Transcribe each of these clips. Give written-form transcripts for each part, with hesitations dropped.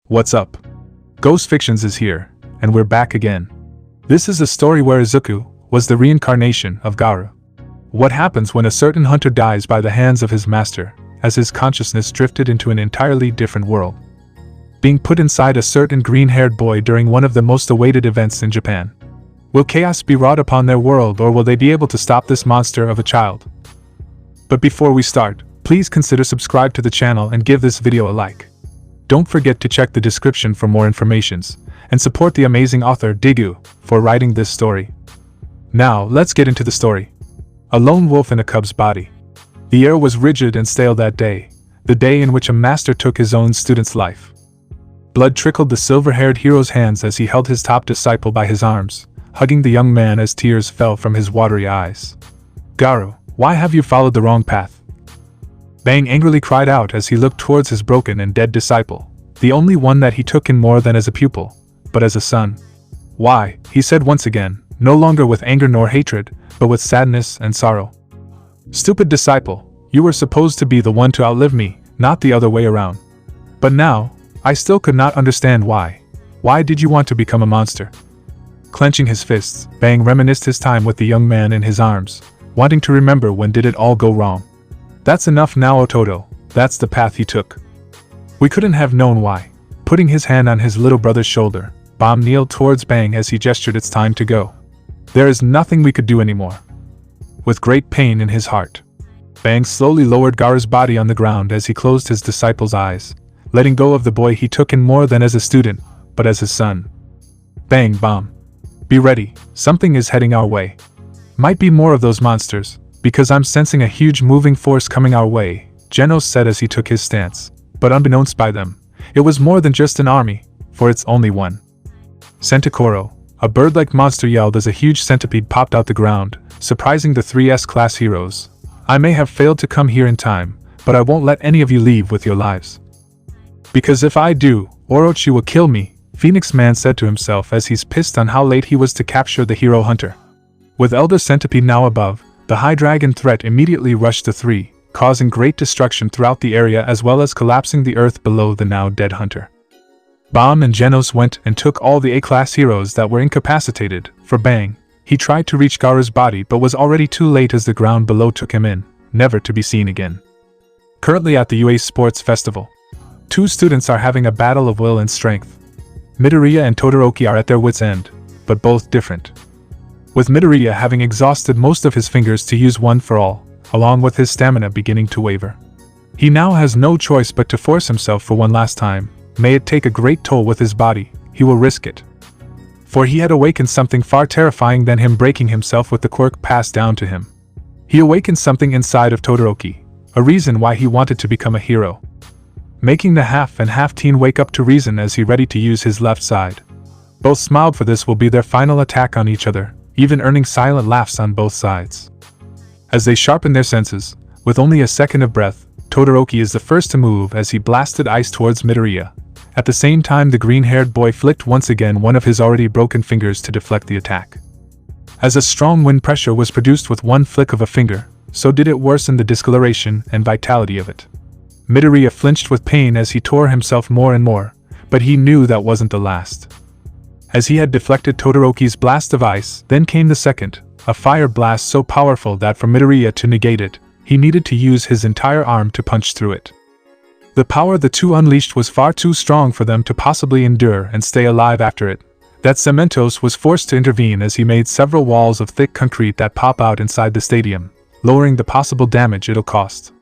What's up? Ghost Fictions is here, and we're back again. This is a story where Izuku was the reincarnation of Garou. What happens when a certain hunter dies by the hands of his master, as his consciousness drifted into an entirely different world? Being put inside a certain green-haired boy during one of the most awaited events in Japan. Will chaos be wrought upon their world, or will they be able to stop this monster of a child? But before we start, please consider subscribe to the channel and give this video a like. Don't forget to check the description for more informations, and support the amazing author Digu for writing this story. Now, let's get into the story. A lone wolf in a cub's body. The air was rigid and stale that day, the day in which a master took his own student's life. Blood trickled the silver-haired hero's hands as he held his top disciple by his arms, hugging the young man as tears fell from his watery eyes. "Garou, why have you followed the wrong path?" Bang angrily cried out as he looked towards his broken and dead disciple, the only one that he took in more than as a pupil, but as a son. "Why," he said once again, no longer with anger nor hatred, but with sadness and sorrow. "Stupid disciple, you were supposed to be the one to outlive me, not the other way around. But now, I still could not understand why. Why did you want to become a monster?" Clenching his fists, Bang reminisced his time with the young man in his arms, wanting to remember when did it all go wrong. "That's enough now, Ototo," that's the path he took. We couldn't have known why. Putting his hand on his little brother's shoulder, Bam kneeled towards Bang as he gestured it's time to go. There is nothing we could do anymore. With great pain in his heart, Bang slowly lowered Garou's body on the ground as he closed his disciple's eyes, letting go of the boy he took in more than as a student, but as his son. "Bang, Bam. Be ready, something is heading our way. Might be more of those monsters, because I'm sensing a huge moving force coming our way," Genos said as he took his stance. But unbeknownst by them, it was more than just an army, for it's only one. Centokoro, a bird-like monster, yelled as a huge centipede popped out the ground, surprising the three S-class heroes. "I may have failed to come here in time, but I won't let any of you leave with your lives. Because if I do, Orochi will kill me," Phoenix Man said to himself as he's pissed on how late he was to capture the hero hunter. With Elder Centipede now above, the High Dragon threat immediately rushed the three, causing great destruction throughout the area as well as collapsing the earth below the now dead hunter. Bam and Genos went and took all the A-class heroes that were incapacitated. For Bang, he tried to reach Garou's body but was already too late as the ground below took him in, never to be seen again. Currently at the UA Sports Festival, two students are having a battle of will and strength. Midoriya and Todoroki are at their wits' end, but both different. With Midoriya having exhausted most of his fingers to use one for all, along with his stamina beginning to waver. He now has no choice but to force himself for one last time. May it take a great toll with his body, he will risk it. For he had awakened something far terrifying than him breaking himself with the quirk passed down to him. He awakened something inside of Todoroki, a reason why he wanted to become a hero. Making the half and half teen wake up to reason as he ready to use his left side. Both smiled, for this will be their final attack on each other, even earning silent laughs on both sides. As they sharpen their senses, with only a second of breath, Todoroki is the first to move as he blasted ice towards Midoriya. At the same time, the green-haired boy flicked once again one of his already broken fingers to deflect the attack. As a strong wind pressure was produced with one flick of a finger, so did it worsen the discoloration and vitality of it. Midoriya flinched with pain as he tore himself more and more, but he knew that wasn't the last. As he had deflected Todoroki's blast of ice, then came the second, a fire blast so powerful that for Midoriya to negate it, he needed to use his entire arm to punch through it. The power the two unleashed was far too strong for them to possibly endure and stay alive after it. That Cementos was forced to intervene as he made several walls of thick concrete that pop out inside the stadium, lowering the possible damage it'll cost.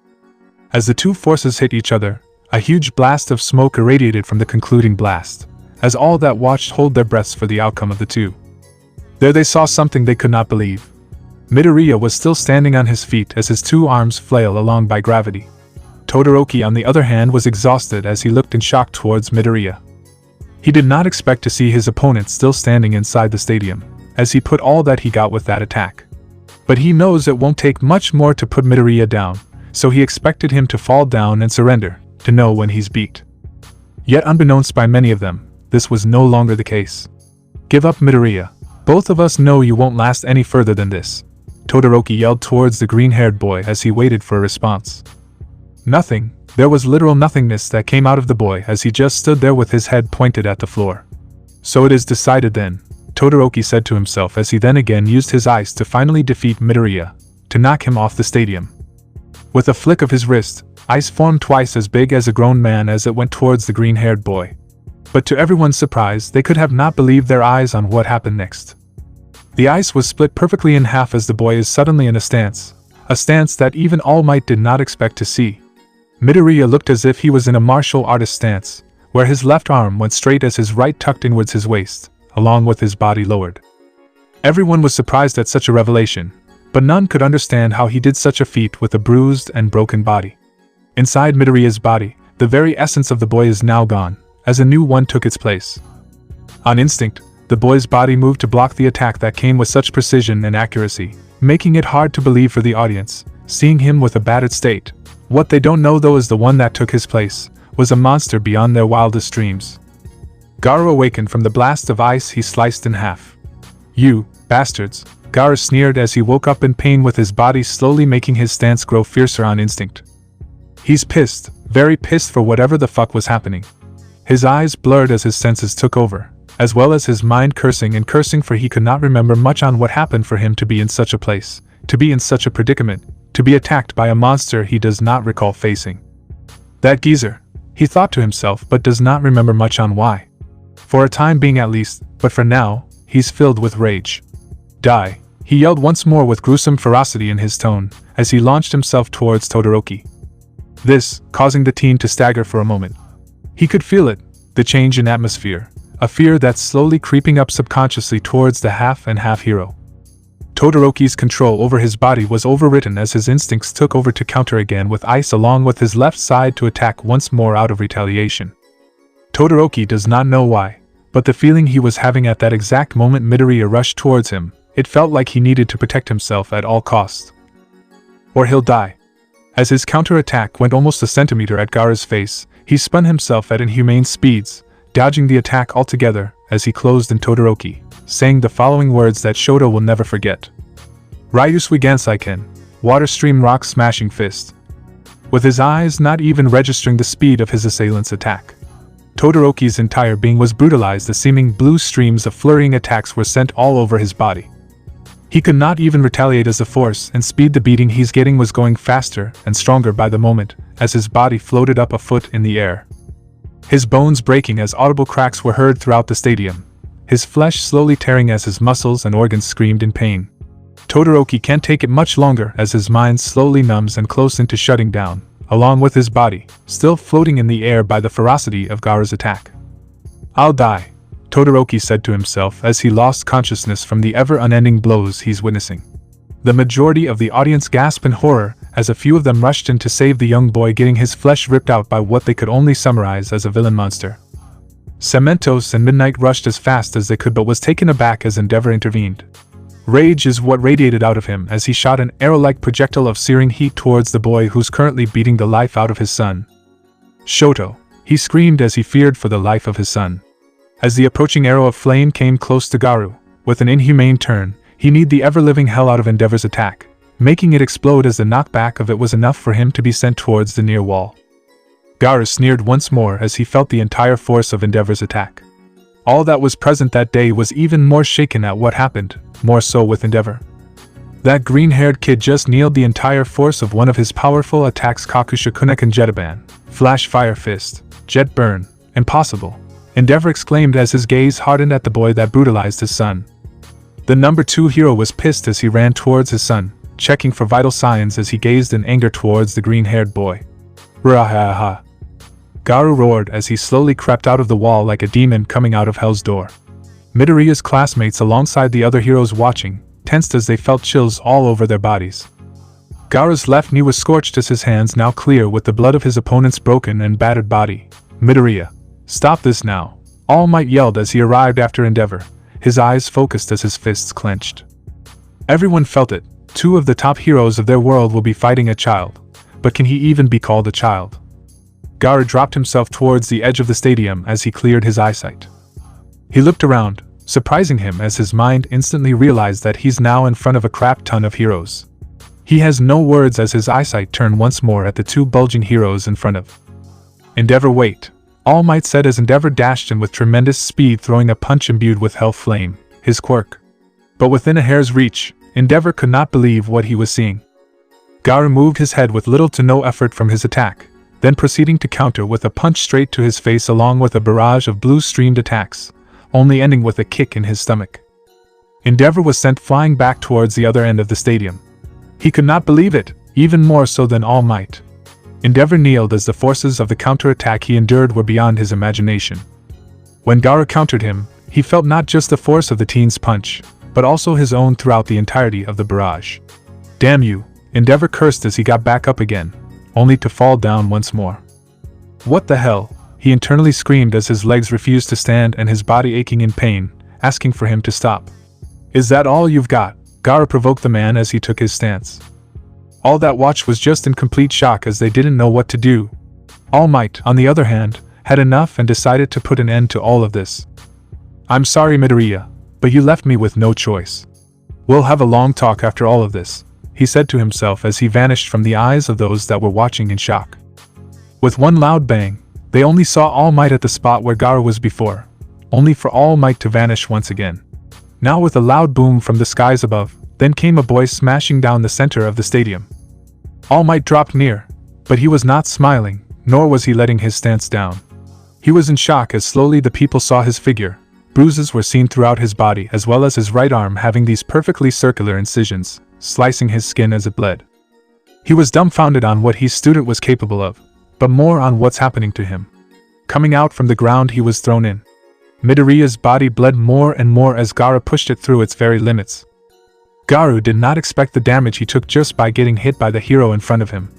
As the two forces hit each other, a huge blast of smoke irradiated from the concluding blast, as all that watched hold their breaths for the outcome of the two. There they saw something they could not believe. Midoriya was still standing on his feet as his two arms flail along by gravity. Todoroki, on the other hand, was exhausted as he looked in shock towards Midoriya. He did not expect to see his opponent still standing inside the stadium, as he put all that he got with that attack. But he knows it won't take much more to put Midoriya down, so he expected him to fall down and surrender, to know when he's beat. Yet unbeknownst by many of them, this was no longer the case. "Give up, Midoriya. Both of us know you won't last any further than this," Todoroki yelled towards the green-haired boy as he waited for a response. "Nothing, There was literal nothingness that came out of the boy as he just stood there with his head pointed at the floor. So it is decided then, Todoroki said to himself as he then again used his ice to finally defeat Midoriya, to knock him off the stadium. With a flick of his wrist, ice formed twice as big as a grown man as it went towards the green-haired boy. But to everyone's surprise, they could have not believed their eyes on what happened next. The ice was split perfectly in half as the boy is suddenly in a stance that even All Might did not expect to see. Midoriya looked as if he was in a martial artist stance, where his left arm went straight as his right tucked inwards his waist, along with his body lowered. Everyone was surprised at such a revelation, but none could understand how he did such a feat with a bruised and broken body. Inside Midoriya's body, the very essence of the boy is now gone, as a new one took its place. On instinct, the boy's body moved to block the attack that came with such precision and accuracy, making it hard to believe for the audience, seeing him with a battered state. What they don't know though is the one that took his place was a monster beyond their wildest dreams. Garou awakened from the blast of ice he sliced in half. "You bastards," Garou sneered as he woke up in pain with his body slowly making his stance grow fiercer on instinct. He's pissed, very pissed for whatever the fuck was happening. His eyes blurred as his senses took over, as well as his mind cursing for he could not remember much on what happened for him to be in such a place, to be in such a predicament, to be attacked by a monster he does not recall facing. That geezer, he thought to himself, but does not remember much on why. For a time being at least, but for now, he's filled with rage. "Die," he yelled once more with gruesome ferocity in his tone, as he launched himself towards Todoroki. This, causing the teen to stagger for a moment. He could feel it, the change in atmosphere, a fear that's slowly creeping up subconsciously towards the half-and-half hero. Todoroki's control over his body was overwritten as his instincts took over to counter again with ice along with his left side to attack once more out of retaliation. Todoroki does not know why, but the feeling he was having at that exact moment Midoriya rushed towards him, it felt like he needed to protect himself at all costs. Or he'll die. As his counter-attack went almost a centimeter at Garou's face, he spun himself at inhumane speeds, dodging the attack altogether as he closed in Todoroki, saying the following words that Shoto will never forget. "Ryusui Gansaiken, Water Stream Rock Smashing Fist." With his eyes not even registering the speed of his assailant's attack, Todoroki's entire being was brutalized as seeming blue streams of flurrying attacks were sent all over his body. He could not even retaliate as the force and speed the beating he's getting was going faster and stronger by the moment, as his body floated up a foot in the air. His bones breaking as audible cracks were heard throughout the stadium, his flesh slowly tearing as his muscles and organs screamed in pain. Todoroki can't take it much longer as his mind slowly numbs and close into shutting down, along with his body, still floating in the air by the ferocity of Garou's attack. "I'll die," Todoroki said to himself as he lost consciousness from the ever-unending blows he's witnessing. The majority of the audience gasped in horror as a few of them rushed in to save the young boy getting his flesh ripped out by what they could only summarize as a villain monster. Cementos and Midnight rushed as fast as they could but was taken aback as Endeavor intervened. Rage is what radiated out of him as he shot an arrow-like projectile of searing heat towards the boy who's currently beating the life out of his son. "Shoto!" he screamed as he feared for the life of his son. As the approaching arrow of flame came close to Garou, with an inhumane turn, he kneed the ever-living hell out of Endeavor's attack, making it explode as the knockback of it was enough for him to be sent towards the near wall. Garou sneered once more as he felt the entire force of Endeavor's attack. All that was present that day was even more shaken at what happened, more so with Endeavor. That green-haired kid just kneeled the entire force of one of his powerful attacks Kakusha Kunekan Jetaban, Flash Fire Fist, Jet Burn, impossible, Endeavor exclaimed as his gaze hardened at the boy that brutalized his son. The number 2 hero was pissed as he ran towards his son, checking for vital signs as he gazed in anger towards the green-haired boy. "Rahaha!" Garou roared as he slowly crept out of the wall like a demon coming out of Hell's Door. Midoriya's classmates alongside the other heroes watching, tensed as they felt chills all over their bodies. Garou's left knee was scorched as his hands now clear with the blood of his opponent's broken and battered body. "Midoriya, stop this now!" All Might yelled as he arrived after Endeavor, his eyes focused as his fists clenched. Everyone felt it, 2 of the top heroes of their world will be fighting a child, but can he even be called a child? Garou dropped himself towards the edge of the stadium as he cleared his eyesight. He looked around, surprising him as his mind instantly realized that he's now in front of a crap ton of heroes. He has no words as his eyesight turned once more at the two bulging heroes in front of. Endeavor, wait, All Might said as Endeavor dashed in with tremendous speed, throwing a punch imbued with hell flame, his quirk. But within a hair's reach, Endeavor could not believe what he was seeing. Garou moved his head with little to no effort from his attack, then proceeding to counter with a punch straight to his face along with a barrage of blue-streamed attacks, only ending with a kick in his stomach. Endeavor was sent flying back towards the other end of the stadium. He could not believe it, even more so than All Might. Endeavor kneeled as the forces of the counterattack he endured were beyond his imagination. When Garou countered him, he felt not just the force of the teen's punch, but also his own throughout the entirety of the barrage. Damn you, Endeavor cursed as he got back up again, only to fall down once more. What the hell, he internally screamed as his legs refused to stand and his body aching in pain, asking for him to stop. Is that all you've got? Garou provoked the man as he took his stance. All that watch was just in complete shock as they didn't know what to do. All Might, on the other hand, had enough and decided to put an end to all of this. I'm sorry, Midoriya, but you left me with no choice. We'll have a long talk after all of this, he said to himself as he vanished from the eyes of those that were watching in shock. With one loud bang, they only saw All Might at the spot where Garou was before, only for All Might to vanish once again. Now with a loud boom from the skies above, then came a boy smashing down the center of the stadium. All Might dropped near, but he was not smiling, nor was he letting his stance down. He was in shock as slowly the people saw his figure. Bruises were seen throughout his body as well as his right arm having these perfectly circular incisions, slicing his skin as it bled. He was dumbfounded on what his student was capable of, but more on what's happening to him. Coming out from the ground he was thrown in. Midoriya's body bled more and more as Garou pushed it through its very limits. Garou did not expect the damage he took just by getting hit by the hero in front of him.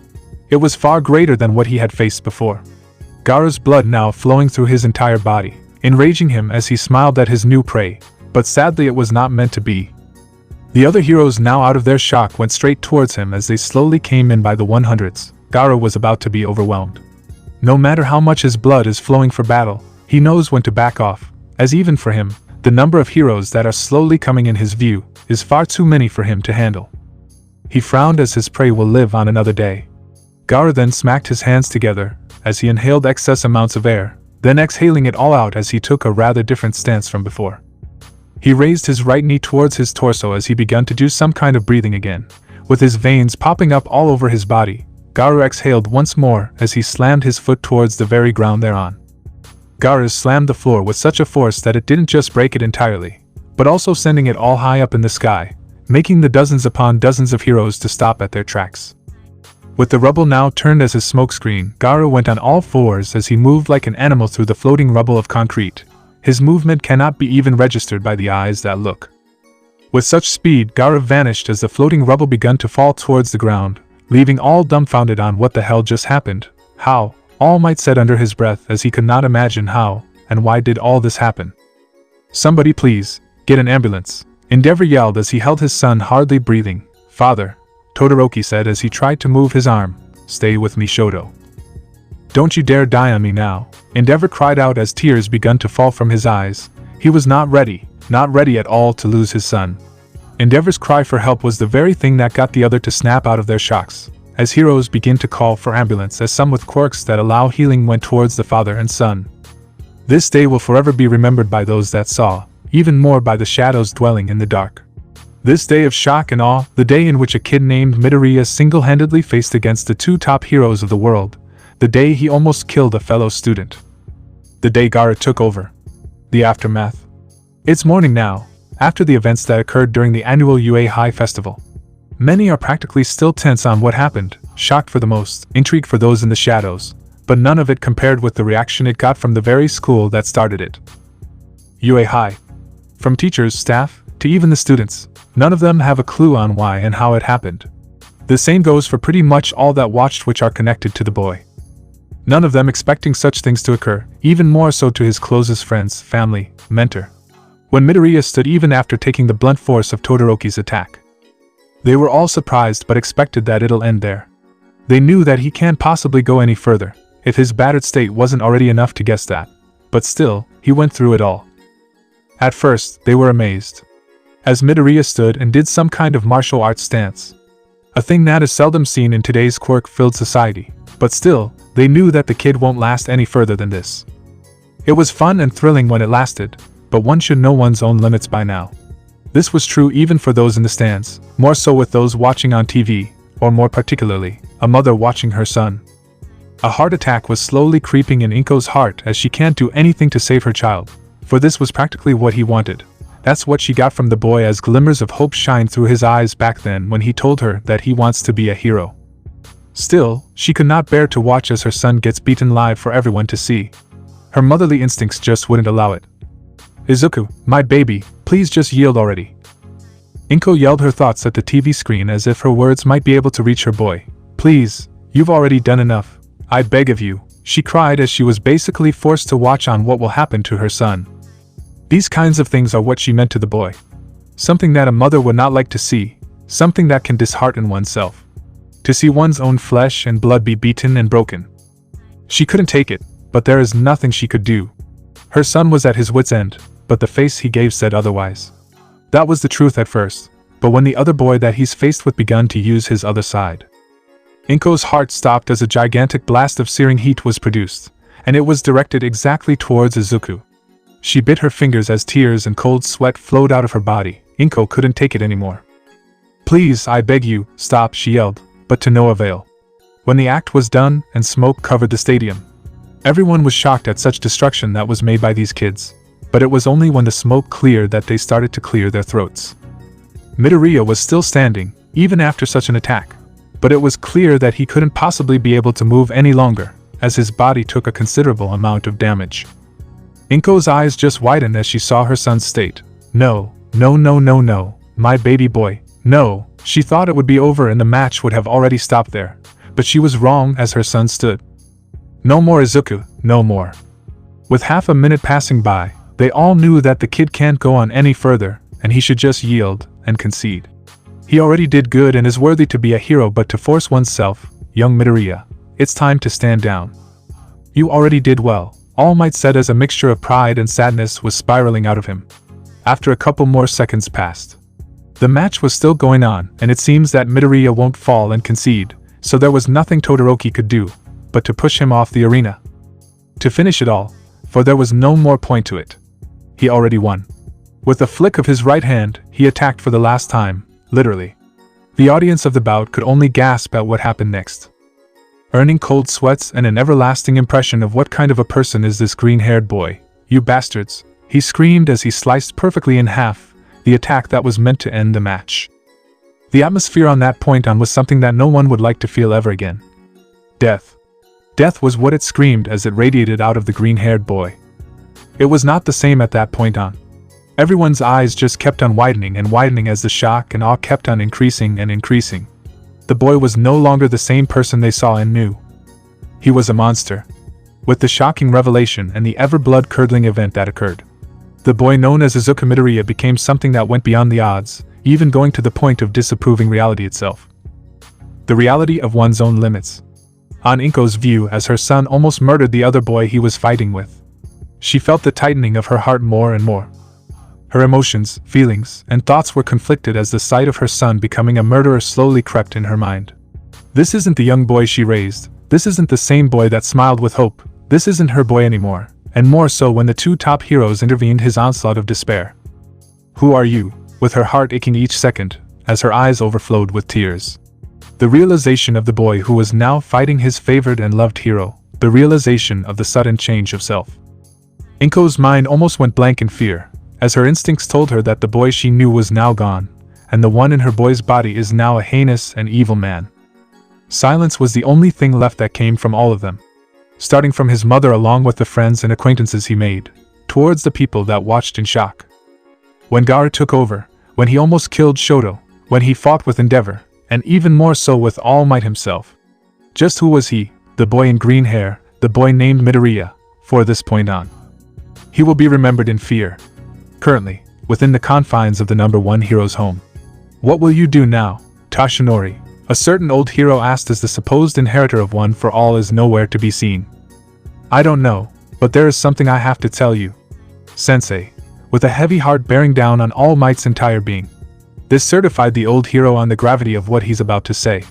It was far greater than what he had faced before. Garou's blood now flowing through his entire body, enraging him as he smiled at his new prey, but sadly it was not meant to be. The other heroes, now out of their shock, went straight towards him as they slowly came in by the 100s. Garou was about to be overwhelmed. No matter how much his blood is flowing for battle, he knows when to back off, as even for him, the number of heroes that are slowly coming in his view is far too many for him to handle. He frowned as his prey will live on another day. Garou then smacked his hands together as he inhaled excess amounts of air, then exhaling it all out as he took a rather different stance from before. He raised his right knee towards his torso as he began to do some kind of breathing again, with his veins popping up all over his body. Garou exhaled once more as he slammed his foot towards the very ground thereon. Garou slammed the floor with such a force that it didn't just break it entirely, but also sending it all high up in the sky, making the dozens upon dozens of heroes to stop at their tracks. With the rubble now turned as his smokescreen, Garou went on all fours as he moved like an animal through the floating rubble of concrete. His movement cannot be even registered by the eyes that look. With such speed, Garou vanished as the floating rubble began to fall towards the ground, leaving all dumbfounded on what the hell just happened. How? All Might said under his breath as he could not imagine how and why did all this happen. Somebody please, get an ambulance, Endeavor yelled as he held his son hardly breathing. Father, Todoroki said as he tried to move his arm. Stay with me, Shoto. Don't you dare die on me now, Endeavor cried out as tears began to fall from his eyes. He was not ready at all to lose his son. Endeavor's cry for help was the very thing that got the other to snap out of their shocks, as heroes begin to call for ambulance as some with quirks that allow healing went towards the father and son. This day will forever be remembered by those that saw, even more by the shadows dwelling in the dark. This day of shock and awe, the day in which a kid named Midoriya single-handedly faced against the two top heroes of the world, the day he almost killed a fellow student. The day Garou took over. The aftermath. It's morning now, after the events that occurred during the annual UA High Festival. Many are practically still tense on what happened, shocked for the most, intrigued for those in the shadows, but none of it compared with the reaction it got from the very school that started it. UA High. From teachers, staff, to even the students, none of them have a clue on why and how it happened. The same goes for pretty much all that watched which are connected to the boy. None of them expecting such things to occur, even more so to his closest friends, family, mentor. When Midoriya stood even after taking the blunt force of Todoroki's attack. They were all surprised but expected that it'll end there. They knew that he can't possibly go any further, if his battered state wasn't already enough to guess that. But still, he went through it all. At first, they were amazed. As Midoriya stood and did some kind of martial arts stance. A thing that is seldom seen in today's quirk-filled society, but still, they knew that the kid won't last any further than this. It was fun and thrilling when it lasted, but one should know one's own limits by now. This was true even for those in the stands, more so with those watching on TV, or more particularly, a mother watching her son. A heart attack was slowly creeping in Inko's heart as she can't do anything to save her child, for this was practically what he wanted. That's what she got from the boy as glimmers of hope shined through his eyes back then when he told her that he wants to be a hero. Still, she could not bear to watch as her son gets beaten live for everyone to see. Her motherly instincts just wouldn't allow it. "Izuku, my baby, please just yield already." Inko yelled her thoughts at the TV screen as if her words might be able to reach her boy. "Please, you've already done enough. I beg of you," she cried as she was basically forced to watch on what will happen to her son. These kinds of things are what she meant to the boy. Something that a mother would not like to see, something that can dishearten oneself. To see one's own flesh and blood be beaten and broken. She couldn't take it, but there is nothing she could do. Her son was at his wit's end, but the face he gave said otherwise. That was the truth at first, but when the other boy that he's faced with begun to use his other side. Inko's heart stopped as a gigantic blast of searing heat was produced, and it was directed exactly towards Izuku. She bit her fingers as tears and cold sweat flowed out of her body. Inko couldn't take it anymore. "Please, I beg you, stop," she yelled, but to no avail. When the act was done and smoke covered the stadium, everyone was shocked at such destruction that was made by these kids, but it was only when the smoke cleared that they started to clear their throats. Midoriya was still standing, even after such an attack, but it was clear that he couldn't possibly be able to move any longer, as his body took a considerable amount of damage. Inko's eyes just widened as she saw her son's state. No, no, no, no, no, my baby boy, no. She thought it would be over and the match would have already stopped there, but she was wrong as her son stood. No more Izuku, no more. With half a minute passing by, they all knew that the kid can't go on any further, and he should just yield and concede. He already did good and is worthy to be a hero, but to force oneself, young Midoriya, it's time to stand down. You already did well, All Might said as a mixture of pride and sadness was spiraling out of him. After a couple more seconds passed. The match was still going on, and it seems that Midoriya won't fall and concede, so there was nothing Todoroki could do, but to push him off the arena. To finish it all, for there was no more point to it. He already won. With a flick of his right hand, he attacked for the last time, literally. The audience of the bout could only gasp at what happened next. Earning cold sweats and an everlasting impression of what kind of a person is this green-haired boy, "You bastards," he screamed as he sliced perfectly in half, the attack that was meant to end the match. The atmosphere on that point on was something that no one would like to feel ever again. Death. Death was what it screamed as it radiated out of the green-haired boy. It was not the same at that point on. Everyone's eyes just kept on widening and widening as the shock and awe kept on increasing and increasing. The boy was no longer the same person they saw and knew. He was a monster. With the shocking revelation and the ever-blood-curdling event that occurred, the boy known as Izuku Midoriya became something that went beyond the odds, even going to the point of disapproving reality itself. The reality of one's own limits. On Inko's view, as her son almost murdered the other boy he was fighting with, she felt the tightening of her heart more and more. Her emotions, feelings, and thoughts were conflicted as the sight of her son becoming a murderer slowly crept in her mind. This isn't the young boy she raised, this isn't the same boy that smiled with hope, this isn't her boy anymore, and more so when the two top heroes intervened his onslaught of despair. "Who are you?" with her heart aching each second, as her eyes overflowed with tears. The realization of the boy who was now fighting his favored and loved hero, the realization of the sudden change of self. Inko's mind almost went blank in fear, as her instincts told her that the boy she knew was now gone, and the one in her boy's body is now a heinous and evil man. Silence was the only thing left that came from all of them. Starting from his mother along with the friends and acquaintances he made, towards the people that watched in shock. When Garou took over, when he almost killed Shoto, when he fought with Endeavor, and even more so with All Might himself. Just who was he, the boy in green hair, the boy named Midoriya, for this point on? He will be remembered in fear. Currently, within the confines of the number one hero's home. "What will you do now, Toshinori?" a certain old hero asked as the supposed inheritor of One for All is nowhere to be seen. "I don't know, but there is something I have to tell you, Sensei," with a heavy heart bearing down on All Might's entire being. This certified the old hero on the gravity of what he's about to say.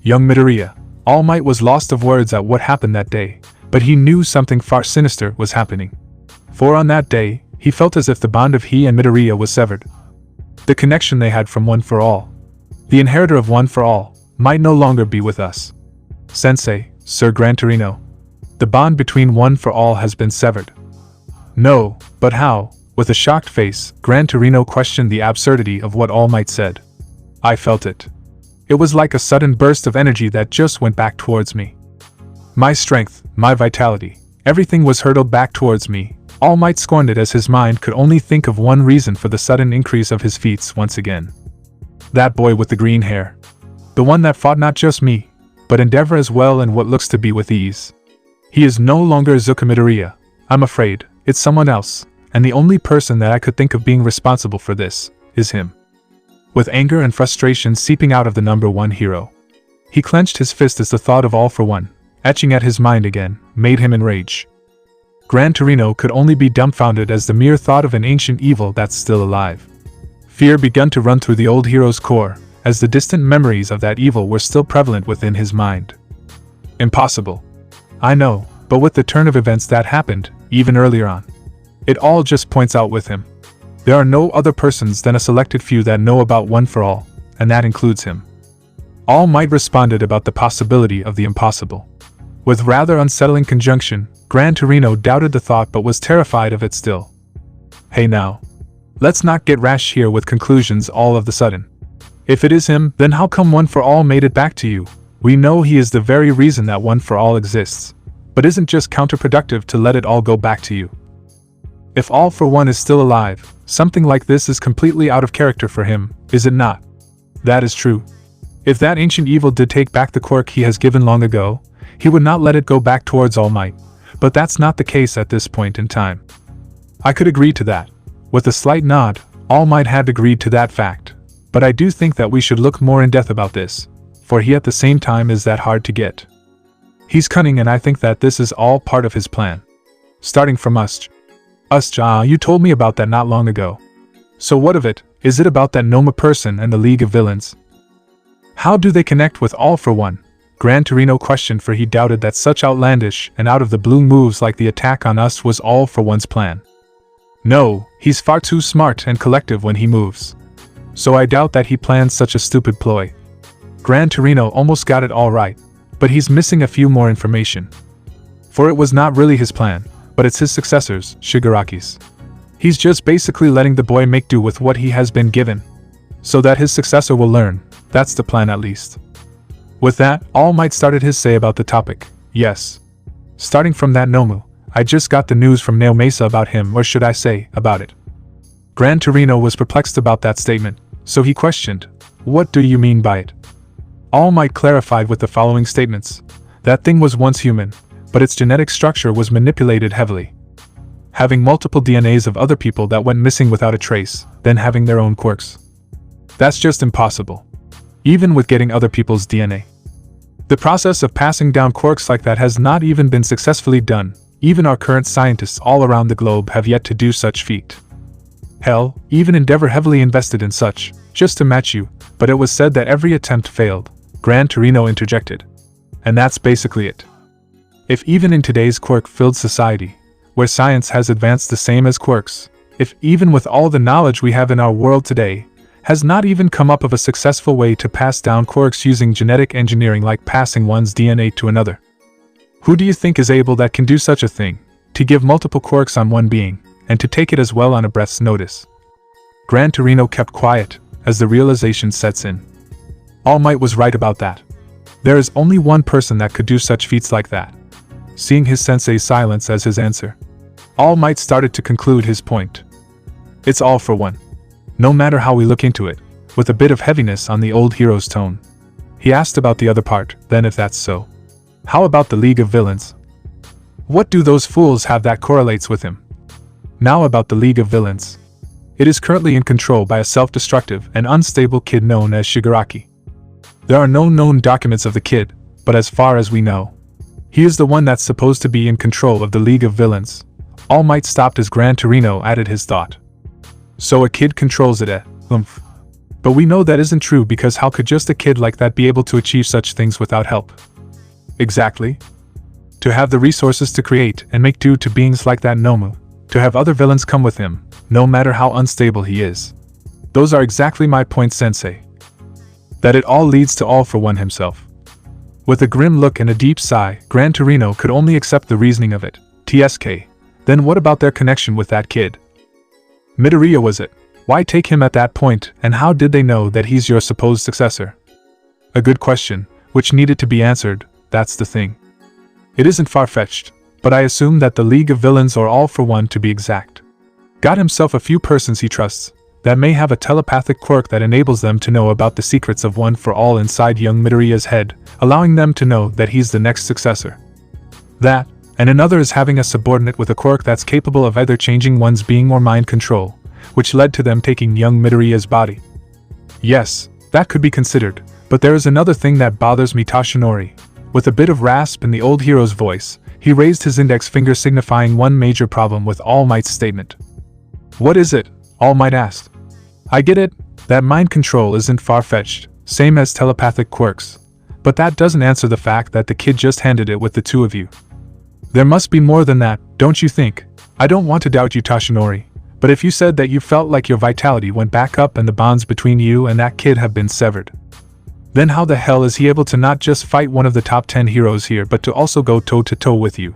Young Midoriya. All Might was lost of words at what happened that day, but he knew something far sinister was happening. For on that day, he felt as if the bond of he and Midoriya was severed. The connection they had from One for All, the inheritor of One for All, might no longer be with us. Sensei, Sir Gran Torino. The bond between One for All has been severed. No, but how? With a shocked face, Gran Torino questioned the absurdity of what All Might said. I felt it. It was like a sudden burst of energy that just went back towards me. My strength, my vitality, everything was hurtled back towards me. All Might scorned it as his mind could only think of one reason for the sudden increase of his feats once again. That boy with the green hair. The one that fought not just me, but endeavor as well and what looks to be with ease. He is no longer Izuku Midoriya. I'm afraid, it's someone else, and the only person that I could think of being responsible for this is him. With anger and frustration seeping out of the number one hero, he clenched his fist as the thought of All for One, etching at his mind again, made him enrage. Gran Torino could only be dumbfounded as the mere thought of an ancient evil that's still alive. Fear began to run through the old hero's core, as the distant memories of that evil were still prevalent within his mind. Impossible. I know, but with the turn of events that happened, even earlier on, it all just points out with him. There are no other persons than a selected few that know about One for All, and that includes him. All Might responded about the possibility of the impossible. With rather unsettling conjunction, Gran Torino doubted the thought but was terrified of it still. Hey now. Let's not get rash here with conclusions all of the sudden. If it is him, then how come One for All made it back to you? We know he is the very reason that One for All exists, but isn't just counterproductive to let it all go back to you. If All for One is still alive, something like this is completely out of character for him, is it not? That is true. If that ancient evil did take back the quirk he has given long ago, he would not let it go back towards All Might, but that's not the case at this point in time. I could agree to that. With a slight nod, All Might had agreed to that fact, but I do think that we should look more in depth about this, for he at the same time is that hard to get. He's cunning and I think that this is all part of his plan. Starting from us. You told me about that not long ago. So what of it? Is it about that Noma person and the League of Villains? How do they connect with All for One? Gran Torino questioned, for he doubted that such outlandish and out of the blue moves like the attack on us was All for One's plan. No, he's far too smart and collective when he moves. So I doubt that he plans such a stupid ploy. Gran Torino almost got it all right, but he's missing a few more information. For it was not really his plan, but it's his successor's, Shigaraki's. He's just basically letting the boy make do with what he has been given, so that his successor will learn. That's the plan at least. With that, All Might started his say about the topic. Yes. Starting from that Nomu, I just got the news from Nail Mesa about him, or should I say, about it. Gran Torino was perplexed about that statement, so he questioned, what do you mean by it? All Might clarified with the following statements. That thing was once human, but its genetic structure was manipulated heavily. Having multiple DNAs of other people that went missing without a trace, then having their own quirks. That's just impossible. Even with getting other people's DNA. The process of passing down quirks like that has not even been successfully done. Even our current scientists all around the globe have yet to do such feat. Hell, even Endeavor heavily invested in such, just to match you, but it was said that every attempt failed. Gran Torino interjected. And that's basically it. If even in today's quirk-filled society, where science has advanced the same as quirks, if even with all the knowledge we have in our world today, has not even come up of a successful way to pass down quirks using genetic engineering like passing one's DNA to another. Who do you think is able that can do such a thing, to give multiple quirks on one being, and to take it as well on a breath's notice? Gran Torino kept quiet, as the realization sets in. All Might was right about that. There is only one person that could do such feats like that. Seeing his sensei's silence as his answer, All Might started to conclude his point. It's All for One. No matter how we look into it, with a bit of heaviness on the old hero's tone. He asked about the other part, then if that's so. How about the League of Villains? What do those fools have that correlates with him? Now about the League of Villains. It is currently in control by a self-destructive and unstable kid known as Shigaraki. There are no known documents of the kid, but as far as we know, he is the one that's supposed to be in control of the League of Villains. All Might stopped as Gran Torino added his thought. So a kid controls it, But we know that isn't true because how could just a kid like that be able to achieve such things without help? Exactly. To have the resources to create and make do to beings like that Nomu, to have other villains come with him, no matter how unstable he is. Those are exactly my point, Sensei. That it all leads to All for One himself. With a grim look and a deep sigh, Gran Torino could only accept the reasoning of it. TSK. Then what about their connection with that kid? Midoriya was it? Why take him at that point, and how did they know that he's your supposed successor? A good question, which needed to be answered, that's the thing. It isn't far-fetched, but I assume that the League of Villains, or All for One to be exact, got himself a few persons he trusts, that may have a telepathic quirk that enables them to know about the secrets of One for All inside young Midoriya's head, allowing them to know that he's the next successor. That, and another is having a subordinate with a quirk that's capable of either changing one's being or mind control, which led to them taking young Midoriya's body. Yes, that could be considered, but there is another thing that bothers me. Toshinori. With a bit of rasp in the old hero's voice, he raised his index finger signifying one major problem with All Might's statement. What is it? All Might asked. I get it, that mind control isn't far-fetched, same as telepathic quirks, but that doesn't answer the fact that the kid just handed it with the two of you. There must be more than that, don't you think? I don't want to doubt you, Toshinori, but if you said that you felt like your vitality went back up and the bonds between you and that kid have been severed, then how the hell is he able to not just fight one of the top 10 heroes here but to also go toe-to-toe with you?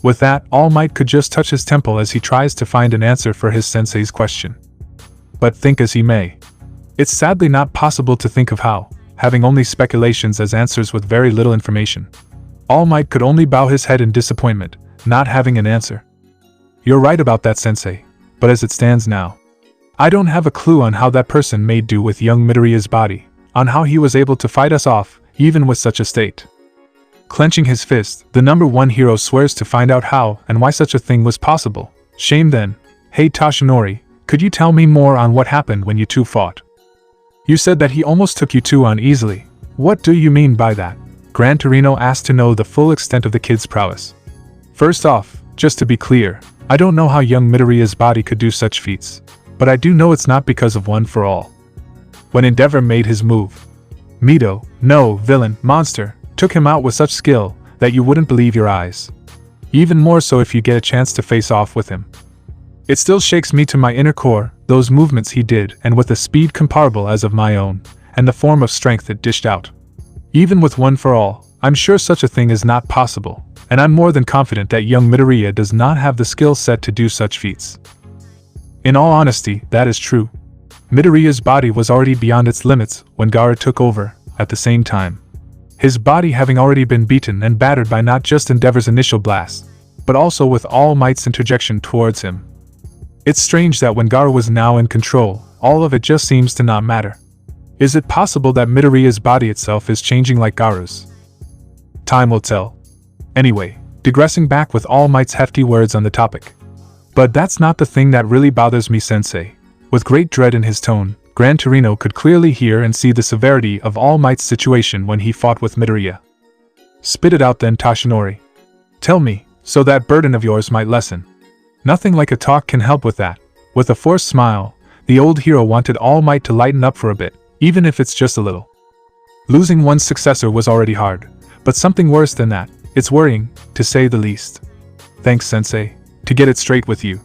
With that, All Might could just touch his temple as he tries to find an answer for his sensei's question. But think as he may, it's sadly not possible to think of how, having only speculations as answers with very little information. All Might could only bow his head in disappointment, not having an answer. You're right about that, Sensei, but as it stands now, I don't have a clue on how that person made do with young Midoriya's body, on how he was able to fight us off, even with such a state. Clenching his fist, the number one hero swears to find out how and why such a thing was possible. Shame then. Hey Toshinori, could you tell me more on what happened when you two fought? You said that he almost took you two on easily. What do you mean by that? Gran Torino asked to know the full extent of the kid's prowess. First off, just to be clear, I don't know how young Midoriya's body could do such feats, but I do know it's not because of One for All. When Endeavor made his move, Mito, no, villain, monster, took him out with such skill that you wouldn't believe your eyes. Even more so if you get a chance to face off with him. It still shakes me to my inner core, those movements he did, and with a speed comparable as of my own, and the form of strength it dished out. Even with One for All, I'm sure such a thing is not possible, and I'm more than confident that young Midoriya does not have the skill set to do such feats. In all honesty, that is true. Midoriya's body was already beyond its limits when Garou took over, at the same time. His body having already been beaten and battered by not just Endeavor's initial blast, but also with All Might's interjection towards him. It's strange that when Garou was now in control, all of it just seems to not matter. Is it possible that Midoriya's body itself is changing like Garou's? Time will tell. Anyway, digressing back with All Might's hefty words on the topic. But that's not the thing that really bothers me, Sensei. With great dread in his tone, Gran Torino could clearly hear and see the severity of All Might's situation when he fought with Midoriya. Spit it out then, Toshinori. Tell me, so that burden of yours might lessen. Nothing like a talk can help with that. With a forced smile, the old hero wanted All Might to lighten up for a bit, even if it's just a little. Losing one's successor was already hard, but something worse than that, it's worrying, to say the least. Thanks, Sensei. To get it straight with you.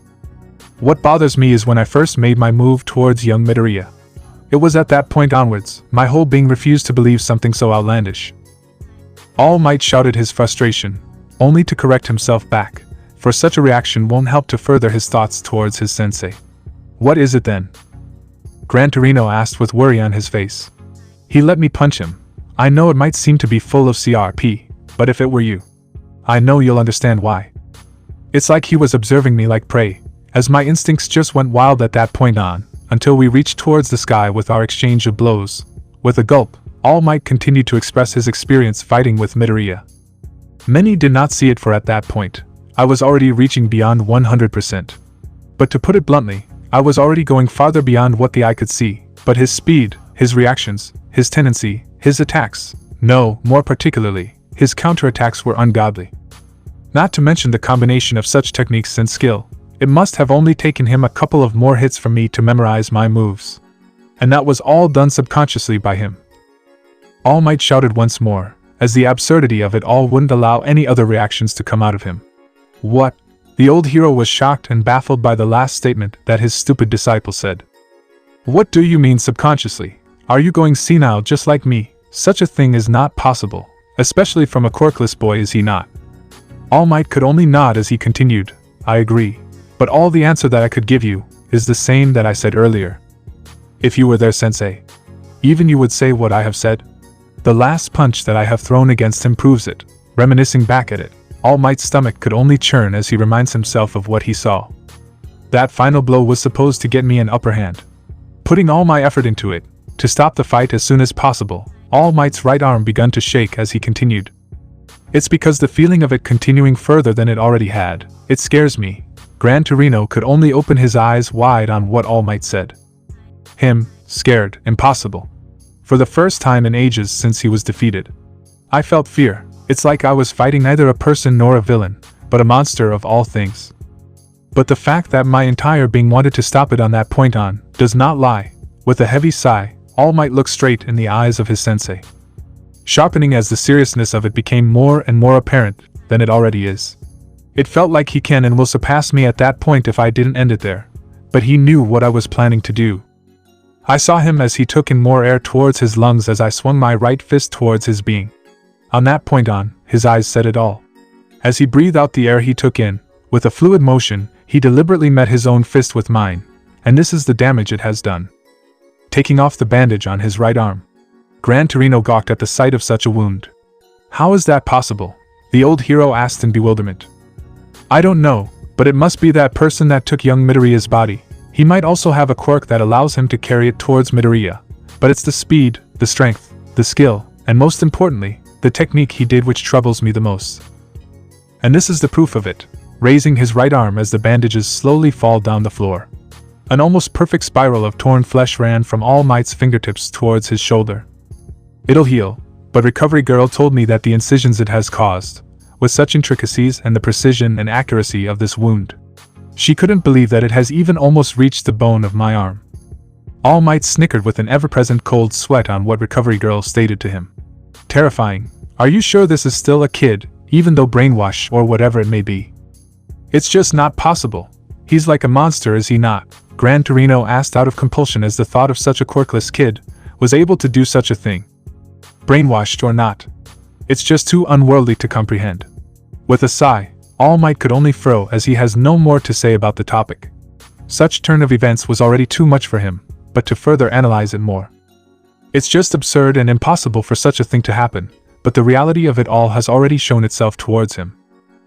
What bothers me is when I first made my move towards young Midoriya. It was at that point onwards, my whole being refused to believe something so outlandish. All Might shouted his frustration, only to correct himself back, for such a reaction won't help to further his thoughts towards his sensei. What is it then? Gran Torino asked with worry on his face. He let me punch him. I know it might seem to be full of CRP, but if it were you, I know you'll understand why. It's like he was observing me like prey, as my instincts just went wild at that point on, until we reached towards the sky with our exchange of blows. With a gulp, All Might continued to express his experience fighting with Midoriya. Many did not see it, for at that point, I was already reaching beyond 100%. But to put it bluntly, I was already going farther beyond what the eye could see, but his speed, his reactions, his tendency, his attacks, no, more particularly, his counterattacks were ungodly. Not to mention the combination of such techniques and skill, it must have only taken him a couple of more hits from me to memorize my moves. and that was all done subconsciously by him. All Might shouted once more, as the absurdity of it all wouldn't allow any other reactions to come out of him. What? The old hero was shocked and baffled by the last statement that his stupid disciple said. What do you mean subconsciously? Are you going senile just like me? Such a thing is not possible, especially from a quirkless boy, is he not? All Might could only nod as he continued, I agree, but all the answer that I could give you is the same that I said earlier. If you were there, sensei, even you would say what I have said? The last punch that I have thrown against him proves it. Reminiscing back at it, All Might's stomach could only churn as he reminds himself of what he saw. That final blow was supposed to get me an upper hand. Putting all my effort into it, to stop the fight as soon as possible, All Might's right arm began to shake as he continued. It's because the feeling of it continuing further than it already had, it scares me. Gran Torino could only open his eyes wide on what All Might said. Him, scared, impossible. For the first time in ages since he was defeated. I felt fear. It's like I was fighting neither a person nor a villain, but a monster of all things. But the fact that my entire being wanted to stop it on that point on, does not lie. With a heavy sigh, All Might looked straight in the eyes of his sensei. Sharpening as the seriousness of it became more and more apparent than it already is. It felt like he can and will surpass me at that point if I didn't end it there. But he knew what I was planning to do. I saw him as he took in more air towards his lungs as I swung my right fist towards his being. On that point on, his eyes said it all. As he breathed out the air he took in, with a fluid motion, he deliberately met his own fist with mine, and this is the damage it has done. Taking off the bandage on his right arm. Gran Torino gawked at the sight of such a wound. How is that possible? The old hero asked in bewilderment. I don't know, but it must be that person that took young Midoriya's body. He might also have a quirk that allows him to carry it towards Midoriya, but it's the speed, the strength, the skill, and most importantly, the technique he did which troubles me the most. And this is the proof of it, raising his right arm as the bandages slowly fall down the floor. An almost perfect spiral of torn flesh ran from All Might's fingertips towards his shoulder. It'll heal, but Recovery Girl told me that the incisions it has caused, with such intricacies and the precision and accuracy of this wound, she couldn't believe that it has even almost reached the bone of my arm. All Might snickered with an ever-present cold sweat on what Recovery Girl stated to him. Terrifying. Are you sure this is still a kid, even though brainwashed or whatever it may be? It's just not possible. He's like a monster, is he not? Gran Torino asked out of compulsion as the thought of such a quirkless kid was able to do such a thing. Brainwashed or not, it's just too unworldly to comprehend. With a sigh, All Might could only frown as he has no more to say about the topic. Such turn of events was already too much for him, but to further analyze it more. It's just absurd and impossible for such a thing to happen, but the reality of it all has already shown itself towards him.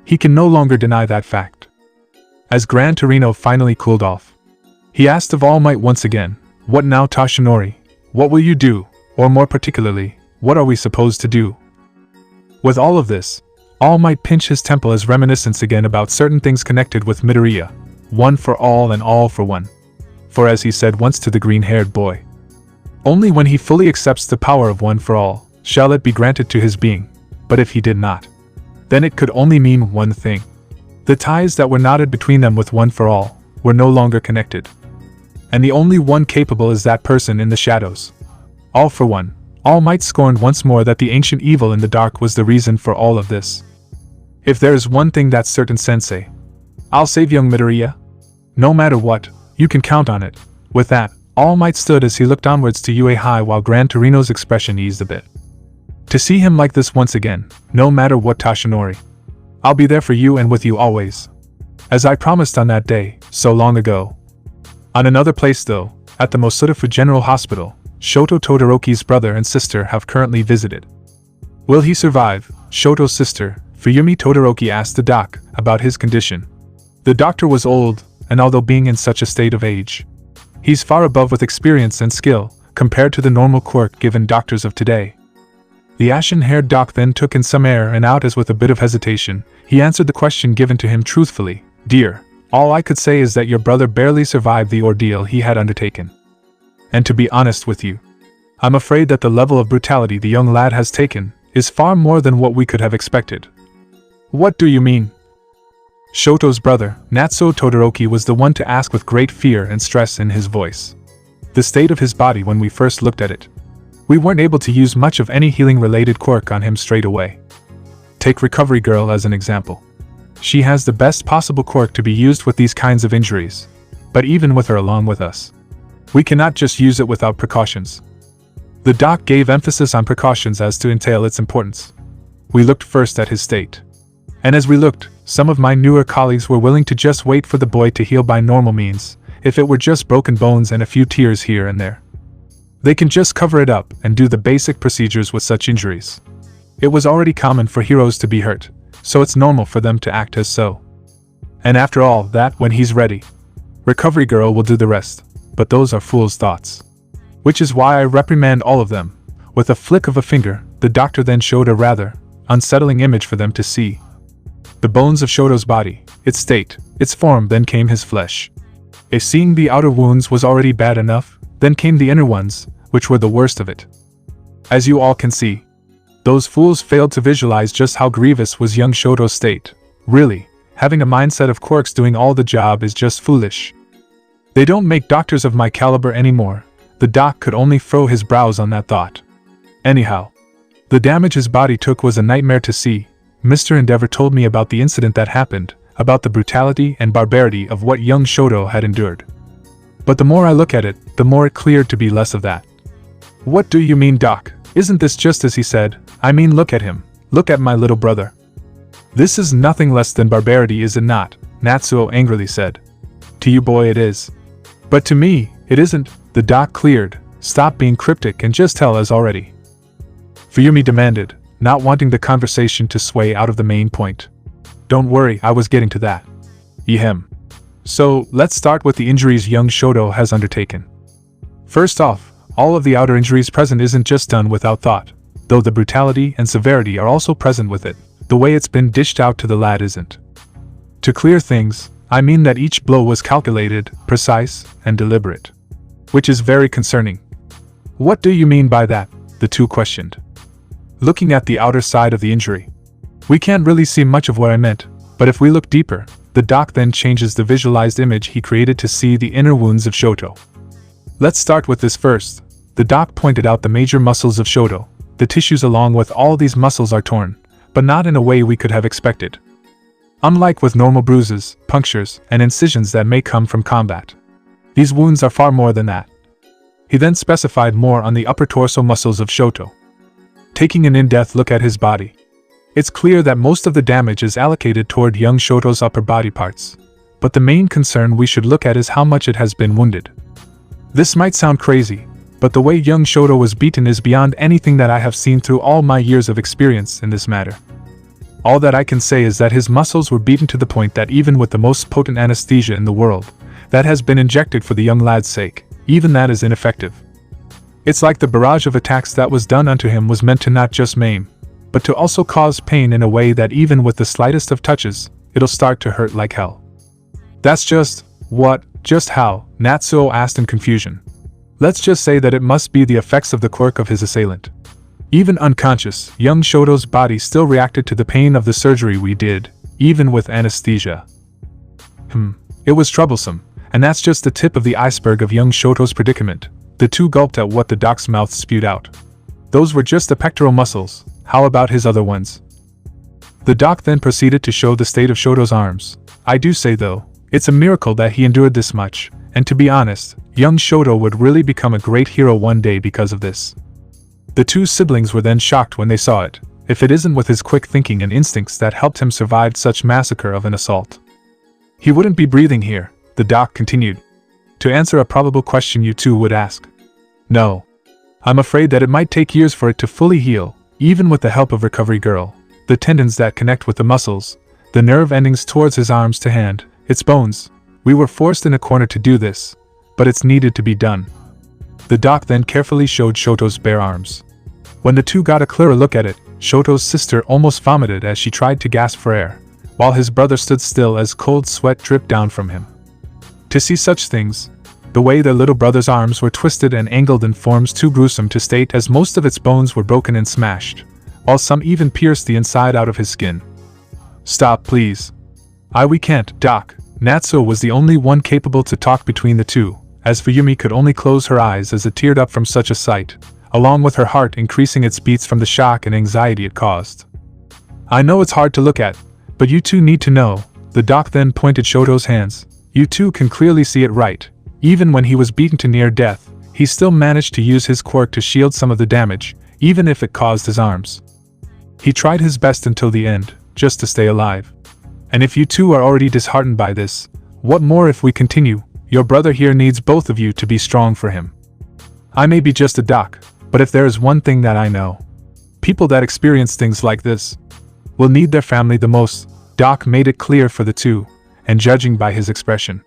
He can no longer deny that fact. As Gran Torino finally cooled off, he asked of All Might once again, what now, Toshinori? What will you do? Or more particularly, what are we supposed to do? With all of this, All Might pinched his temple as reminiscence again about certain things connected with Midoriya, one for all and all for one. For as he said once to the green-haired boy, only when he fully accepts the power of one for all, shall it be granted to his being, but if he did not, then it could only mean one thing. The ties that were knotted between them with one for all, were no longer connected. And the only one capable is that person in the shadows. All for one. All Might scorned once more that the ancient evil in the dark was the reason for all of this. If there is one thing that's certain, sensei, I'll save young Midoriya. No matter what, you can count on it. With that, All Might stood as he looked onwards to Yue Hai while Gran Torino's expression eased a bit. To see him like this once again, no matter what, Toshinori. I'll be there for you and with you always. As I promised on that day, so long ago. On another place though, at the Mosudafu General Hospital, Shoto Todoroki's brother and sister have currently visited. Will he survive? Shoto's sister, Fuyumi Todoroki, asked the doc about his condition. The doctor was old, and although being in such a state of age, he's far above with experience and skill, compared to the normal quirk given doctors of today. The ashen-haired doc then took in some air and out as with a bit of hesitation, he answered the question given to him truthfully. Dear, all I could say is that your brother barely survived the ordeal he had undertaken. And to be honest with you, I'm afraid that the level of brutality the young lad has taken is far more than what we could have expected. What do you mean? Shoto's brother, Natsuo Todoroki, was the one to ask with great fear and stress in his voice. the state of his body when we first looked at it. We weren't able to use much of any healing-related quirk on him straight away. Take Recovery Girl as an example. She has the best possible quirk to be used with these kinds of injuries, but even with her along with us, we cannot just use it without precautions. The doc gave emphasis on precautions as to entail its importance. We looked first at his state. And as we looked, some of my newer colleagues were willing to just wait for the boy to heal by normal means, if it were just broken bones and a few tears here and there. They can just cover it up and do the basic procedures with such injuries. It was already common for heroes to be hurt, so it's normal for them to act as so. And after all that, when he's ready, Recovery Girl will do the rest, but those are fool's thoughts. Which is why I reprimand all of them. With a flick of a finger, the doctor then showed a rather unsettling image for them to see. The bones of Shoto's body, its state, its form, then came his flesh. If seeing the outer wounds was already bad enough, then came the inner ones, which were the worst of it. As you all can see, those fools failed to visualize just how grievous was young Shoto's state. Really, having a mindset of quirks doing all the job is just foolish. They don't make doctors of my caliber anymore. The doc could only furrow his brows on that thought. Anyhow, the damage his body took was a nightmare to see. Mr. Endeavor told me about the incident that happened, about the brutality and barbarity of what young Shoto had endured. But the more I look at it, the more it cleared to be less of that. What do you mean, Doc? Isn't this just as he said? I mean, look at him. Look at my little brother. This is nothing less than barbarity, is it not? Natsuo angrily said. To you, boy, it is. But to me, it isn't. The doc cleared. Stop being cryptic and just tell us already. Fuyumi demanded, not wanting the conversation to sway out of the main point. Don't worry, I was getting to that. Ehem. So, let's start with the injuries young Shoto has undertaken. First off, all of the outer injuries present isn't just done without thought, though the brutality and severity are also present with it. The way it's been dished out to the lad isn't. To clear things, I mean that each blow was calculated, precise, and deliberate. Which is very concerning. What do you mean by that? The two questioned. Looking at the outer side of the injury, we can't really see much of what I meant, but if we look deeper, the doc then changes the visualized image he created to see the inner wounds of Shoto. Let's start with this first. The doc pointed out the major muscles of Shoto. The tissues along with all these muscles are torn, but not in a way we could have expected. Unlike with normal bruises, punctures, and incisions that may come from combat, these wounds are far more than that. He then specified more on the upper torso muscles of Shoto. Taking an in-depth look at his body, it's clear that most of the damage is allocated toward young Shoto's upper body parts, but the main concern we should look at is how much it has been wounded. This might sound crazy, but the way young Shoto was beaten is beyond anything that I have seen through all my years of experience in this matter. All that I can say is that his muscles were beaten to the point that even with the most potent anesthesia in the world, that has been injected for the young lad's sake, even that is ineffective. It's like the barrage of attacks that was done unto him was meant to not just maim, but to also cause pain in a way that even with the slightest of touches, it'll start to hurt like hell. That's just how? Natsuo asked in confusion. Let's just say that it must be the effects of the quirk of his assailant. Even unconscious, young Shoto's body still reacted to the pain of the surgery we did, even with anesthesia. It was troublesome, and that's just the tip of the iceberg of young Shoto's predicament. The two gulped at what the doc's mouth spewed out. Those were just the pectoral muscles. How about his other ones? The doc then proceeded to show the state of Shoto's arms. I do say though, it's a miracle that he endured this much, and to be honest, young Shoto would really become a great hero one day because of this. The two siblings were then shocked when they saw it, if it isn't with his quick thinking and instincts that helped him survive such massacre of an assault. He wouldn't be breathing here, the doc continued. To answer a probable question you two would ask. No. I'm afraid that it might take years for it to fully heal, even with the help of Recovery Girl. The tendons that connect with the muscles, the nerve endings towards his arms to hand, its bones. We were forced in a corner to do this, but it's needed to be done. The doc then carefully showed Shoto's bare arms. When the two got a clearer look at it, Shoto's sister almost vomited as she tried to gasp for air, while his brother stood still as cold sweat dripped down from him. To see such things, the way their little brother's arms were twisted and angled in forms too gruesome to state, as most of its bones were broken and smashed, while some even pierced the inside out of his skin. Stop, please. We can't, Doc. Natsuo was the only one capable to talk between the two, as Fuyumi could only close her eyes as it teared up from such a sight, along with her heart increasing its beats from the shock and anxiety it caused. I know it's hard to look at, but you two need to know, the doc then pointed Shoto's hands. You two can clearly see it right. Even when he was beaten to near death, he still managed to use his quirk to shield some of the damage, even if it caused his arms. He tried his best until the end, just to stay alive. And if you two are already disheartened by this, what more if we continue? Your brother here needs both of you to be strong for him. I may be just a doc, but if there is one thing that I know, people that experience things like this will need their family the most. Doc made it clear for the two, and judging by his expression,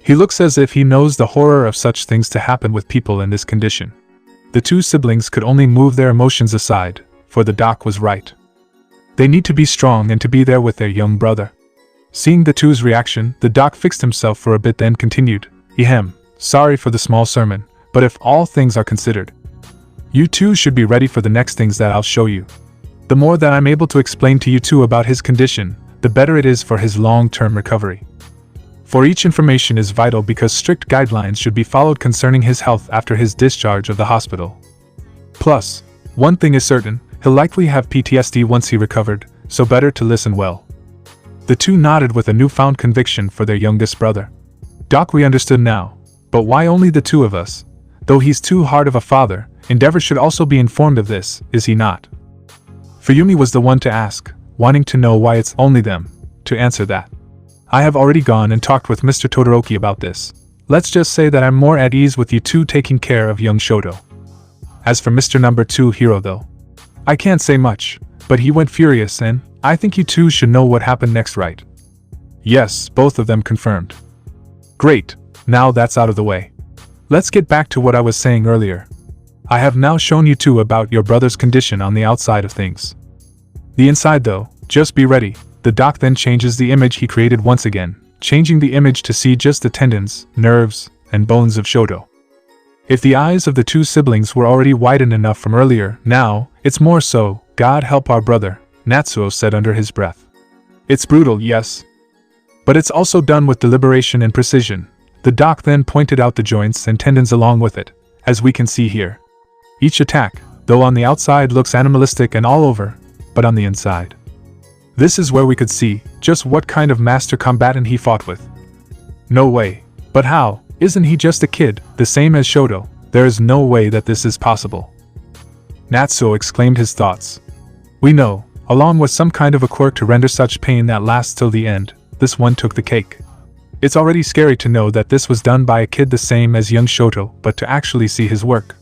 he looks as if he knows the horror of such things to happen with people in this condition. The two siblings could only move their emotions aside, for the doc was right. They need to be strong and to be there with their young brother. Seeing the two's reaction, the doc fixed himself for a bit then continued, sorry for the small sermon, but if all things are considered, you two should be ready for the next things that I'll show you. The more that I'm able to explain to you two about his condition, the better it is for his long-term recovery. For each information is vital because strict guidelines should be followed concerning his health after his discharge of the hospital. Plus, one thing is certain, he'll likely have PTSD once he recovered, so better to listen well. The two nodded with a newfound conviction for their youngest brother. Doc, we understood now, but why only the two of us? Though he's too hard of a father, Endeavor should also be informed of this, is he not? Fuyumi was the one to ask, wanting to know why it's only them. To answer that, I have already gone and talked with Mr. Todoroki about this. Let's just say that I'm more at ease with you two taking care of young Shoto. As for Mr. Number 2 Hero though, I can't say much, but he went furious and I think you two should know what happened next, right? Yes, both of them confirmed. Great, now that's out of the way. Let's get back to what I was saying earlier. I have now shown you two about your brother's condition on the outside of things. The inside though, just be ready. The doc then changes the image he created once again, changing the image to see just the tendons, nerves, and bones of Shoto. If the eyes of the two siblings were already widened enough from earlier, now, it's more so. God help our brother, Natsuo said under his breath. It's brutal, yes. But it's also done with deliberation and precision. The doc then pointed out the joints and tendons along with it, as we can see here. Each attack, though on the outside looks animalistic and all over, but on the inside. This is where we could see just what kind of master combatant he fought with. No way. But how? Isn't he just a kid, the same as Shoto? There is no way that this is possible. Natsuo exclaimed his thoughts. We know, along with some kind of a quirk to render such pain that lasts till the end, this one took the cake. It's already scary to know that this was done by a kid the same as young Shoto, but to actually see his work.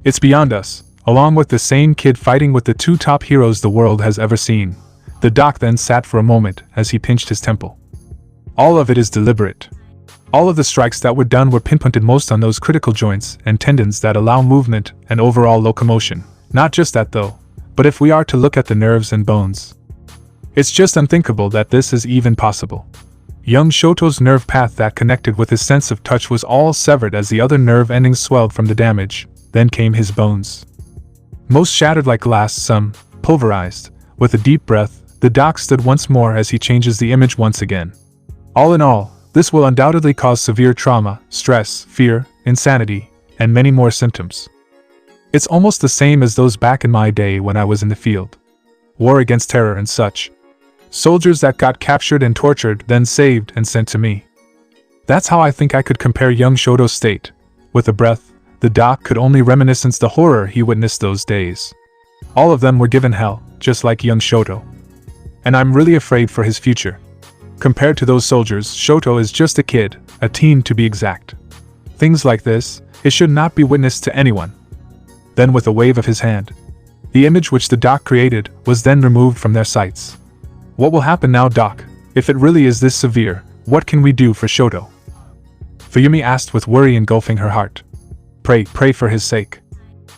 It's beyond us, along with the same kid fighting with the two top heroes the world has ever seen. The doc then sat for a moment as he pinched his temple. All of it is deliberate. All of the strikes that were done were pinpointed most on those critical joints and tendons that allow movement and overall locomotion. Not just that though, but if we are to look at the nerves and bones, it's just unthinkable that this is even possible. Young Shoto's nerve path that connected with his sense of touch was all severed as the other nerve endings swelled from the damage. Then came his bones. Most shattered like glass, some pulverized. With a deep breath, the doc stood once more as he changes the image once again. All in all, this will undoubtedly cause severe trauma, stress, fear, insanity, and many more symptoms. It's almost the same as those back in my day when I was in the field. War against terror and such. Soldiers that got captured and tortured, then saved and sent to me. That's how I think I could compare young Shoto's state. With a breath, the doc could only reminiscence the horror he witnessed those days. All of them were given hell, just like young Shoto. And I'm really afraid for his future. Compared to those soldiers, Shoto is just a kid, a teen to be exact. Things like this, it should not be witnessed to anyone. Then with a wave of his hand, the image which the doc created was then removed from their sights. What will happen now, doc? If it really is this severe, what can we do for Shoto? Fuyumi asked with worry engulfing her heart. Pray for his sake.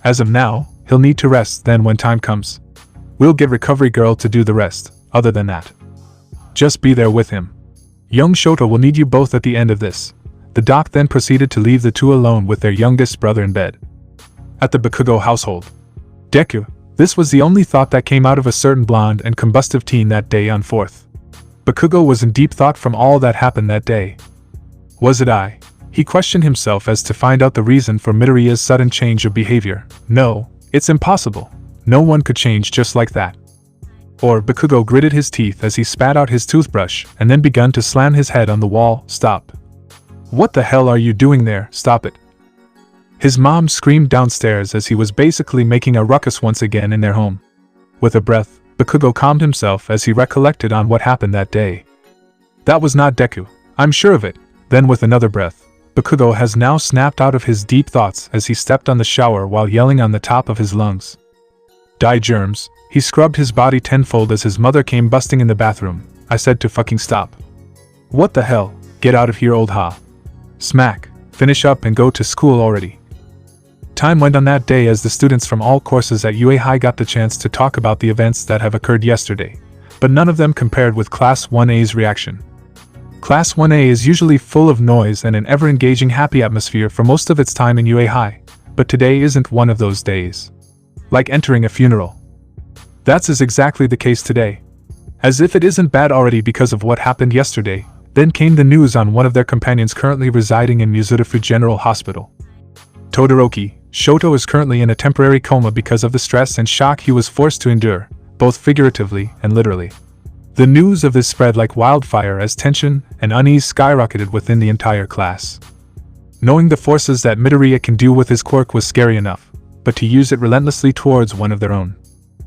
As of now, he'll need to rest, then when time comes, we'll get recovery girl to do the rest. Other than that, just be there with him. Young Shoto will need you both at the end of this. The doc then proceeded to leave the two alone with their youngest brother in bed. At the Bakugo household. Deku, this was the only thought that came out of a certain blonde and combustive teen that day on 4th. Bakugo was in deep thought from all that happened that day. Was it I? He questioned himself as to find out the reason for Midoriya's sudden change of behavior. No, it's impossible. No one could change just like that. Or Bakugo gritted his teeth as he spat out his toothbrush and then begun to slam his head on the wall. Stop. What the hell are you doing there? Stop it. His mom screamed downstairs as he was basically making a ruckus once again in their home. With a breath, Bakugo calmed himself as he recollected on what happened that day. That was not Deku, I'm sure of it. Then with another breath, Bakugo has now snapped out of his deep thoughts as he stepped on the shower while yelling on the top of his lungs. Die germs. He scrubbed his body tenfold as his mother came busting in the bathroom. I said to fucking stop. What the hell? Get out of here, old ha. Smack. Finish up and go to school already. Time went on that day as the students from all courses at UA High got the chance to talk about the events that have occurred yesterday, but none of them compared with Class 1A's reaction. Class 1A is usually full of noise and an ever-engaging happy atmosphere for most of its time in UA High, but today isn't one of those days. Like entering a funeral. That's exactly the case today. As if it isn't bad already because of what happened yesterday, then came the news on one of their companions currently residing in Mizutafu General Hospital. Todoroki, Shoto is currently in a temporary coma because of the stress and shock he was forced to endure, both figuratively and literally. The news of this spread like wildfire as tension and unease skyrocketed within the entire class. Knowing the forces that Midoriya can do with his quirk was scary enough, but to use it relentlessly towards one of their own.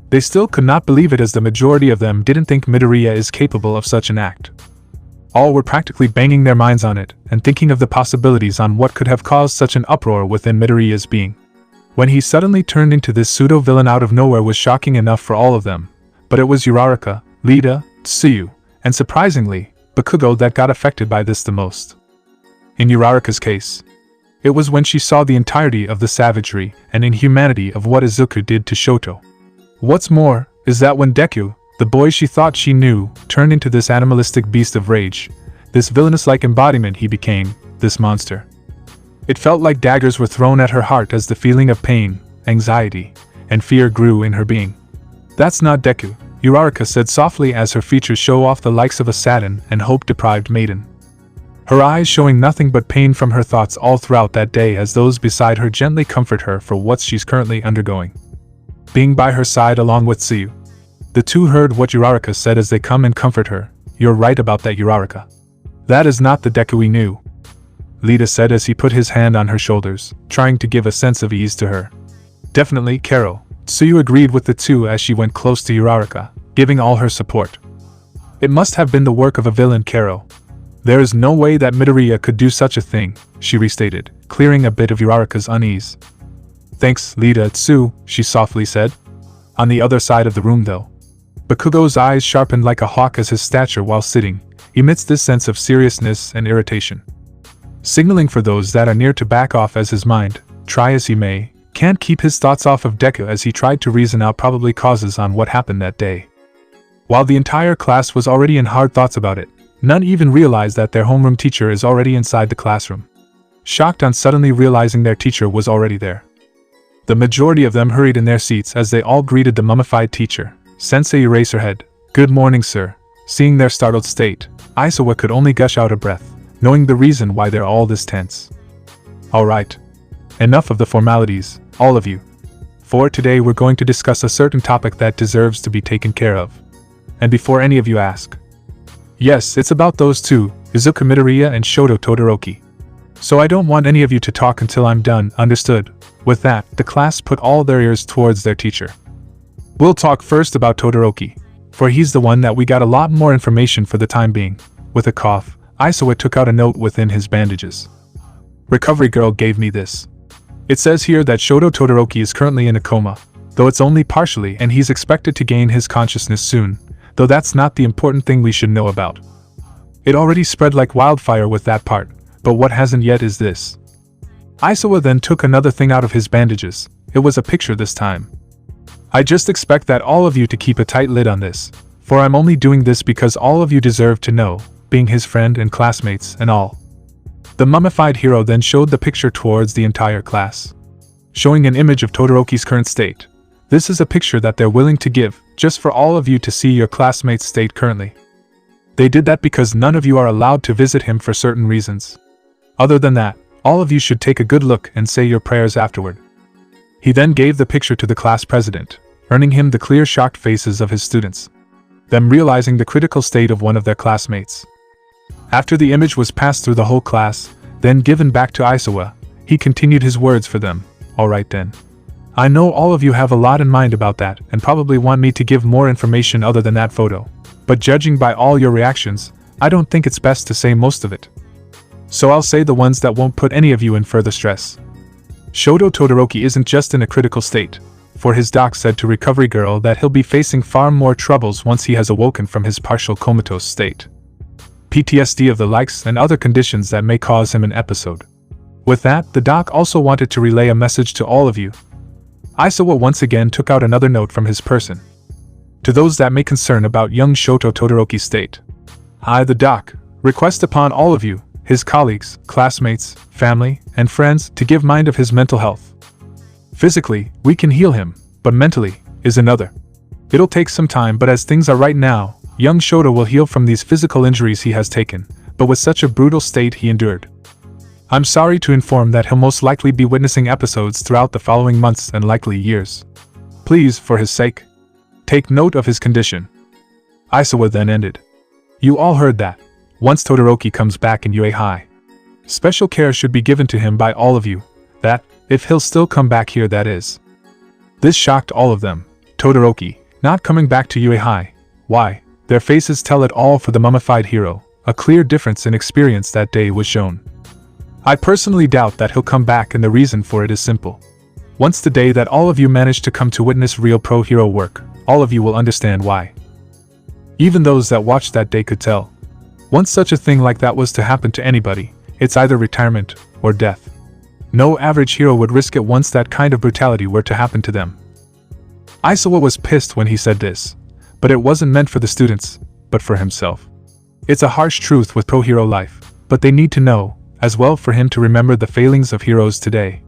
They still could not believe it as the majority of them didn't think Midoriya is capable of such an act. All were practically banging their minds on it and thinking of the possibilities on what could have caused such an uproar within Midoriya's being. When he suddenly turned into this pseudo-villain out of nowhere was shocking enough for all of them, but it was Uraraka, Lita, Tsuyu, and surprisingly, Bakugo that got affected by this the most. In Uraraka's case, it was when she saw the entirety of the savagery and inhumanity of what Izuku did to Shoto. What's more, is that when Deku, the boy she thought she knew, turned into this animalistic beast of rage, this villainous-like embodiment he became, this monster. It felt like daggers were thrown at her heart as the feeling of pain, anxiety, and fear grew in her being. That's not Deku, Uraraka said softly as her features show off the likes of a saddened and hope-deprived maiden. Her eyes showing nothing but pain from her thoughts all throughout that day as those beside her gently comfort her for what she's currently undergoing. Being by her side along with Tsuyu. The two heard what Uraraka said as they come and comfort her. You're right about that, Uraraka. That is not the Deku we knew, Lita said as he put his hand on her shoulders, trying to give a sense of ease to her. Definitely, Karo. Tsuyu agreed with the two as she went close to Uraraka, giving all her support. It must have been the work of a villain, Karo. There is no way that Midoriya could do such a thing, she restated, clearing a bit of Uraraka's unease. Thanks, Lita. Tsu, she softly said. On the other side of the room though, Bakugo's eyes sharpened like a hawk as his stature while sitting, emits this sense of seriousness and irritation. Signaling for those that are near to back off as his mind, try as he may, can't keep his thoughts off of Deku as he tried to reason out probably causes on what happened that day. While the entire class was already in hard thoughts about it, none even realized that their homeroom teacher is already inside the classroom. Shocked on suddenly realizing their teacher was already there. The majority of them hurried in their seats as they all greeted the mummified teacher. Sensei Eraserhead, good morning, sir. Seeing their startled state, Aizawa could only gush out a breath, knowing the reason why they're all this tense. Alright. Enough of the formalities, all of you. For today we're going to discuss a certain topic that deserves to be taken care of. And before any of you ask, yes, it's about those two, Izuku Midoriya and Shoto Todoroki. So I don't want any of you to talk until I'm done, understood? With that, the class put all their ears towards their teacher. We'll talk first about Todoroki, for he's the one that we got a lot more information for the time being. With a cough, Aizawa took out a note within his bandages. Recovery girl gave me this. It says here that Shoto Todoroki is currently in a coma, though it's only partially and he's expected to gain his consciousness soon, though that's not the important thing we should know about. It already spread like wildfire with that part, but what hasn't yet is this. Aizawa then took another thing out of his bandages. It was a picture this time. I just expect that all of you to keep a tight lid on this, for I'm only doing this because all of you deserve to know, being his friend and classmates and all. The mummified hero then showed the picture towards the entire class, showing an image of Todoroki's current state. This is a picture that they're willing to give, just for all of you to see your classmate's state currently. They did that because none of you are allowed to visit him for certain reasons. Other than that, all of you should take a good look and say your prayers afterward." He then gave the picture to the class president, earning him the clear shocked faces of his students, them realizing the critical state of one of their classmates. After the image was passed through the whole class, then given back to Izuku, he continued his words for them. "Alright then. I know all of you have a lot in mind about that and probably want me to give more information other than that photo, but judging by all your reactions, I don't think it's best to say most of it. So I'll say the ones that won't put any of you in further stress. Shoto Todoroki isn't just in a critical state, for his doc said to Recovery Girl that he'll be facing far more troubles once he has awoken from his partial comatose state. PTSD of the likes and other conditions that may cause him an episode. With that, the doc also wanted to relay a message to all of you." Izuku once again took out another note from his person. "To those that may concern about young Shoto Todoroki's state, I, the doc, request upon all of you, his colleagues, classmates, family, and friends to give mind of his mental health. Physically, we can heal him, but mentally, is another. It'll take some time, but as things are right now, young Shoto will heal from these physical injuries he has taken, but with such a brutal state he endured. I'm sorry to inform that he'll most likely be witnessing episodes throughout the following months and likely years. Please, for his sake, take note of his condition." Izuku then ended. "You all heard that. Once Todoroki comes back in UA High, special care should be given to him by all of you, that, if he'll still come back here, that is." This shocked all of them. Todoroki, not coming back to UA High. Why, their faces tell it all for the mummified hero. A clear difference in experience that day was shown. I personally doubt that he'll come back, and the reason for it is simple. Once the day that all of you manage to come to witness real pro-hero work, all of you will understand why. Even those that watched that day could tell. Once such a thing like that was to happen to anybody, it's either retirement or death. No average hero would risk it once that kind of brutality were to happen to them. Izuku was pissed when he said this, but it wasn't meant for the students, but for himself. It's a harsh truth with pro-hero life, but they need to know, as well, for him to remember the failings of heroes today.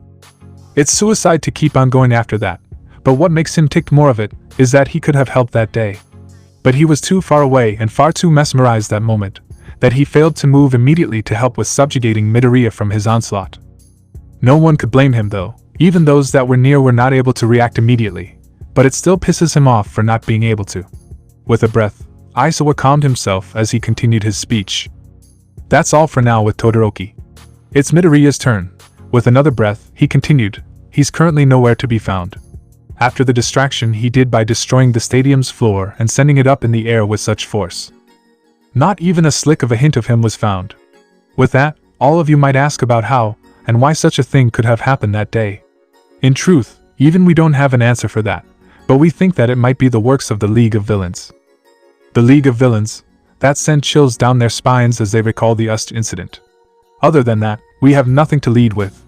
It's suicide to keep on going after that, but what makes him tick more of it is that he could have helped that day. But he was too far away and far too mesmerized that moment, that he failed to move immediately to help with subjugating Midoriya from his onslaught. No one could blame him though, even those that were near were not able to react immediately, but it still pisses him off for not being able to. With a breath, Izuku calmed himself as he continued his speech. That's all for now with Todoroki. It's Midoriya's turn. With another breath, he continued, he's currently nowhere to be found. After the distraction he did by destroying the stadium's floor and sending it up in the air with such force. Not even a slick of a hint of him was found. With that, all of you might ask about how and why such a thing could have happened that day. In truth, even we don't have an answer for that, but we think that it might be the works of the League of Villains. The League of Villains, that sent chills down their spines as they recall the Ust incident. Other than that, we have nothing to lead with.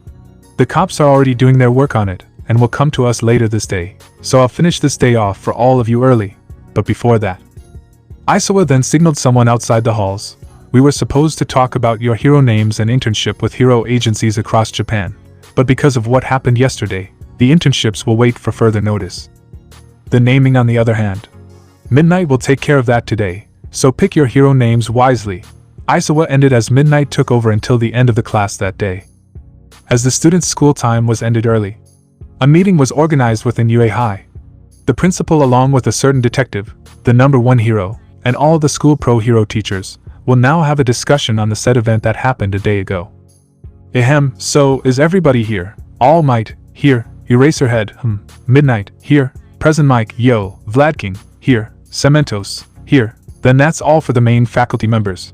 The cops are already doing their work on it, and will come to us later this day, so I'll finish this day off for all of you early, but before that. Izuku then signaled someone outside the halls. We were supposed to talk about your hero names and internship with hero agencies across Japan, but because of what happened yesterday, the internships will wait for further notice. The naming on the other hand. Midnight will take care of that today, so pick your hero names wisely. Izuku ended as Midnight took over until the end of the class that day. As the students' school time was ended early, a meeting was organized within UA High. The principal along with a certain detective, the number one hero, and all the school pro-hero teachers, will now have a discussion on the said event that happened a day ago. So is everybody here? All Might, here, Eraserhead, Midnight, here, Present Mike, yo, Vladking, here, Cementos, here, then that's all for the main faculty members.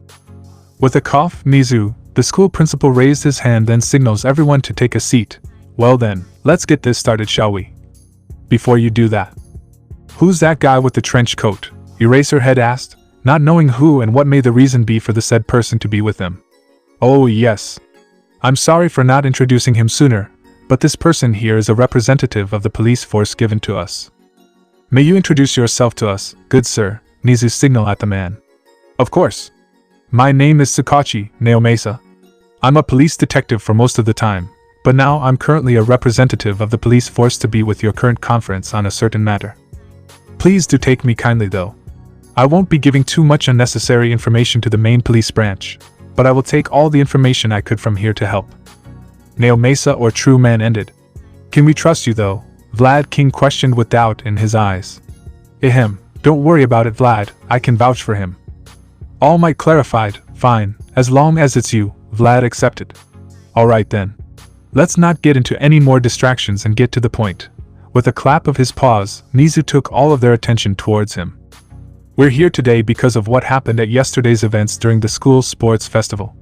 With a cough, Nizu, the school principal raised his hand then signals everyone to take a seat. Well then, let's get this started, shall we? Before you do that. Who's that guy with the trench coat? Eraserhead asked, not knowing who and what may the reason be for the said person to be with them. Oh yes. I'm sorry for not introducing him sooner, but this person here is a representative of the police force given to us. May you introduce yourself to us, good sir, Nizu signaled at the man. Of course. My name is Tsukachi Naomesa. I'm a police detective for most of the time, but now I'm currently a representative of the police force to be with your current conference on a certain matter. Please do take me kindly though. I won't be giving too much unnecessary information to the main police branch, but I will take all the information I could from here to help. Naomasa or True Man ended. Can we trust you though? Vlad King questioned with doubt in his eyes. Ahem, don't worry about it Vlad, I can vouch for him. All Might clarified, fine, as long as it's you, Vlad accepted. Alright then. Let's not get into any more distractions and get to the point. With a clap of his paws, Nizu took all of their attention towards him. We're here today because of what happened at yesterday's events during the school sports festival.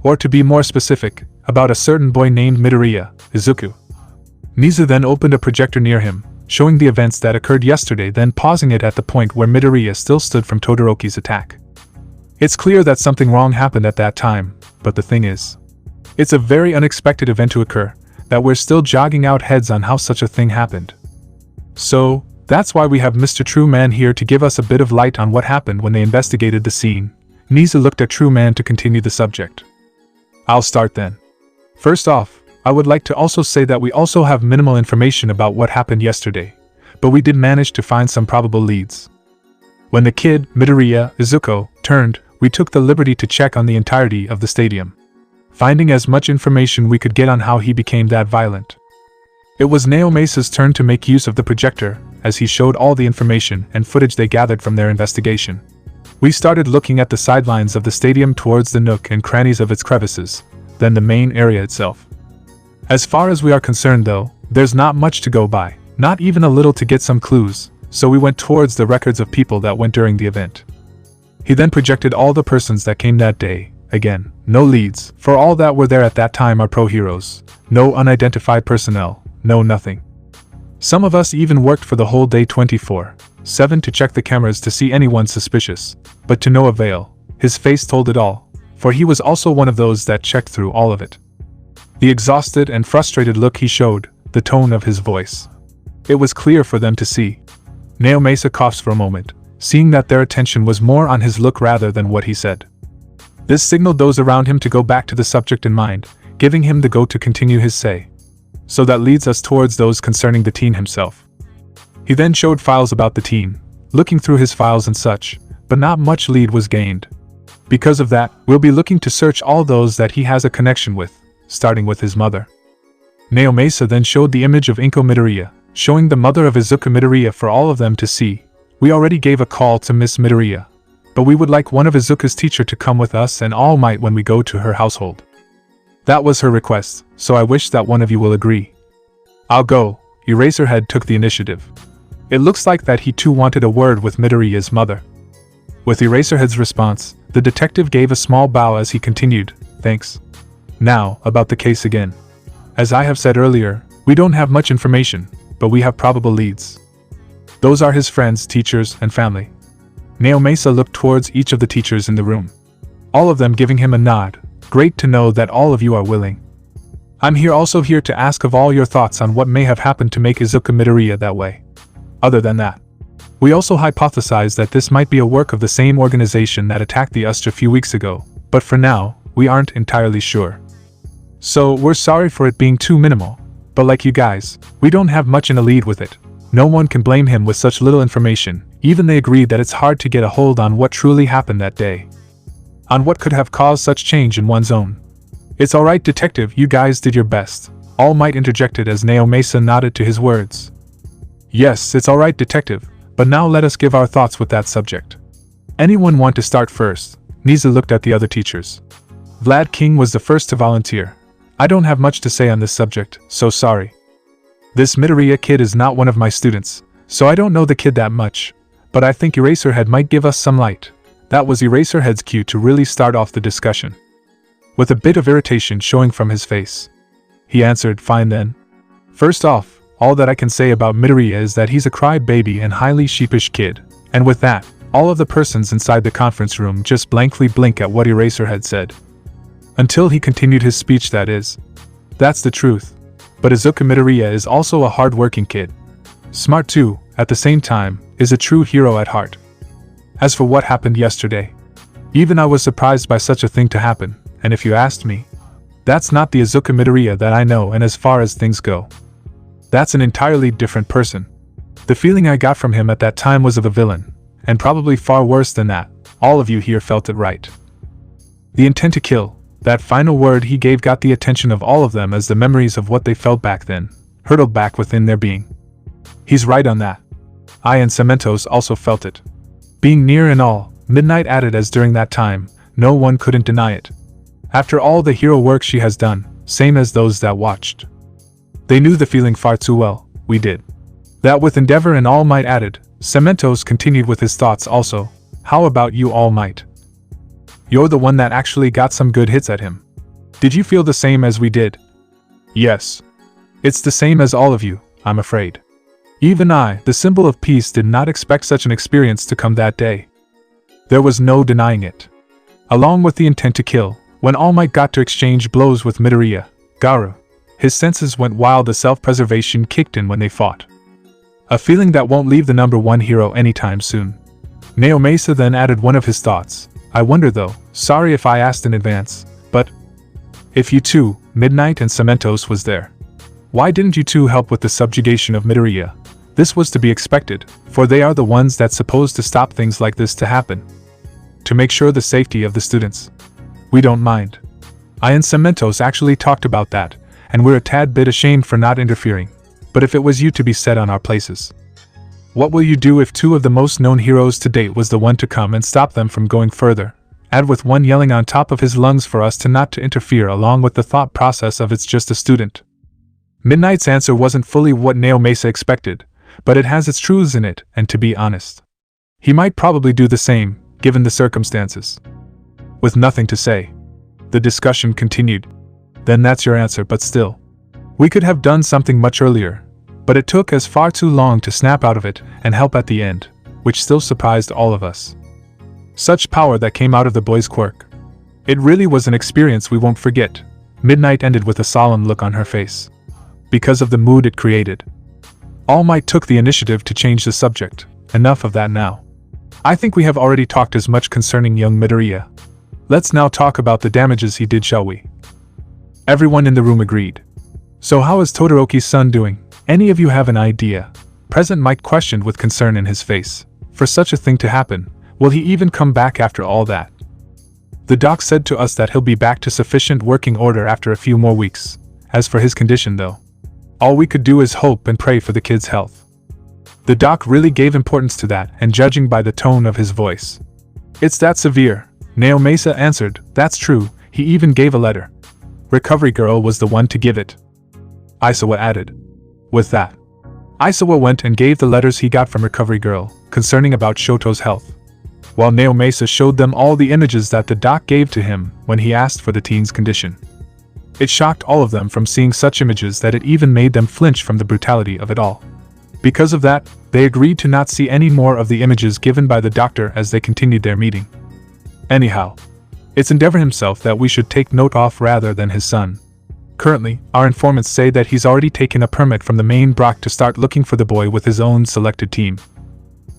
Or to be more specific, about a certain boy named Midoriya, Izuku. Nizu then opened a projector near him, showing the events that occurred yesterday, then pausing it at the point where Midoriya still stood from Todoroki's attack. It's clear that something wrong happened at that time, but the thing is, it's a very unexpected event to occur, that we're still jogging out heads on how such a thing happened. So, that's why we have Mr. True Man here to give us a bit of light on what happened when they investigated the scene. Nizu looked at True Man to continue the subject. I'll start then. First off, I would like to also say that we also have minimal information about what happened yesterday, but we did manage to find some probable leads. When the kid, Midoriya, Izuku, turned, we took the liberty to check on the entirety of the stadium, finding as much information we could get on how he became that violent. It was Naomasa's turn to make use of the projector, as he showed all the information and footage they gathered from their investigation. We started looking at the sidelines of the stadium towards the nook and crannies of its crevices, then the main area itself. As far as we are concerned though, there's not much to go by, not even a little to get some clues, so we went towards the records of people that went during the event. He then projected all the persons that came that day. Again, no leads, for all that were there at that time are pro heroes, no unidentified personnel, no nothing. Some of us even worked for the whole day 24/7 to check the cameras to see anyone suspicious, but to no avail. His face told it all, for he was also one of those that checked through all of it. The exhausted and frustrated look he showed, the tone of his voice. It was clear for them to see. Naomasa coughs for a moment, seeing that their attention was more on his look rather than what he said. This signaled those around him to go back to the subject in mind, giving him the go to continue his say. So that leads us towards those concerning the teen himself. He then showed files about the teen, looking through his files and such, but not much lead was gained. Because of that, we'll be looking to search all those that he has a connection with, starting with his mother. Naomasa then showed the image of Inko Midoriya, showing the mother of Izuku Midoriya for all of them to see. We already gave a call to Miss Midoriya, but we would like one of Izuku's teacher to come with us and All Might when we go to her household. That was her request, so I wish that one of you will agree. I'll go. Eraserhead took the initiative. It looks like that he too wanted a word with Midoriya's mother. With Eraserhead's response, the detective gave a small bow as he continued, thanks. Now, about the case again. As I have said earlier, we don't have much information, but we have probable leads. Those are his friends, teachers, and family. Naomasa looked towards each of the teachers in the room, all of them giving him a nod. Great to know that all of you are willing. I'm also here to ask of all your thoughts on what may have happened to make Izuku Midoriya that way. Other than that, we also hypothesize that this might be a work of the same organization that attacked the Ustra a few weeks ago, but for now, we aren't entirely sure. So, we're sorry for it being too minimal, but like you guys, we don't have much in a lead with it. No one can blame him with such little information, even they agreed that it's hard to get a hold on what truly happened that day. On what could have caused such change in one's own. It's alright detective, you guys did your best, All Might interjected as Naomasa nodded to his words. Yes, it's alright detective, but now let us give our thoughts with that subject. Anyone want to start first? Nizu looked at the other teachers. Vlad King was the first to volunteer. I don't have much to say on this subject, so sorry. This Midoriya kid is not one of my students, so I don't know the kid that much, but I think Eraserhead might give us some light. That was Eraserhead's cue to really start off the discussion. With a bit of irritation showing from his face. He answered, fine then. First off, all that I can say about Midoriya is that he's a crybaby and highly sheepish kid, and with that, all of the persons inside the conference room just blankly blink at what Eraserhead said. Until he continued his speech, that is. That's the truth. But Izuku Midoriya is also a hard-working kid. Smart too, at the same time, is a true hero at heart. As for what happened yesterday, even I was surprised by such a thing to happen, and if you asked me, that's not the Izuku Midoriya that I know, and as far as things go, that's an entirely different person. The feeling I got from him at that time was of a villain, and probably far worse than that. All of you here felt it right. The intent to kill, that final word he gave got the attention of all of them as the memories of what they felt back then hurtled back within their being. He's right on that. I and Cementos also felt it. Being near and all, Midnight added, as during that time, no one couldn't deny it. After all the hero work she has done, same as those that watched. They knew the feeling far too well, we did. That with Endeavor and All Might added, Cementos continued with his thoughts also. How about you, All Might? You're the one that actually got some good hits at him. Did you feel the same as we did? Yes. It's the same as all of you, I'm afraid. Even I, the symbol of peace, did not expect such an experience to come that day. There was no denying it. Along with the intent to kill, when All Might got to exchange blows with Midoriya, Garou, his senses went wild. The self-preservation kicked in when they fought. A feeling that won't leave the number one hero anytime soon. Naomasa then added one of his thoughts. I wonder though, sorry if I asked in advance, but if you two, Midnight and Cementos, was there, why didn't you two help with the subjugation of Midoriya? This was to be expected, for they are the ones that's supposed to stop things like this to happen. To make sure the safety of the students. We don't mind. I and Cementos actually talked about that, and we're a tad bit ashamed for not interfering. But if it was you to be set on our places, what will you do if two of the most known heroes to date was the one to come and stop them from going further? Add with one yelling on top of his lungs for us to not to interfere, along with the thought process of it's just a student. Midnight's answer wasn't fully what Naomasa expected, but it has its truths in it, and to be honest, he might probably do the same, given the circumstances. With nothing to say, the discussion continued. Then that's your answer, but still. We could have done something much earlier, but it took us far too long to snap out of it and help at the end, which still surprised all of us. Such power that came out of the boy's quirk. It really was an experience we won't forget. Midnight ended with a solemn look on her face. Because of the mood it created. All Might took the initiative to change the subject. Enough of that now. I think we have already talked as much concerning young Midoriya. Let's now talk about the damages he did, shall we? Everyone in the room agreed. So how is Todoroki's son doing? Any of you have an idea? President Mike questioned with concern in his face. For such a thing to happen, will he even come back after all that? The doc said to us that he'll be back to sufficient working order after a few more weeks. As for his condition though, all we could do is hope and pray for the kid's health. The doc really gave importance to that, and judging by the tone of his voice, it's that severe. Naomasa answered, that's true, he even gave a letter. Recovery Girl was the one to give it. Izuku added. With that, Izuku went and gave the letters he got from Recovery Girl, concerning about Shoto's health. While Naomasa showed them all the images that the doc gave to him when he asked for the teen's condition. It shocked all of them from seeing such images that it even made them flinch from the brutality of it all. Because of that, they agreed to not see any more of the images given by the doctor as they continued their meeting. Anyhow, it's Endeavor himself that we should take note of rather than his son. Currently, our informants say that he's already taken a permit from the main Brock to start looking for the boy with his own selected team.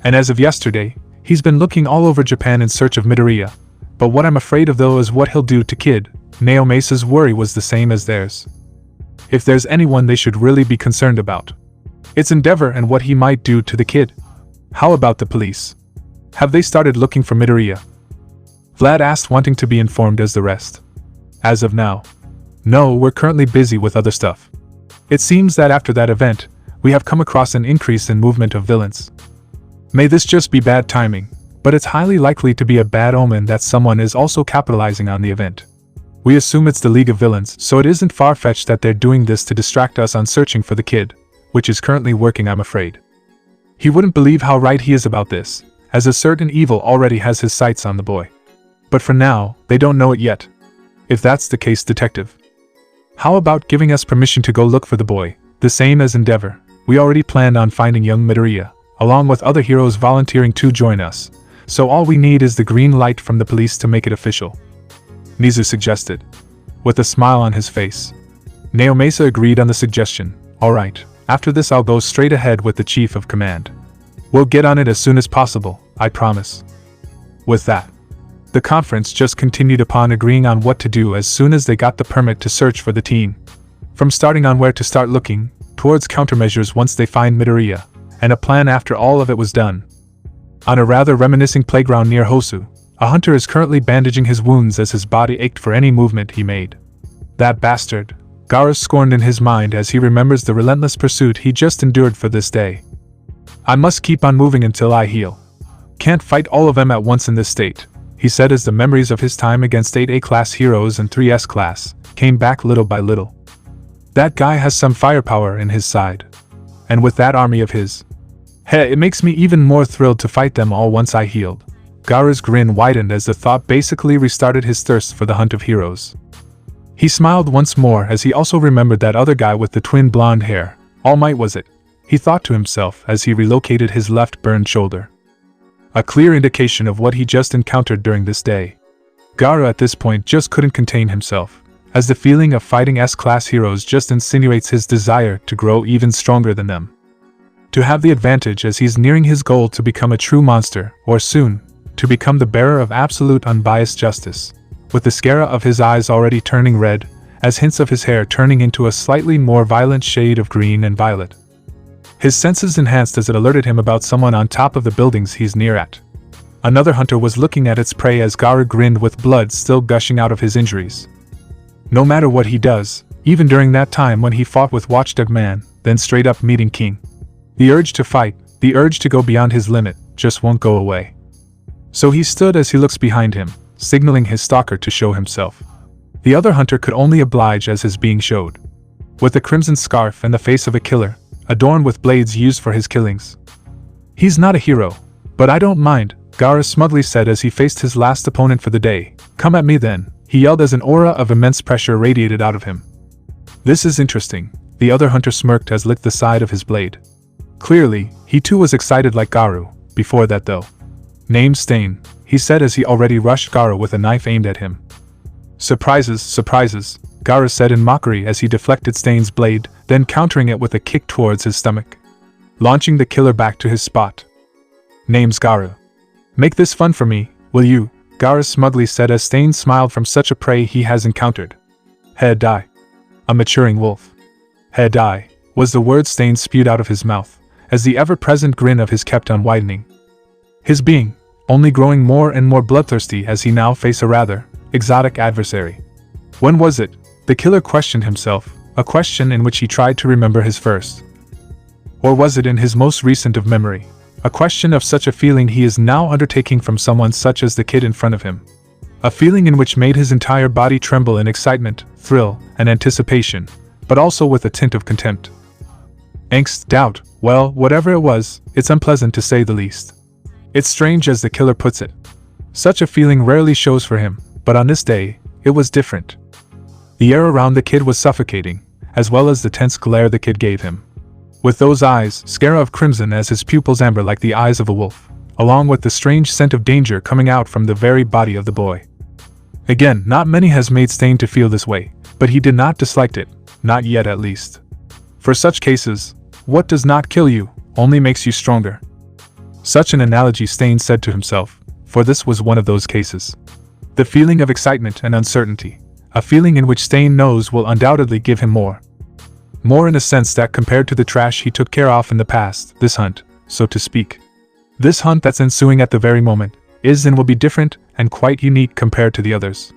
And as of yesterday, he's been looking all over Japan in search of Midoriya. But what I'm afraid of though is what he'll do to Kid. Naomasa's worry was the same as theirs. If there's anyone they should really be concerned about, it's Endeavor and what he might do to the kid. How about the police? Have they started looking for Midoriya? Vlad asked, wanting to be informed as the rest. As of now, no, we're currently busy with other stuff. It seems that after that event, we have come across an increase in movement of villains. May this just be bad timing, but it's highly likely to be a bad omen that someone is also capitalizing on the event. We assume it's the League of Villains, so it isn't far-fetched that they're doing this to distract us on searching for the kid, which is currently working, I'm afraid. He wouldn't believe how right he is about this, as a certain evil already has his sights on the boy. But for now, they don't know it yet. If that's the case, Detective, how about giving us permission to go look for the boy, the same as Endeavor? We already planned on finding young Midoriya, along with other heroes volunteering to join us, so all we need is the green light from the police to make it official. Nizu suggested, with a smile on his face. Naomasa agreed on the suggestion. Alright, after this I'll go straight ahead with the Chief of Command. We'll get on it as soon as possible, I promise. With that, the conference just continued upon agreeing on what to do as soon as they got the permit to search for the teen. From starting on where to start looking, towards countermeasures once they find Midoriya, and a plan after all of it was done. On a rather reminiscing playground near Hosu, A hunter is currently bandaging his wounds as his body ached for any movement he made. That bastard, Garou scorned in his mind as he remembers the relentless pursuit he just endured for this day. I must keep on moving until I heal. Can't fight all of them at once in this state, he said as the memories of his time against 8A class heroes and 3S class came back little by little. That guy has some firepower in his side. And with that army of his, it makes me even more thrilled to fight them all once I healed. Garou's grin widened as the thought basically restarted his thirst for the hunt of heroes. He smiled once more as he also remembered that other guy with the twin blonde hair. All Might was it, he thought to himself as he relocated his left burned shoulder. A clear indication of what he just encountered during this day. Garou at this point just couldn't contain himself, as the feeling of fighting S-class heroes just insinuates his desire to grow even stronger than them. To have the advantage as he's nearing his goal to become a true monster, or soon, to become the bearer of absolute unbiased justice, with the scara of his eyes already turning red, as hints of his hair turning into a slightly more violent shade of green and violet. His senses enhanced as it alerted him about someone on top of the buildings he's near at. Another hunter was looking at its prey as Garou grinned with blood still gushing out of his injuries. No matter what he does, even during that time when he fought with Watchdog Man, then straight up meeting King, the urge to fight, the urge to go beyond his limit, just won't go away. So he stood as he looks behind him, signaling his stalker to show himself. The other hunter could only oblige as his being showed. With the crimson scarf and the face of a killer, adorned with blades used for his killings. He's not a hero, but I don't mind, Garou smugly said as he faced his last opponent for the day. Come at me then, he yelled as an aura of immense pressure radiated out of him. This is interesting, the other hunter smirked as licked the side of his blade. Clearly, he too was excited like Garou, before that though. Name Stain, he said as he already rushed Garou with a knife aimed at him. Surprises, surprises, Garou said in mockery as he deflected Stain's blade, then countering it with a kick towards his stomach, launching the killer back to his spot. Name's Garou. Make this fun for me, will you? Garou smugly said as Stain smiled from such a prey he has encountered. Head die. A maturing wolf. Head die, was the word Stain spewed out of his mouth, as the ever-present grin of his kept on widening. His being, only growing more and more bloodthirsty as he now faced a rather exotic adversary. When was it? The killer questioned himself, a question in which he tried to remember his first. Or was it in his most recent of memory? A question of such a feeling he is now undertaking from someone such as the kid in front of him. A feeling in which made his entire body tremble in excitement, thrill, and anticipation, but also with a tint of contempt. Angst, doubt, well, whatever it was, it's unpleasant to say the least. It's strange as the killer puts it. Such a feeling rarely shows for him, but on this day, it was different. The air around the kid was suffocating, as well as the tense glare the kid gave him. With those eyes, scare of crimson as his pupils amber like the eyes of a wolf, along with the strange scent of danger coming out from the very body of the boy. Again, not many has made Stain to feel this way, but he did not dislike it, not yet at least. For such cases, what does not kill you, only makes you stronger. Such an analogy Stain said to himself, for this was one of those cases. The feeling of excitement and uncertainty, a feeling in which Stain knows will undoubtedly give him more. More in a sense that compared to the trash he took care of in the past, this hunt, so to speak. This hunt that's ensuing at the very moment, is and will be different and quite unique compared to the others.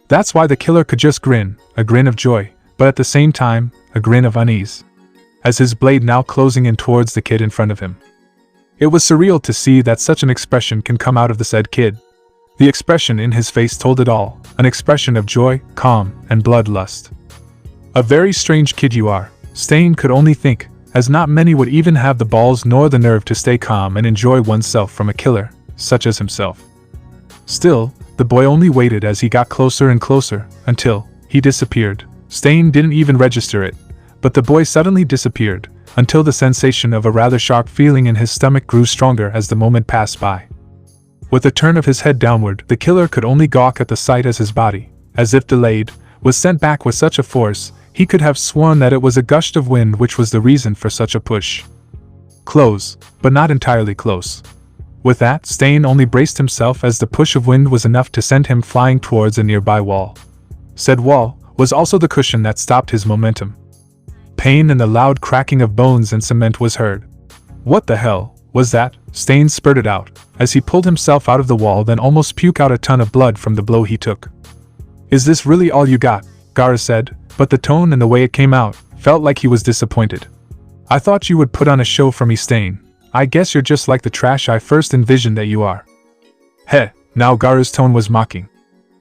That's why the killer could just grin, a grin of joy, but at the same time, a grin of unease, as his blade now closing in towards the kid in front of him. It was surreal to see that such an expression can come out of the said kid. The expression in his face told it all, an expression of joy, calm, and bloodlust. A very strange kid you are, Stain could only think, as not many would even have the balls nor the nerve to stay calm and enjoy oneself from a killer, such as himself. Still, the boy only waited as he got closer and closer, until he disappeared. Stain didn't even register it, but the boy suddenly disappeared, until the sensation of a rather sharp feeling in his stomach grew stronger as the moment passed by. With a turn of his head downward, the killer could only gawk at the sight as his body, as if delayed, was sent back with such a force, he could have sworn that it was a gust of wind which was the reason for such a push. Close, but not entirely close. With that, Stain only braced himself as the push of wind was enough to send him flying towards a nearby wall. Said wall was also the cushion that stopped his momentum. Pain and the loud cracking of bones and cement was heard. What the hell was that? Stain spurted out, as he pulled himself out of the wall, then almost puke out a ton of blood from the blow he took. "Is this really all you got?" Garou said, but the tone and the way it came out felt like he was disappointed. "I thought you would put on a show for me, Stain. I guess you're just like the trash I first envisioned that you are." "Heh," now Garou's tone was mocking.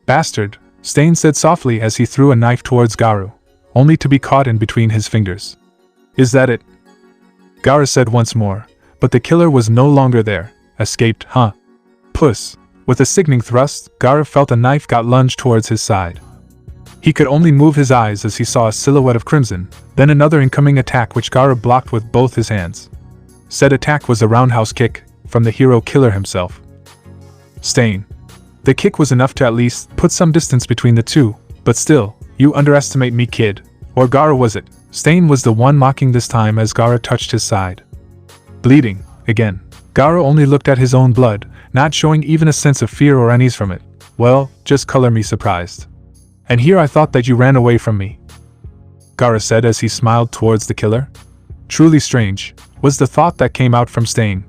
"Bastard," Stain said softly as he threw a knife towards Garou, only to be caught in between his fingers. "Is that it?" Garou said once more, but the killer was no longer there. "Escaped, huh? Puss." With a sickening thrust, Garou felt a knife got lunged towards his side. He could only move his eyes as he saw a silhouette of crimson, then another incoming attack which Garou blocked with both his hands. Said attack was a roundhouse kick from the hero killer himself. Stain. The kick was enough to at least put some distance between the two, but still, "You underestimate me, kid." Or Garou was it? Stain was the one mocking this time as Garou touched his side. Bleeding, again. Garou only looked at his own blood, not showing even a sense of fear or unease from it. "Well, just color me surprised. And here I thought that you ran away from me," Garou said as he smiled towards the killer. "Truly strange," was the thought that came out from Stain.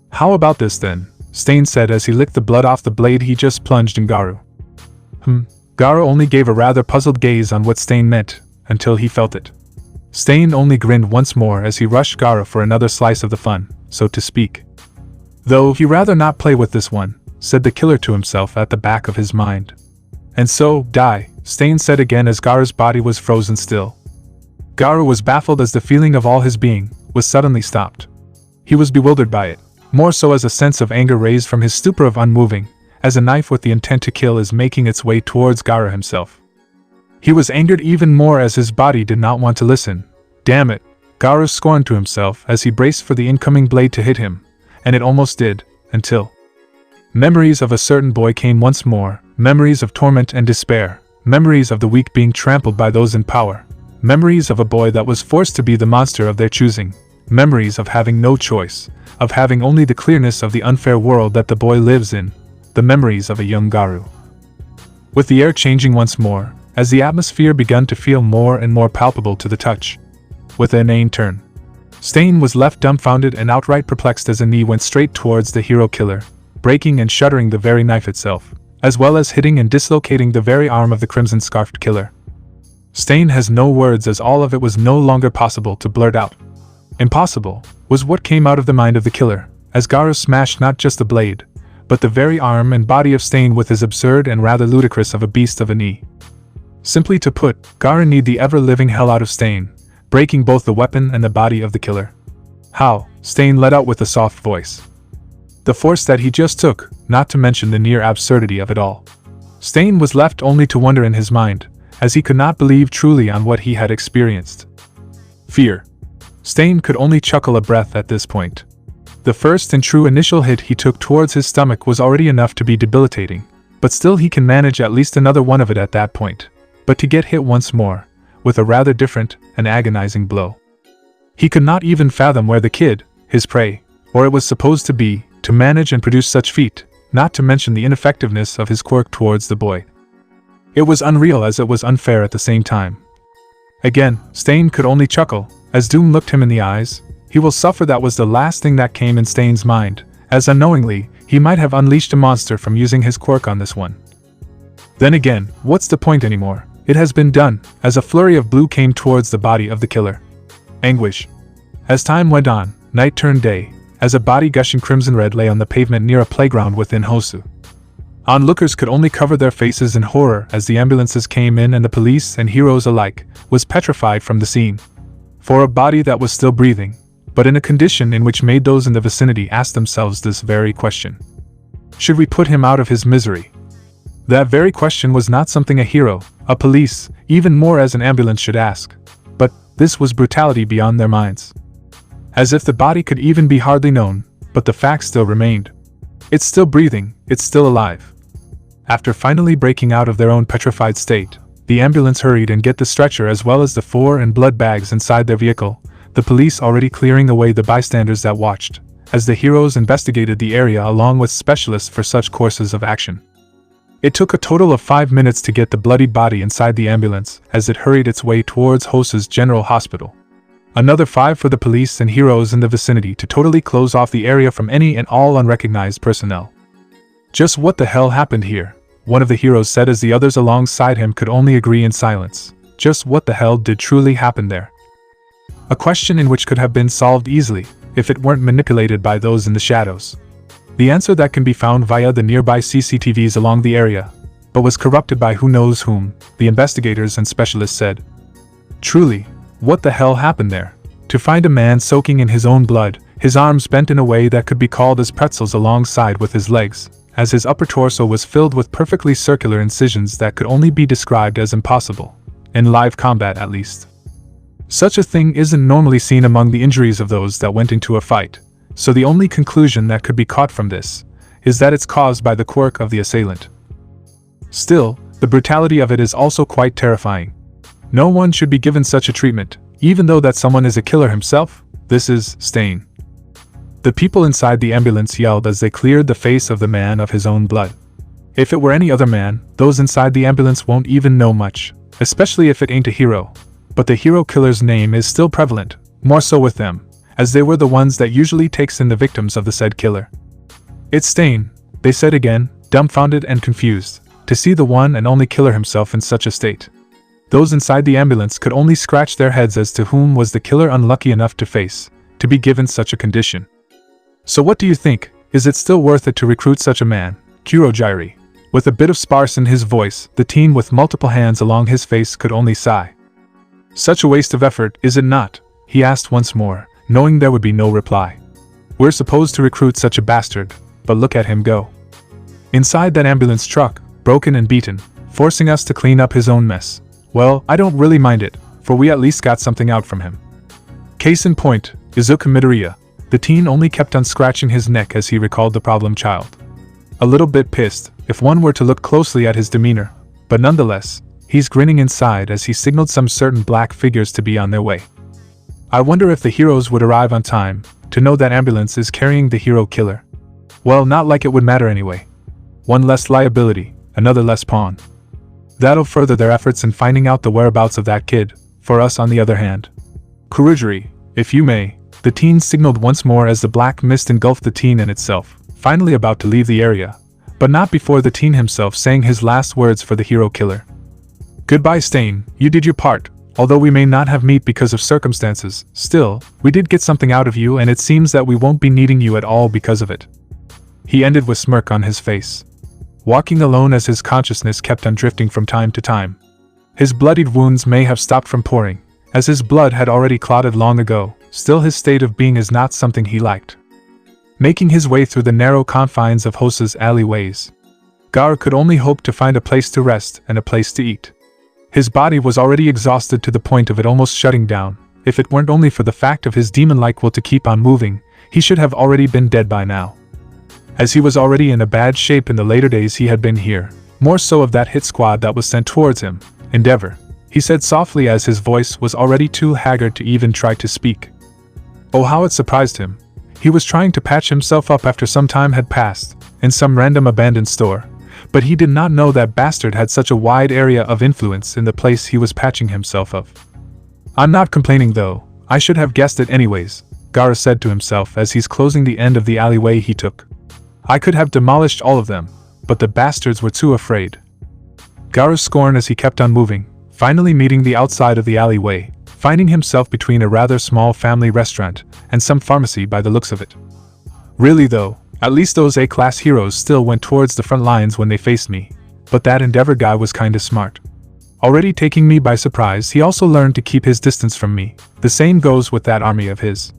"How about this then?" Stain said as he licked the blood off the blade he just plunged in Garou. Garou only gave a rather puzzled gaze on what Stain meant, until he felt it. Stain only grinned once more as he rushed Garou for another slice of the fun, so to speak. "Though he'd rather not play with this one," said the killer to himself at the back of his mind. "And so, die," Stain said again as Garou's body was frozen still. Garou was baffled as the feeling of all his being was suddenly stopped. He was bewildered by it, more so as a sense of anger raised from his stupor of unmoving, as a knife with the intent to kill is making its way towards Garou himself. He was angered even more as his body did not want to listen. "Damn it," Garou scorned to himself as he braced for the incoming blade to hit him, and it almost did, until memories of a certain boy came once more, memories of torment and despair, memories of the weak being trampled by those in power, memories of a boy that was forced to be the monster of their choosing, memories of having no choice, of having only the clearness of the unfair world that the boy lives in, the memories of a young Garou. With the air changing once more, as the atmosphere began to feel more and more palpable to the touch. With an inane turn, Stain was left dumbfounded and outright perplexed as a knee went straight towards the hero killer, breaking and shattering the very knife itself, as well as hitting and dislocating the very arm of the crimson-scarfed killer. Stain has no words as all of it was no longer possible to blurt out. Impossible was what came out of the mind of the killer, as Garou smashed not just the blade, but the very arm and body of Stain with his absurd and rather ludicrous of a beast of a knee. Simply to put, Garou kneed the ever-living hell out of Stain, breaking both the weapon and the body of the killer. "How?" Stain let out with a soft voice. The force that he just took, not to mention the near absurdity of it all. Stain was left only to wonder in his mind, as he could not believe truly on what he had experienced. Fear. Stain could only chuckle a breath at this point. The first and true initial hit he took towards his stomach was already enough to be debilitating, but still he can manage at least another one of it at that point. But to get hit once more, with a rather different and agonizing blow. He could not even fathom where the kid, his prey, or it was supposed to be, to manage and produce such feat, not to mention the ineffectiveness of his quirk towards the boy. It was unreal as it was unfair at the same time. Again, Stain could only chuckle, as doom looked him in the eyes. He will suffer. That was the last thing that came in Stain's mind, as unknowingly, he might have unleashed a monster from using his quirk on this one. Then again, what's the point anymore? It has been done, as a flurry of blue came towards the body of the killer. Anguish. As time went on, night turned day, as a body gushing crimson red lay on the pavement near a playground within Hosu. Onlookers could only cover their faces in horror as the ambulances came in, and the police and heroes alike was petrified from the scene. For a body that was still breathing, but in a condition in which made those in the vicinity ask themselves this very question. Should we put him out of his misery? That very question was not something a hero, a police, even more as an ambulance should ask. But this was brutality beyond their minds. As if the body could even be hardly known, but the fact still remained. It's still breathing, it's still alive. After finally breaking out of their own petrified state, the ambulance hurried and get the stretcher as well as the 4 and blood bags inside their vehicle, the police already clearing away the bystanders that watched, as the heroes investigated the area along with specialists for such courses of action. It took a total of 5 minutes to get the bloody body inside the ambulance as it hurried its way towards Hosu's General Hospital. Another 5 for the police and heroes in the vicinity to totally close off the area from any and all unrecognized personnel. Just what the hell happened here? One of the heroes said as the others alongside him could only agree in silence. Just what the hell did truly happen there? A question in which could have been solved easily, if it weren't manipulated by those in the shadows. The answer that can be found via the nearby CCTVs along the area, but was corrupted by who knows whom, the investigators and specialists said. Truly, what the hell happened there? To find a man soaking in his own blood, his arms bent in a way that could be called as pretzels alongside with his legs, as his upper torso was filled with perfectly circular incisions that could only be described as impossible, in live combat at least. Such a thing isn't normally seen among the injuries of those that went into a fight, so the only conclusion that could be caught from this is that it's caused by the quirk of the assailant. Still, the brutality of it is also quite terrifying. No one should be given such a treatment, even though that someone is a killer himself. This is Stain. The people inside the ambulance yelled as they cleared the face of the man of his own blood. If it were any other man, those inside the ambulance won't even know much, especially if it ain't a hero. But the hero killer's name is still prevalent, more so with them, as they were the ones that usually takes in the victims of the said killer. It's Stain, they said again, dumbfounded and confused, to see the one and only killer himself in such a state. Those inside the ambulance could only scratch their heads as to whom was the killer unlucky enough to face, to be given such a condition. So what do you think? Is it still worth it to recruit such a man? Kurogyri. With a bit of sparse in his voice, the teen with multiple hands along his face could only sigh. Such a waste of effort, is it not? He asked once more, knowing there would be no reply. We're supposed to recruit such a bastard, but look at him go. Inside that ambulance truck, broken and beaten, forcing us to clean up his own mess. Well, I don't really mind it, for we at least got something out from him. Case in point, Izuku Midoriya. The teen only kept on scratching his neck as he recalled the problem child. A little bit pissed, if one were to look closely at his demeanor, but nonetheless, he's grinning inside as he signaled some certain black figures to be on their way. I wonder if the heroes would arrive on time, to know that ambulance is carrying the hero killer. Well, not like it would matter anyway. One less liability, another less pawn. That'll further their efforts in finding out the whereabouts of that kid, for us on the other hand. Kurogyri, if you may, the teen signaled once more as the black mist engulfed the teen and itself, finally about to leave the area, but not before the teen himself saying his last words for the hero killer. Goodbye Stain, you did your part, although we may not have met because of circumstances, still, we did get something out of you and it seems that we won't be needing you at all because of it. He ended with smirk on his face. Walking alone as his consciousness kept on drifting from time to time. His bloodied wounds may have stopped from pouring, as his blood had already clotted long ago, still his state of being is not something he liked. Making his way through the narrow confines of Hosa's alleyways, Garou could only hope to find a place to rest and a place to eat. His body was already exhausted to the point of it almost shutting down. If it weren't only for the fact of his demon-like will to keep on moving, he should have already been dead by now. As he was already in a bad shape in the later days he had been here, more so of that hit squad that was sent towards him, Endeavor, he said softly as his voice was already too haggard to even try to speak. Oh, how it surprised him. He was trying to patch himself up after some time had passed, in some random abandoned store, but he did not know that bastard had such a wide area of influence in the place he was patching himself of. I'm not complaining though, I should have guessed it anyways, Garou said to himself as he's closing the end of the alleyway he took. I could have demolished all of them, but the bastards were too afraid. Garou's scorn as he kept on moving, finally meeting the outside of the alleyway, finding himself between a rather small family restaurant and some pharmacy by the looks of it. Really though, at least those A-class heroes still went towards the front lines when they faced me, but that Endeavor guy was kinda smart. Already taking me by surprise, he also learned to keep his distance from me. The same goes with that army of his.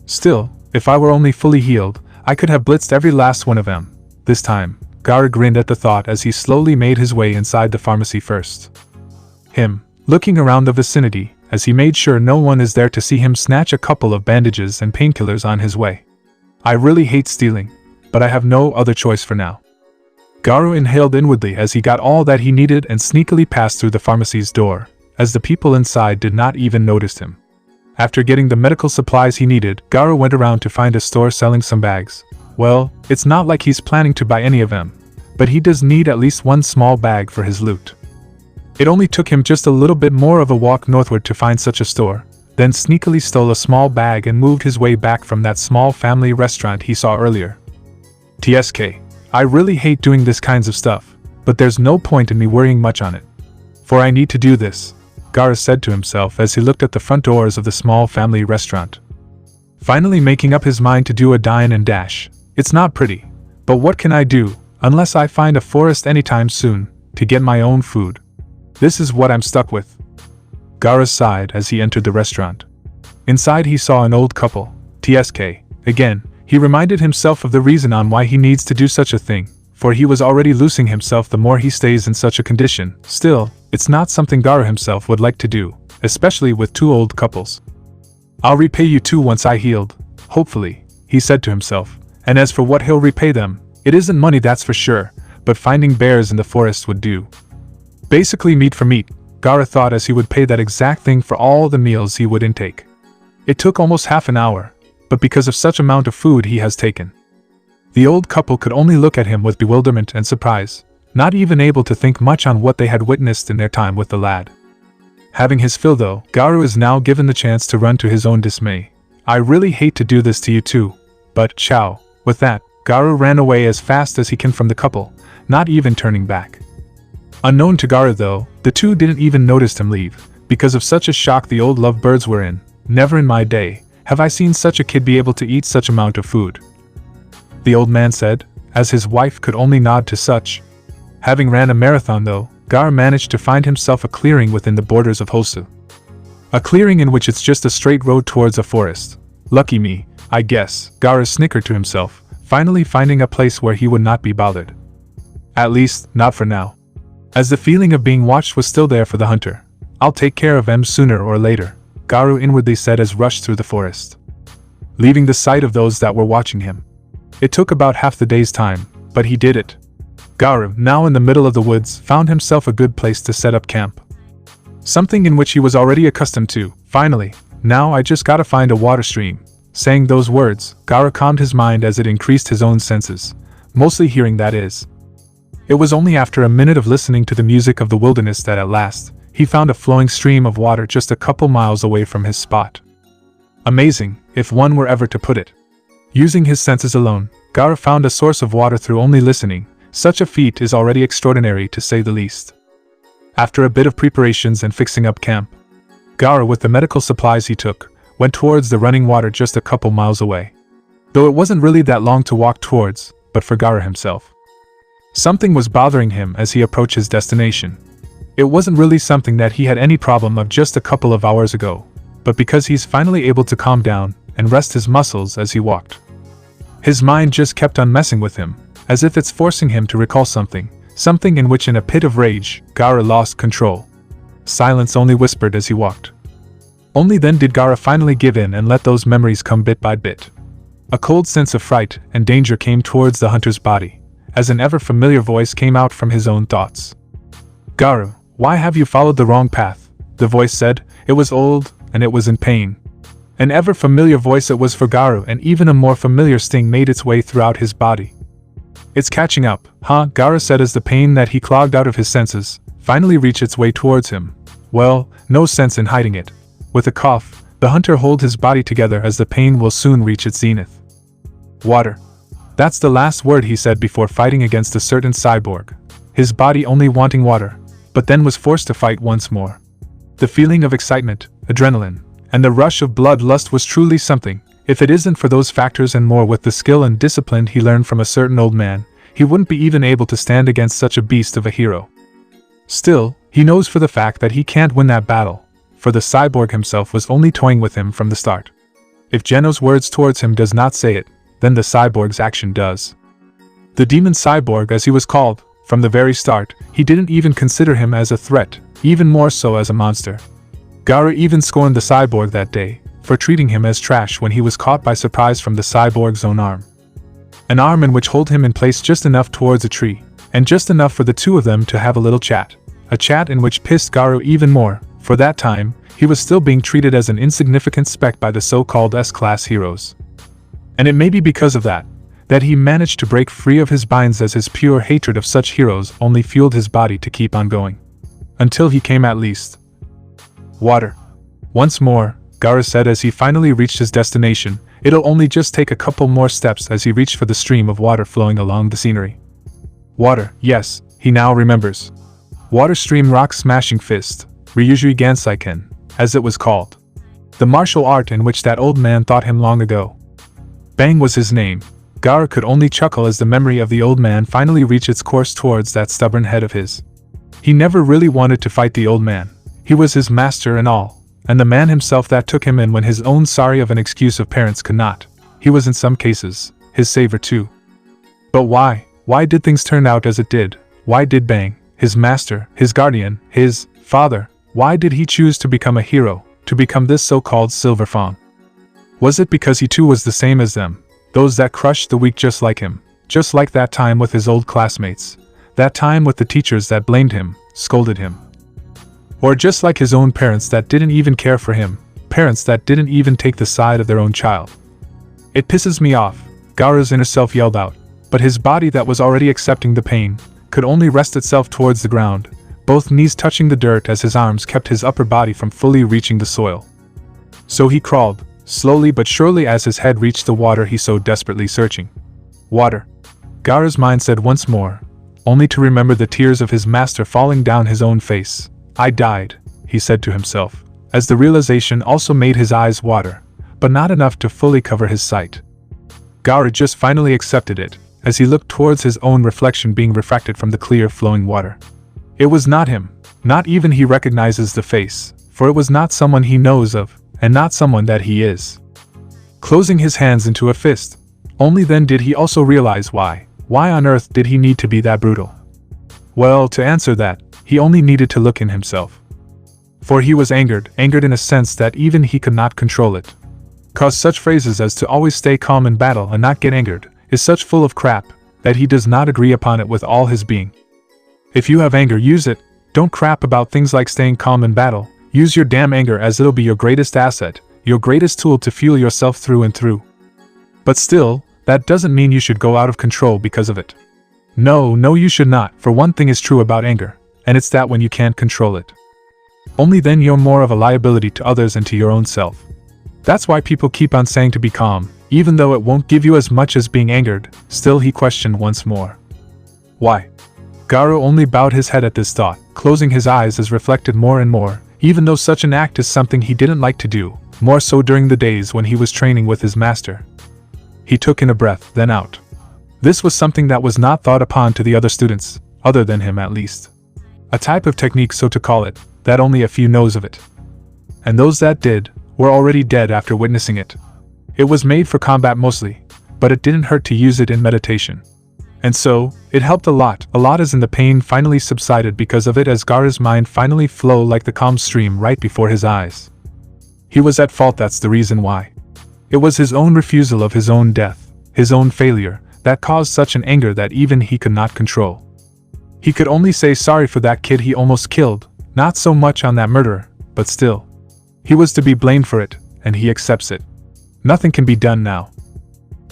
Still, if I were only fully healed, I could have blitzed every last one of them. This time, Garou grinned at the thought as he slowly made his way inside the pharmacy first. Him, looking around the vicinity, as he made sure no one is there to see him snatch a couple of bandages and painkillers on his way. I really hate stealing, but I have no other choice for now. Garou inhaled inwardly as he got all that he needed and sneakily passed through the pharmacy's door, as the people inside did not even notice him. After getting the medical supplies he needed, Garou went around to find a store selling some bags. Well, it's not like he's planning to buy any of them, but he does need at least one small bag for his loot. It only took him just a little bit more of a walk northward to find such a store, then sneakily stole a small bag and moved his way back from that small family restaurant he saw earlier. TSK, I really hate doing this kinds of stuff, but there's no point in me worrying much on it. For I need to do this, Garou said to himself as he looked at the front doors of the small family restaurant. Finally making up his mind to do a dine and dash. It's not pretty, but what can I do, unless I find a forest anytime soon, to get my own food? This is what I'm stuck with. Garou sighed as he entered the restaurant. Inside he saw an old couple. TSK. Again, he reminded himself of the reason on why he needs to do such a thing, for he was already losing himself the more he stays in such a condition. Still, it's not something Garou himself would like to do, especially with two old couples. I'll repay you two once I healed, hopefully, he said to himself, and as for what he'll repay them, it isn't money that's for sure, but finding bears in the forest would do. Basically meat for meat, Garou thought as he would pay that exact thing for all the meals he would intake. It took almost half an hour, but because of such amount of food he has taken. The old couple could only look at him with bewilderment and surprise, not even able to think much on what they had witnessed in their time with the lad. Having his fill though, Garou is now given the chance to run to his own dismay. I really hate to do this to you too, but ciao. With that, Garou ran away as fast as he can from the couple, not even turning back. Unknown to Garou though, the two didn't even notice him leave, because of such a shock the old lovebirds were in. Never in my day have I seen such a kid be able to eat such amount of food, the old man said, as his wife could only nod to such. Having ran a marathon though, Garou managed to find himself a clearing within the borders of Hosu. A clearing in which it's just a straight road towards a forest. Lucky me, I guess, Garou snickered to himself, finally finding a place where he would not be bothered. At least, not for now. As the feeling of being watched was still there for the hunter. I'll take care of them sooner or later, Garou inwardly said as rushed through the forest, leaving the sight of those that were watching him. It took about half the day's time, but he did it. Garou, now in the middle of the woods, found himself a good place to set up camp. Something in which he was already accustomed to. Finally, now I just gotta find a water stream. Saying those words, Garou calmed his mind as it increased his own senses, mostly hearing that is. It was only after a minute of listening to the music of the wilderness that at last, he found a flowing stream of water just a couple miles away from his spot. Amazing, if one were ever to put it. Using his senses alone, Garou found a source of water through only listening. Such a feat is already extraordinary to say the least. After a bit of preparations and fixing up camp, Garou, with the medical supplies he took, went towards the running water just a couple miles away. Though it wasn't really that long to walk towards, but for Garou himself, something was bothering him as he approached his destination. It wasn't really something that he had any problem of just a couple of hours ago, but because he's finally able to calm down and rest his muscles as he walked. His mind just kept on messing with him, as if it's forcing him to recall something in which in a pit of rage, Garou lost control. Silence only whispered as he walked. Only then did Garou finally give in and let those memories come bit by bit. A cold sense of fright and danger came towards the hunter's body, as an ever-familiar voice came out from his own thoughts. Garou, why have you followed the wrong path? The voice said. It was old, and it was in pain. An ever-familiar voice it was for Garou, and even a more familiar sting made its way throughout his body. It's catching up, huh? Garou said as the pain that he clogged out of his senses finally reached its way towards him. Well, no sense in hiding it. With a cough, the hunter held his body together as the pain will soon reach its zenith. Water. That's the last word he said before fighting against a certain cyborg. His body only wanting water, but then was forced to fight once more. The feeling of excitement, adrenaline, and the rush of bloodlust was truly something. If it isn't for those factors and more with the skill and discipline he learned from a certain old man, he wouldn't be even able to stand against such a beast of a hero. Still, he knows for the fact that he can't win that battle, for the cyborg himself was only toying with him from the start. If Geno's words towards him does not say it, then the cyborg's action does. The demon cyborg, as he was called, from the very start, he didn't even consider him as a threat, even more so as a monster. Garou even scorned the cyborg that day, for treating him as trash when he was caught by surprise from the cyborg's own arm. An arm in which hold him in place just enough towards a tree, and just enough for the two of them to have a little chat. A chat in which pissed Garou even more. For that time, he was still being treated as an insignificant speck by the so-called S-class heroes. And it may be because of that he managed to break free of his binds, as his pure hatred of such heroes only fueled his body to keep on going. Until he came at least. Water. Once more, Garou said as he finally reached his destination. It'll only just take a couple more steps as he reached for the stream of water flowing along the scenery. Water, yes, he now remembers. Water stream rock smashing fist, Ryuji Gansaiken, as it was called. The martial art in which that old man taught him long ago. Bang was his name. Garou could only chuckle as the memory of the old man finally reached its course towards that stubborn head of his. He never really wanted to fight the old man. He was his master and all, and the man himself that took him in when his own sorry of an excuse of parents could not. He was in some cases his savior too. But why? Why did things turn out as it did? Why did Bang, his master, his guardian, his father, why did he choose to become a hero, to become this so-called Silver Fang? Was it because he too was the same as them, those that crushed the weak just like him, just like that time with his old classmates, that time with the teachers that blamed him, scolded him? Or just like his own parents that didn't even care for him, parents that didn't even take the side of their own child? It pisses me off, Garou's inner self yelled out, but his body that was already accepting the pain, could only rest itself towards the ground, both knees touching the dirt as his arms kept his upper body from fully reaching the soil. So he crawled, slowly but surely as his head reached the water he so desperately searching. Water. Garou's mind said once more, only to remember the tears of his master falling down his own face. I died, he said to himself, as the realization also made his eyes water, but not enough to fully cover his sight. Garou just finally accepted it, as he looked towards his own reflection being refracted from the clear flowing water. It was not him, not even he recognizes the face, for it was not someone he knows of, and not someone that he is. Closing his hands into a fist, only then did he also realize why on earth did he need to be that brutal? Well, to answer that, he only needed to look in himself. For he was angered in a sense that even he could not control it. 'Cause such phrases as to always stay calm in battle and not get angered, is such full of crap, that he does not agree upon it with all his being. If you have anger, use it, don't crap about things like staying calm in battle. Use your damn anger as it'll be your greatest asset, your greatest tool to fuel yourself through and through. But still, that doesn't mean you should go out of control because of it. No, you should not, for one thing is true about anger, and it's that when you can't control it, only then you're more of a liability to others and to your own self. That's why people keep on saying to be calm, even though it won't give you as much as being angered. Still, he questioned once more. Why? Garou only bowed his head at this thought, closing his eyes as reflected more and more, even though such an act is something he didn't like to do, more so during the days when he was training with his master. He took in a breath, then out. This was something that was not thought upon to the other students, other than him at least. A type of technique, so to call it, that only a few knows of it. And those that did, were already dead after witnessing it. It was made for combat mostly, but it didn't hurt to use it in meditation. And so, it helped a lot as in the pain finally subsided because of it as Garou's mind finally flowed like the calm stream right before his eyes. He was at fault, that's the reason why. It was his own refusal of his own death, his own failure, that caused such an anger that even he could not control. He could only say sorry for that kid he almost killed, not so much on that murderer, but still. He was to be blamed for it, and he accepts it. Nothing can be done now.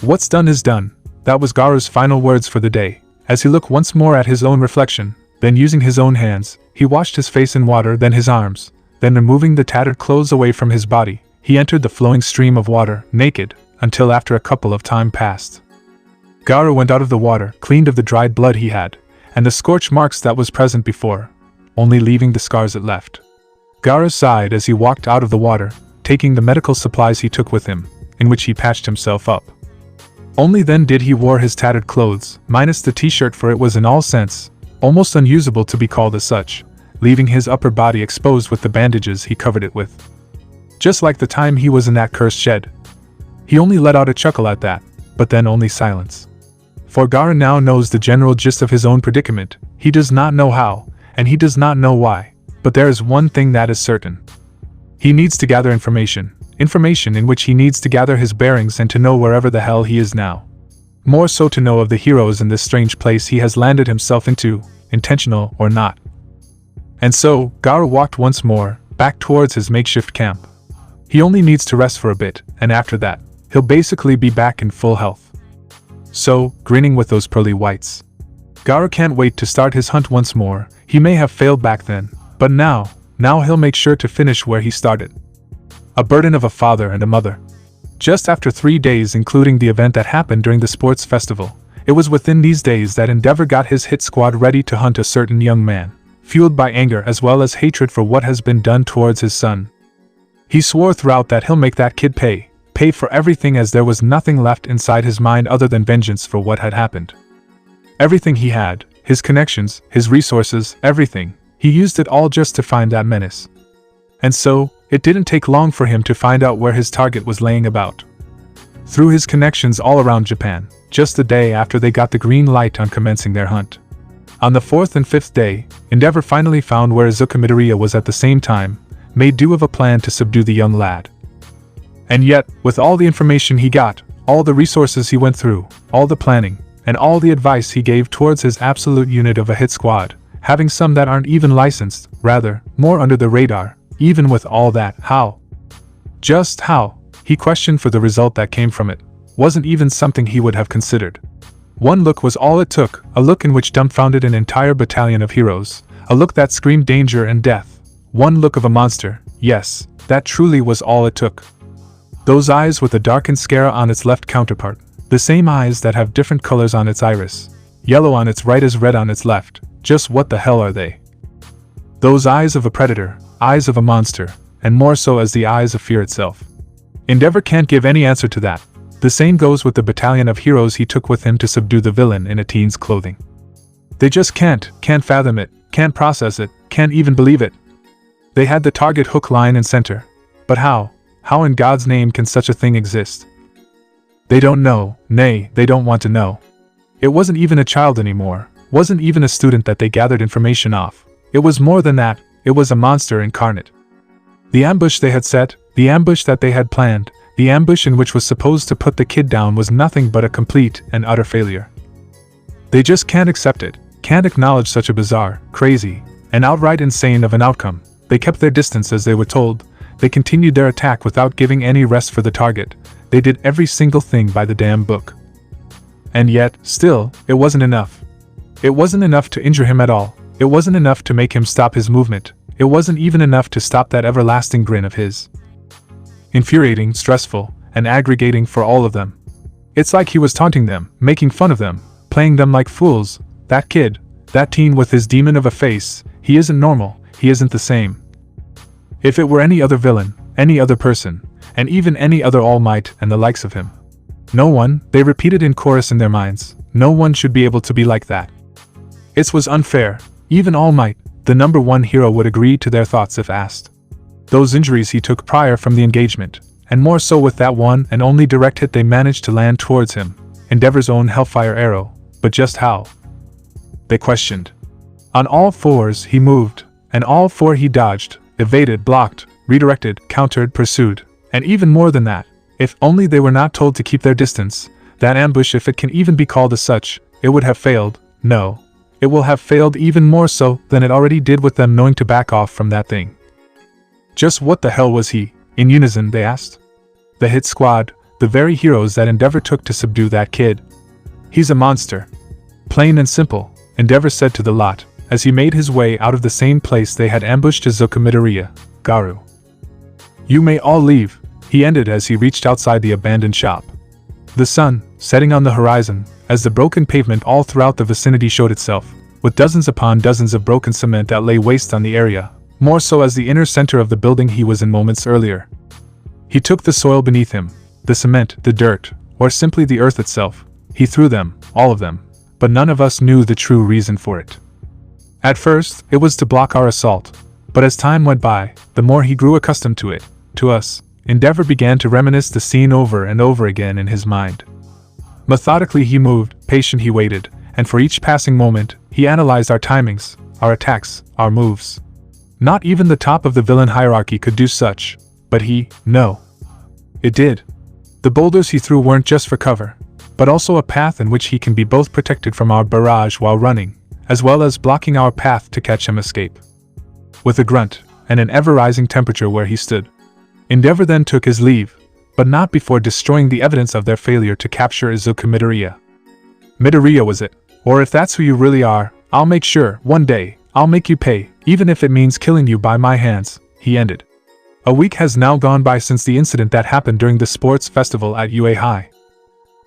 What's done is done. That was Garou's final words for the day, as he looked once more at his own reflection, then using his own hands, he washed his face in water, then his arms, then removing the tattered clothes away from his body, he entered the flowing stream of water, naked, until after a couple of time passed. Garou went out of the water, cleaned of the dried blood he had, and the scorch marks that was present before, only leaving the scars it left. Garou sighed as he walked out of the water, taking the medical supplies he took with him, in which he patched himself up. Only then did he wear his tattered clothes, minus the t-shirt, for it was in all sense almost unusable to be called as such, leaving his upper body exposed with the bandages he covered it with. Just like the time he was in that cursed shed. He only let out a chuckle at that, but then only silence. For Garou now knows the general gist of his own predicament. He does not know how, and he does not know why, but there is one thing that is certain. He needs to gather information in which he needs to gather his bearings and to know wherever the hell he is now. More so to know of the heroes in this strange place he has landed himself into, intentional or not. And so, Garou walked once more, back towards his makeshift camp. He only needs to rest for a bit, and after that, he'll basically be back in full health. So, grinning with those pearly whites, Garou can't wait to start his hunt once more. He may have failed back then, but now he'll make sure to finish where he started. A burden of a father and a mother. Just after 3 days, including the event that happened during the sports festival, it was within these days that Endeavor got his hit squad ready to hunt a certain young man, fueled by anger as well as hatred for what has been done towards his son. He swore throughout that he'll make that kid pay for everything, as there was nothing left inside his mind other than vengeance for what had happened. Everything he had, his connections, his resources, everything, he used it all just to find that menace. And so, it didn't take long for him to find out where his target was laying about. Through his connections all around Japan, just a day after they got the green light on commencing their hunt. On the 4th and 5th day, Endeavor finally found where Izuku Midoriya was at the same time, made do of a plan to subdue the young lad. And yet, with all the information he got, all the resources he went through, all the planning, and all the advice he gave towards his absolute unit of a hit squad, having some that aren't even licensed, rather, more under the radar, even with all that, how? Just how? He questioned, for the result that came from it wasn't even something he would have considered. One look was all it took, a look in which dumbfounded an entire battalion of heroes, a look that screamed danger and death. One look of a monster, yes, that truly was all it took. Those eyes with a darkened scara on its left counterpart, the same eyes that have different colors on its iris, yellow on its right as red on its left, just what the hell are they? Those eyes of a predator, eyes of a monster, and more so as the eyes of fear itself. Endeavor can't give any answer to that. The same goes with the battalion of heroes he took with him to subdue the villain in a teen's clothing. They just can't fathom it, can't process it, can't even believe it. They had the target hook, line, and center. But how in God's name can such a thing exist? They don't know, nay, they don't want to know. It wasn't even a child anymore, wasn't even a student that they gathered information off. It was more than that, it was a monster incarnate. The ambush they had set, the ambush that they had planned, the ambush in which was supposed to put the kid down was nothing but a complete and utter failure. They just can't accept it, can't acknowledge such a bizarre, crazy, and outright insane of an outcome. They kept their distance as they were told. They continued their attack without giving any rest for the target. They did every single thing by the damn book. And yet, still, it wasn't enough. It wasn't enough to injure him at all. It wasn't enough to make him stop his movement. It wasn't even enough to stop that everlasting grin of his. Infuriating, stressful, and aggregating for all of them. It's like he was taunting them, making fun of them, playing them like fools. That kid, that teen with his demon of a face, he isn't normal, he isn't the same. If it were any other villain, any other person, and even any other All Might and the likes of him. No one, they repeated in chorus in their minds, no one should be able to be like that. It was unfair. Even All Might, the number one hero, would agree to their thoughts if asked. Those injuries he took prior from the engagement, and more so with that one and only direct hit they managed to land towards him, Endeavor's own Hellfire arrow, but just how? They questioned. On all fours he moved, and all four he dodged, evaded, blocked, redirected, countered, pursued, and even more than that, if only they were not told to keep their distance. That ambush, if it can even be called as such, it would have failed. No, it will have failed even more so than it already did with them knowing to back off from that thing. Just what the hell was he? In unison they asked. The hit squad, the very heroes that Endeavor took to subdue that kid. He's a monster. Plain and simple, Endeavor said to the lot, as he made his way out of the same place they had ambushed Izuku Midoriya, Garou. You may all leave, he ended as he reached outside the abandoned shop. The sun, setting on the horizon, as the broken pavement all throughout the vicinity showed itself, with dozens upon dozens of broken cement that lay waste on the area, more so as the inner center of the building he was in moments earlier. He took the soil beneath him, the cement, the dirt, or simply the earth itself. He threw them, all of them, but none of us knew the true reason for it. At first, it was to block our assault, but as time went by, the more he grew accustomed to it, to us, Endeavor began to reminisce the scene over and over again in his mind. Methodically he moved, patient he waited, and for each passing moment, he analyzed our timings, our attacks, our moves. Not even the top of the villain hierarchy could do such, but no. It did. The boulders he threw weren't just for cover, but also a path in which he can be both protected from our barrage while running, as well as blocking our path to catch him escape. With a grunt, and an ever-rising temperature where he stood, Endeavor then took his leave, but not before destroying the evidence of their failure to capture Izuku Midoriya. Midoriya was it, or if that's who you really are, I'll make sure, one day, I'll make you pay, even if it means killing you by my hands, he ended. A week has now gone by since the incident that happened during the sports festival at UA High.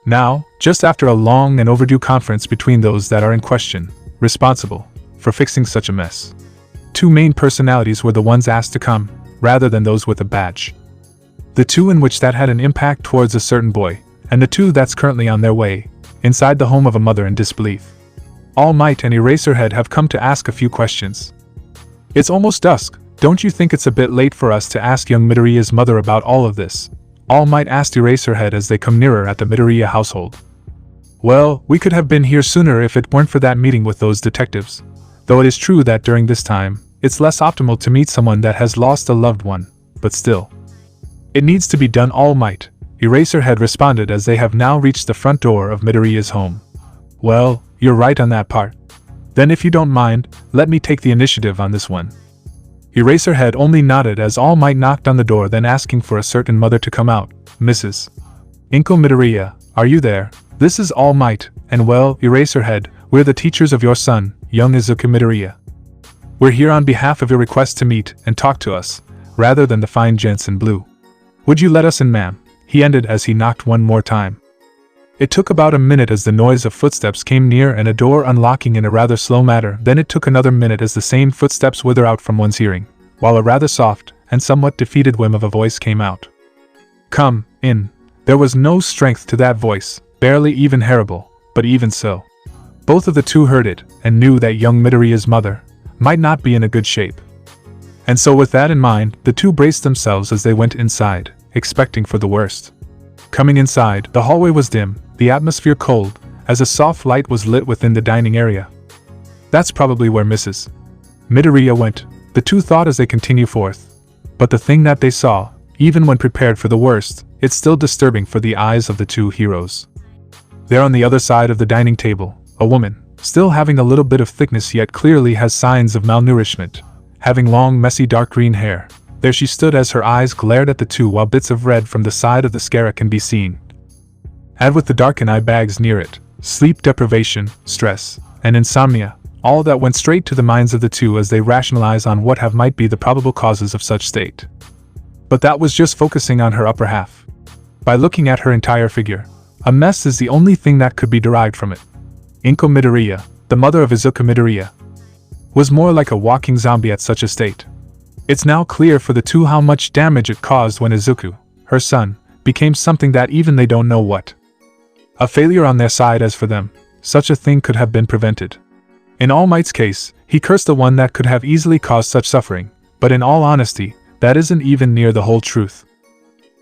Now, just after a long and overdue conference between those that are in question, responsible for fixing such a mess, two main personalities were the ones asked to come, rather than those with a badge. The two in which that had an impact towards a certain boy, and the two that's currently on their way, inside the home of a mother in disbelief. All Might and Eraserhead have come to ask a few questions. It's almost dusk. Don't you think it's a bit late for us to ask young Midoriya's mother about all of this? All Might asked Eraserhead as they come nearer at the Midoriya household. Well, we could have been here sooner if it weren't for that meeting with those detectives. Though it is true that during this time, it's less optimal to meet someone that has lost a loved one, but still. It needs to be done, All Might, Eraserhead responded as they have now reached the front door of Midoriya's home. Well, you're right on that part. Then if you don't mind, let me take the initiative on this one. Eraserhead only nodded as All Might knocked on the door, then asking for a certain mother to come out. Mrs. Inko Midoriya, are you there? This is All Might, and well, Eraserhead, we're the teachers of your son, young Izuku Midoriya. We're here on behalf of your request to meet and talk to us, rather than the fine gents in blue. Would you let us in, ma'am? He ended as he knocked one more time. It took about a minute as the noise of footsteps came near and a door unlocking in a rather slow manner. Then it took another minute as the same footsteps wither out from one's hearing, while a rather soft and somewhat defeated whim of a voice came out. Come in. There was no strength to that voice, barely even hearable, but even so. Both of the two heard it and knew that young Midoriya's mother might not be in a good shape. And so with that in mind, the two braced themselves as they went inside, expecting for the worst. Coming inside, the hallway was dim, the atmosphere cold, as a soft light was lit within the dining area. That's probably where Mrs. Midoriya went, the two thought as they continue forth. But the thing that they saw, even when prepared for the worst, it's still disturbing for the eyes of the two heroes. There on the other side of the dining table, a woman, still having a little bit of thickness yet clearly has signs of malnourishment, having long messy dark green hair. There she stood as her eyes glared at the two while bits of red from the side of the scara can be seen. Add with the darkened eye bags near it, sleep deprivation, stress, and insomnia, all that went straight to the minds of the two as they rationalize on what have might be the probable causes of such state. But that was just focusing on her upper half. By looking at her entire figure, a mess is the only thing that could be derived from it. Inko Midoriya, the mother of Izuku Midoriya, was more like a walking zombie at such a state. It's now clear for the two how much damage it caused when Izuku, her son, became something that even they don't know what. A failure on their side. As for them, such a thing could have been prevented. In All Might's case, he cursed the one that could have easily caused such suffering, but in all honesty, that isn't even near the whole truth.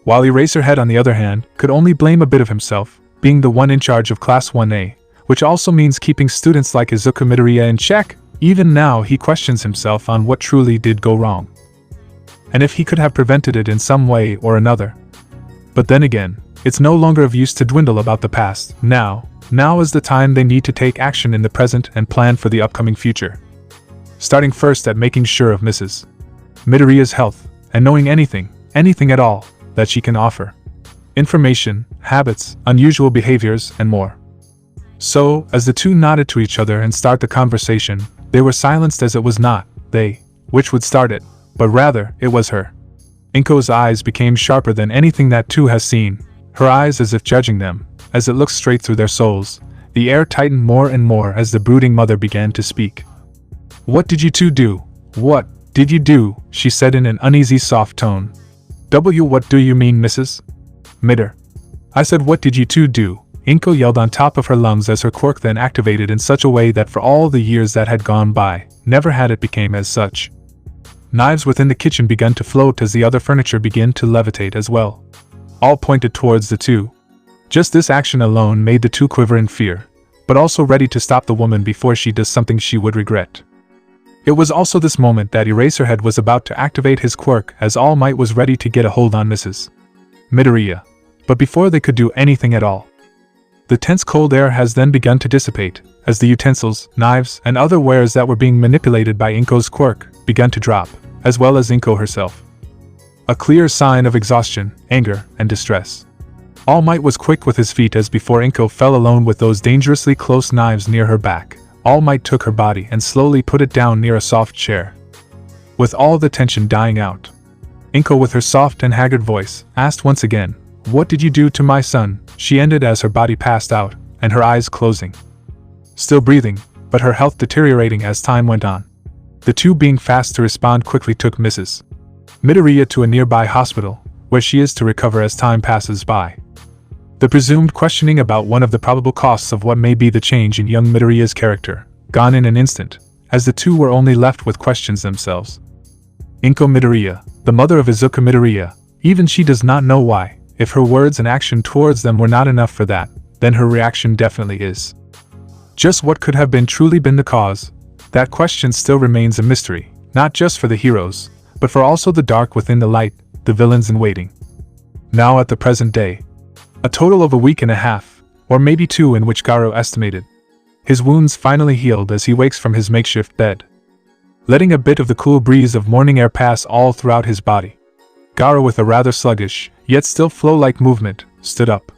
While Eraserhead on the other hand, could only blame a bit of himself, being the one in charge of Class 1A, which also means keeping students like Izuku Midoriya in check. Even now he questions himself on what truly did go wrong, and if he could have prevented it in some way or another. But then again, it's no longer of use to dwindle about the past. Now is the time they need to take action in the present and plan for the upcoming future. Starting first at making sure of Mrs. Midoriya's health, and knowing anything at all, that she can offer. Information, habits, unusual behaviors, and more. So, as the two nodded to each other and start the conversation, they were silenced as it was not they which would start it, but rather, it was her. Inko's eyes became sharper than anything that two has seen, her eyes as if judging them, as it looked straight through their souls. The air tightened more and more as the brooding mother began to speak. What did you two do? What did you do? She said in an uneasy soft tone. What do you mean, Mrs. Midor? I said what did you two do? Inko yelled on top of her lungs as her quirk then activated in such a way that for all the years that had gone by, never had it became as such. Knives within the kitchen began to float as the other furniture began to levitate as well. All pointed towards the two. Just this action alone made the two quiver in fear, but also ready to stop the woman before she does something she would regret. It was also this moment that Eraserhead was about to activate his quirk as All Might was ready to get a hold on Mrs. Midoriya. But before they could do anything at all, the tense cold air has then begun to dissipate, as the utensils, knives, and other wares that were being manipulated by Inko's quirk began to drop, as well as Inko herself. A clear sign of exhaustion, anger, and distress. All Might was quick with his feet as before Inko fell alone with those dangerously close knives near her back, All Might took her body and slowly put it down near a soft chair. With all the tension dying out, Inko, with her soft and haggard voice, asked once again, "What did you do to my son?" She ended as her body passed out, and her eyes closing. Still breathing, but her health deteriorating as time went on. The two, being fast to respond, quickly took Mrs. Midoriya to a nearby hospital, where she is to recover as time passes by. The presumed questioning about one of the probable costs of what may be the change in young Midoriya's character, gone in an instant, as the two were only left with questions themselves. Inko Midoriya, the mother of Izuku Midoriya, even she does not know why. If her words and action towards them were not enough for that, then her reaction definitely is. Just what could have truly been the cause? That question still remains a mystery, not just for the heroes, but for also the dark within the light, the villains in waiting. Now at the present day, a total of a week and a half, or maybe 2, in which Garou estimated. His wounds finally healed as he wakes from his makeshift bed. Letting a bit of the cool breeze of morning air pass all throughout his body, Garou, with a rather sluggish, yet still flow-like movement, stood up.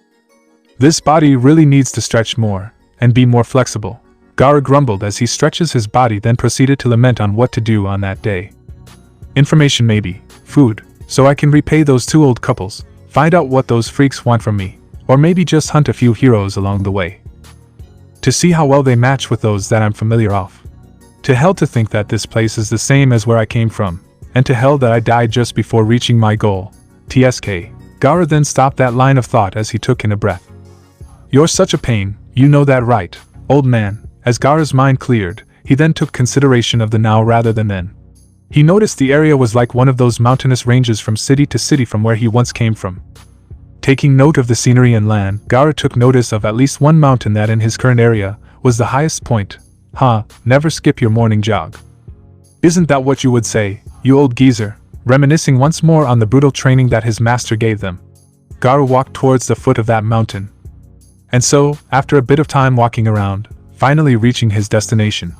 This body really needs to stretch more, and be more flexible, Garou grumbled as he stretches his body, then proceeded to lament on what to do on that day. Information, maybe, food, so I can repay those 2 old couples, find out what those freaks want from me, or maybe just hunt a few heroes along the way. To see how well they match with those that I'm familiar of. To hell to think that this place is the same as where I came from, and to hell that I died just before reaching my goal. TSK. Garou then stopped that line of thought as he took in a breath. You're such a pain, you know that, right, old man? As Garou's mind cleared, he then took consideration of the now rather than then. He noticed the area was like one of those mountainous ranges from city to city from where he once came from. Taking note of the scenery and land, Garou took notice of at least one mountain that in his current area was the highest point. Never skip your morning jog. Isn't that what you would say, you old geezer? Reminiscing once more on the brutal training that his master gave them, Garou walked towards the foot of that mountain. And so, after a bit of time walking around, finally reaching his destination,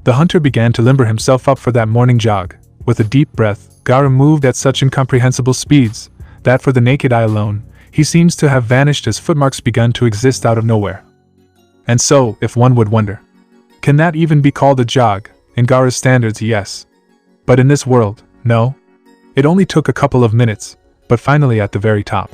the hunter began to limber himself up for that morning jog. With a deep breath, Garou moved at such incomprehensible speeds that for the naked eye alone, he seems to have vanished as footmarks begun to exist out of nowhere. And so, if one would wonder, can that even be called a jog? In Garou's standards, yes. But in this world, no. It only took a couple of minutes, but finally at the very top,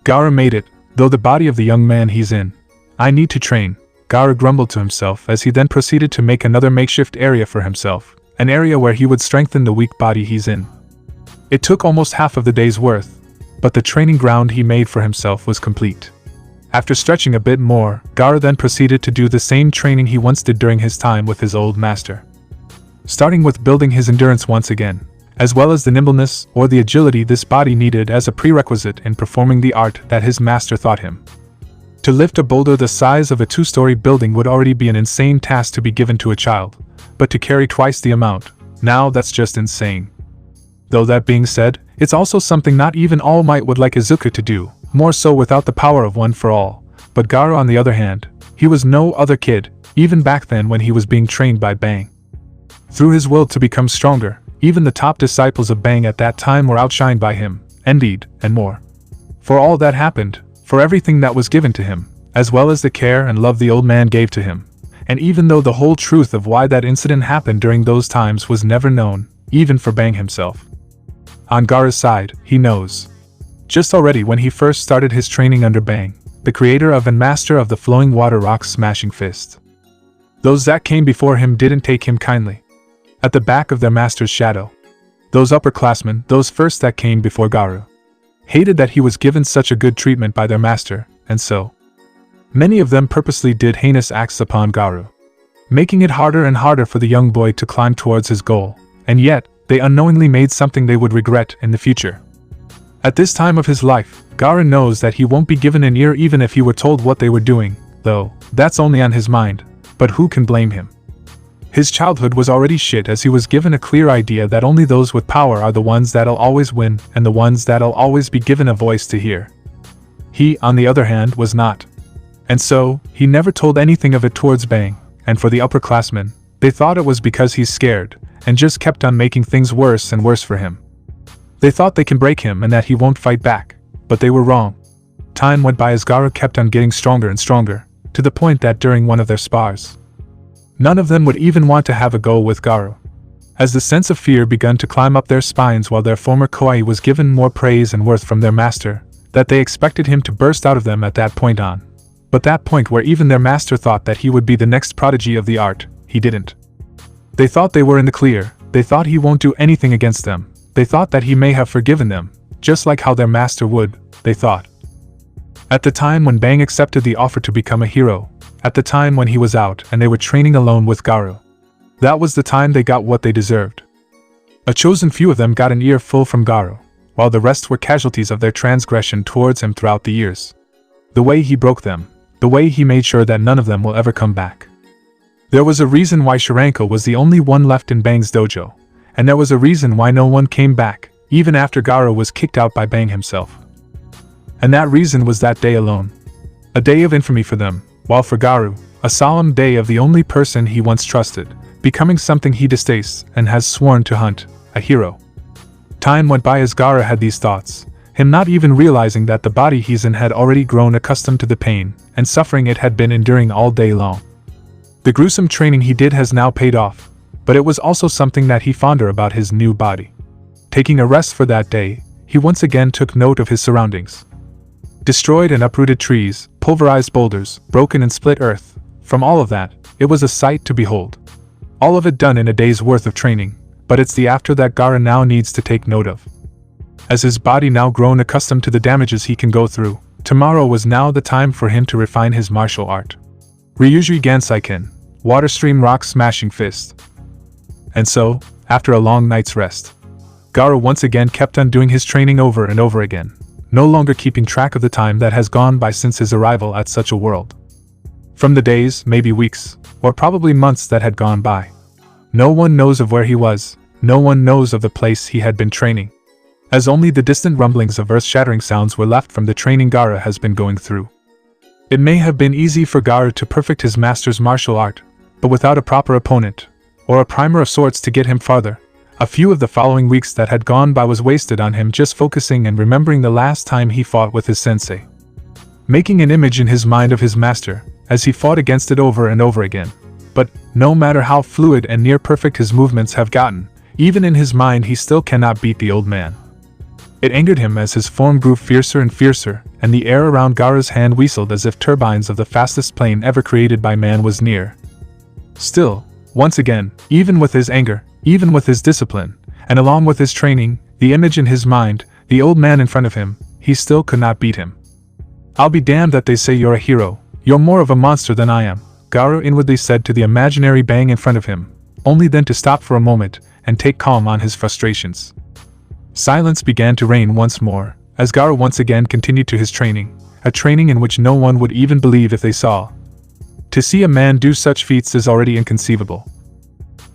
Garou made it, though the body of the young man he's in. I need to train, Garou grumbled to himself as he then proceeded to make another makeshift area for himself, an area where he would strengthen the weak body he's in. It took almost half of the day's worth, but the training ground he made for himself was complete. After stretching a bit more, Garou then proceeded to do the same training he once did during his time with his old master. Starting with building his endurance once again, as well as the nimbleness or the agility this body needed as a prerequisite in performing the art that his master taught him. To lift a boulder the size of a 2-story building would already be an insane task to be given to a child, but to carry twice the amount, now that's just insane. Though that being said, it's also something not even All Might would like Izuku to do, more so without the power of One for All. But Garou, on the other hand, he was no other kid, even back then when he was being trained by Bang. Through his will to become stronger, even the top disciples of Bang at that time were outshined by him, indeed, and more. For all that happened, for everything that was given to him, as well as the care and love the old man gave to him, and even though the whole truth of why that incident happened during those times was never known, even for Bang himself. On Garou's side, he knows. Just already when he first started his training under Bang, the creator of and master of the flowing water rock smashing fist. Those that came before him didn't take him kindly. At the back of their master's shadow, those upperclassmen, those first that came before Garou, hated that he was given such a good treatment by their master, and so many of them purposely did heinous acts upon Garou, making it harder and harder for the young boy to climb towards his goal, and yet, they unknowingly made something they would regret in the future. At this time of his life, Garou knows that he won't be given an ear even if he were told what they were doing, though, that's only on his mind, but who can blame him? His childhood was already shit as he was given a clear idea that only those with power are the ones that'll always win and the ones that'll always be given a voice to hear. He, on the other hand, was not. And so, he never told anything of it towards Bang, and for the upperclassmen, they thought it was because he's scared, and just kept on making things worse and worse for him. They thought they can break him and that he won't fight back, but they were wrong. Time went by as Garou kept on getting stronger and stronger, to the point that during one of their spars, none of them would even want to have a go with Garou. As the sense of fear began to climb up their spines while their former kawaii was given more praise and worth from their master, that they expected him to burst out of them at that point on. But that point where even their master thought that he would be the next prodigy of the art, he didn't. They thought they were in the clear, they thought he won't do anything against them, they thought that he may have forgiven them, just like how their master would, they thought. At the time when Bang accepted the offer to become a hero, at the time when he was out and they were training alone with Garou, that was the time they got what they deserved. A chosen few of them got an earful from Garou, while the rest were casualties of their transgression towards him throughout the years. The way he broke them, the way he made sure that none of them will ever come back. There was a reason why Shiranko was the only one left in Bang's dojo, and there was a reason why no one came back, even after Garou was kicked out by Bang himself. And that reason was that day alone. A day of infamy for them, while for Garou, a solemn day of the only person he once trusted, becoming something he distastes and has sworn to hunt, a hero. Time went by as Garou had these thoughts, him not even realizing that the body he's in had already grown accustomed to the pain and suffering it had been enduring all day long. The gruesome training he did has now paid off, but it was also something that he fonder about his new body. Taking a rest for that day, he once again took note of his surroundings. Destroyed and uprooted trees, pulverized boulders, broken and split earth, from all of that, it was a sight to behold. All of it done in a day's worth of training, but it's the after that Garou now needs to take note of. As his body now grown accustomed to the damages he can go through, tomorrow was now the time for him to refine his martial art. Ryuji Gansaiken, Water Stream Rock Smashing Fist. And so, after a long night's rest, Garou once again kept on doing his training over and over again, no longer keeping track of the time that has gone by since his arrival at such a world. From the days, maybe weeks, or probably months that had gone by. No one knows of where he was, no one knows of the place he had been training, as only the distant rumblings of earth-shattering sounds were left from the training Garou has been going through. It may have been easy for Garou to perfect his master's martial art, but without a proper opponent, or a primer of sorts to get him farther, a few of the following weeks that had gone by was wasted on him just focusing and remembering the last time he fought with his sensei. Making an image in his mind of his master, as he fought against it over and over again. But, no matter how fluid and near-perfect his movements have gotten, even in his mind he still cannot beat the old man. It angered him as his form grew fiercer and fiercer, and the air around Garou's hand whistled as if turbines of the fastest plane ever created by man was near. Still, once again, even with his anger, even with his discipline, and along with his training, the image in his mind, the old man in front of him, he still could not beat him. "I'll be damned that they say you're a hero, you're more of a monster than I am," Garou inwardly said to the imaginary Bang in front of him, only then to stop for a moment and take calm on his frustrations. Silence began to reign once more, as Garou once again continued to his training, a training in which no one would even believe if they saw. To see a man do such feats is already inconceivable.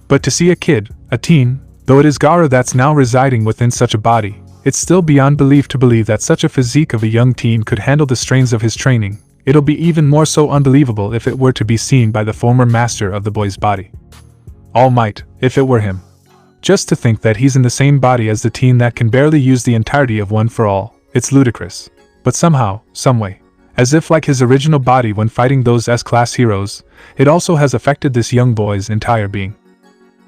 But to see a kid, a teen, though it is Garou that's now residing within such a body, it's still beyond belief to believe that such a physique of a young teen could handle the strains of his training. It'll be even more so unbelievable if it were to be seen by the former master of the boy's body. All might, if it were him. Just to think that he's in the same body as the teen that can barely use the entirety of One for All, it's ludicrous. But somehow, someway, as if like his original body when fighting those S-class heroes, it also has affected this young boy's entire being.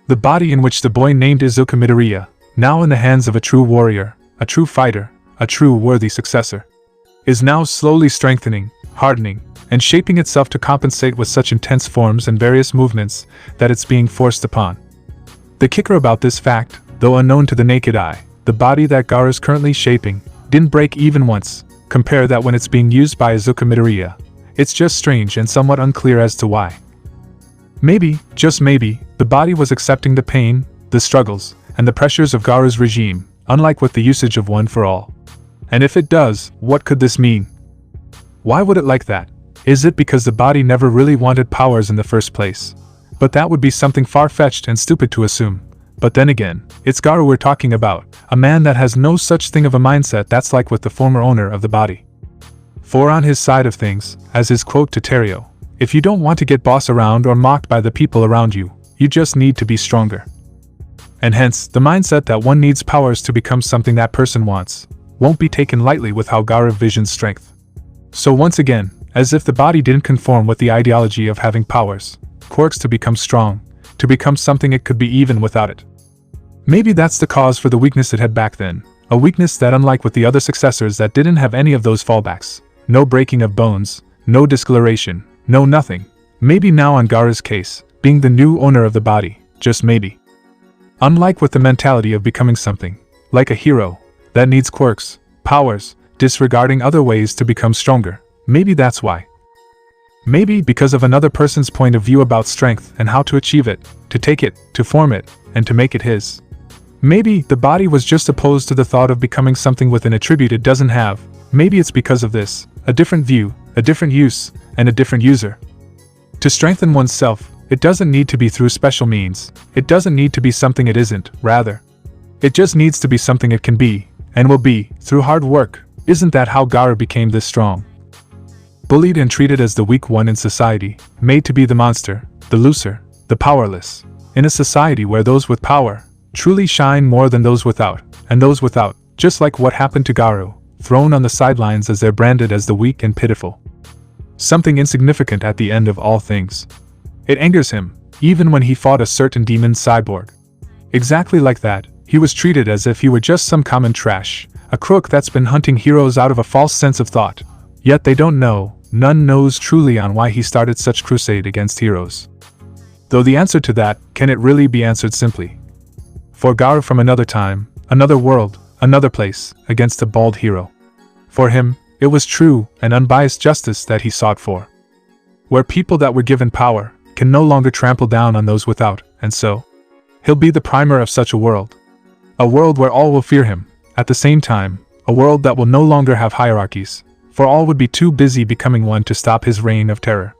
The body in which the boy named Izuku Midoriya, now in the hands of a true warrior, a true fighter, a true worthy successor, is now slowly strengthening, hardening, and shaping itself to compensate with such intense forms and various movements that it's being forced upon. The kicker about this fact, though unknown to the naked eye, the body that Garou is currently shaping didn't break even once. Compare that when it's being used by Izuku Midoriya. It's just strange and somewhat unclear as to why. Maybe, just maybe, the body was accepting the pain, the struggles, and the pressures of Garou's regime, unlike with the usage of One for All. And if it does, what could this mean? Why would it like that? Is it because the body never really wanted powers in the first place? But that would be something far-fetched and stupid to assume. But then again, it's Garou we're talking about, a man that has no such thing of a mindset that's like with the former owner of the body. For on his side of things, as his quote to Terio, if you don't want to get bossed around or mocked by the people around you, you just need to be stronger. And hence, the mindset that one needs powers to become something that person wants, won't be taken lightly with how Garou visions strength. So once again, as if the body didn't conform with the ideology of having powers, quirks to become strong, to become something it could be even without it. Maybe that's the cause for the weakness it had back then, a weakness that, unlike with the other successors that didn't have any of those fallbacks, no breaking of bones, no discoloration, no nothing. Maybe now on Garou's case, being the new owner of the body, just maybe. Unlike with the mentality of becoming something, like a hero, that needs quirks, powers, disregarding other ways to become stronger, maybe that's why. Maybe because of another person's point of view about strength and how to achieve it, to take it, to form it, and to make it his. Maybe the body was just opposed to the thought of becoming something with an attribute it doesn't have. Maybe it's because of this, a different view, a different use, and a different user. To strengthen oneself, it doesn't need to be through special means, it doesn't need to be something it isn't, rather. It just needs to be something it can be, and will be, through hard work. Isn't that how Garou became this strong? Bullied and treated as the weak one in society, made to be the monster, the loser, the powerless. In a society where those with power truly shine more than those without, and those without, just like what happened to Garou, thrown on the sidelines as they're branded as the weak and pitiful. Something insignificant at the end of all things. It angers him, even when he fought a certain demon cyborg. Exactly like that, he was treated as if he were just some common trash, a crook that's been hunting heroes out of a false sense of thought. Yet they don't know, none knows truly on why he started such crusade against heroes. Though the answer to that, can it really be answered simply? For Garou from another time, another world, another place, against a bald hero. For him, it was true and unbiased justice that he sought for. Where people that were given power can no longer trample down on those without, and so, he'll be the primer of such a world. A world where all will fear him, at the same time, a world that will no longer have hierarchies, for all would be too busy becoming one to stop his reign of terror.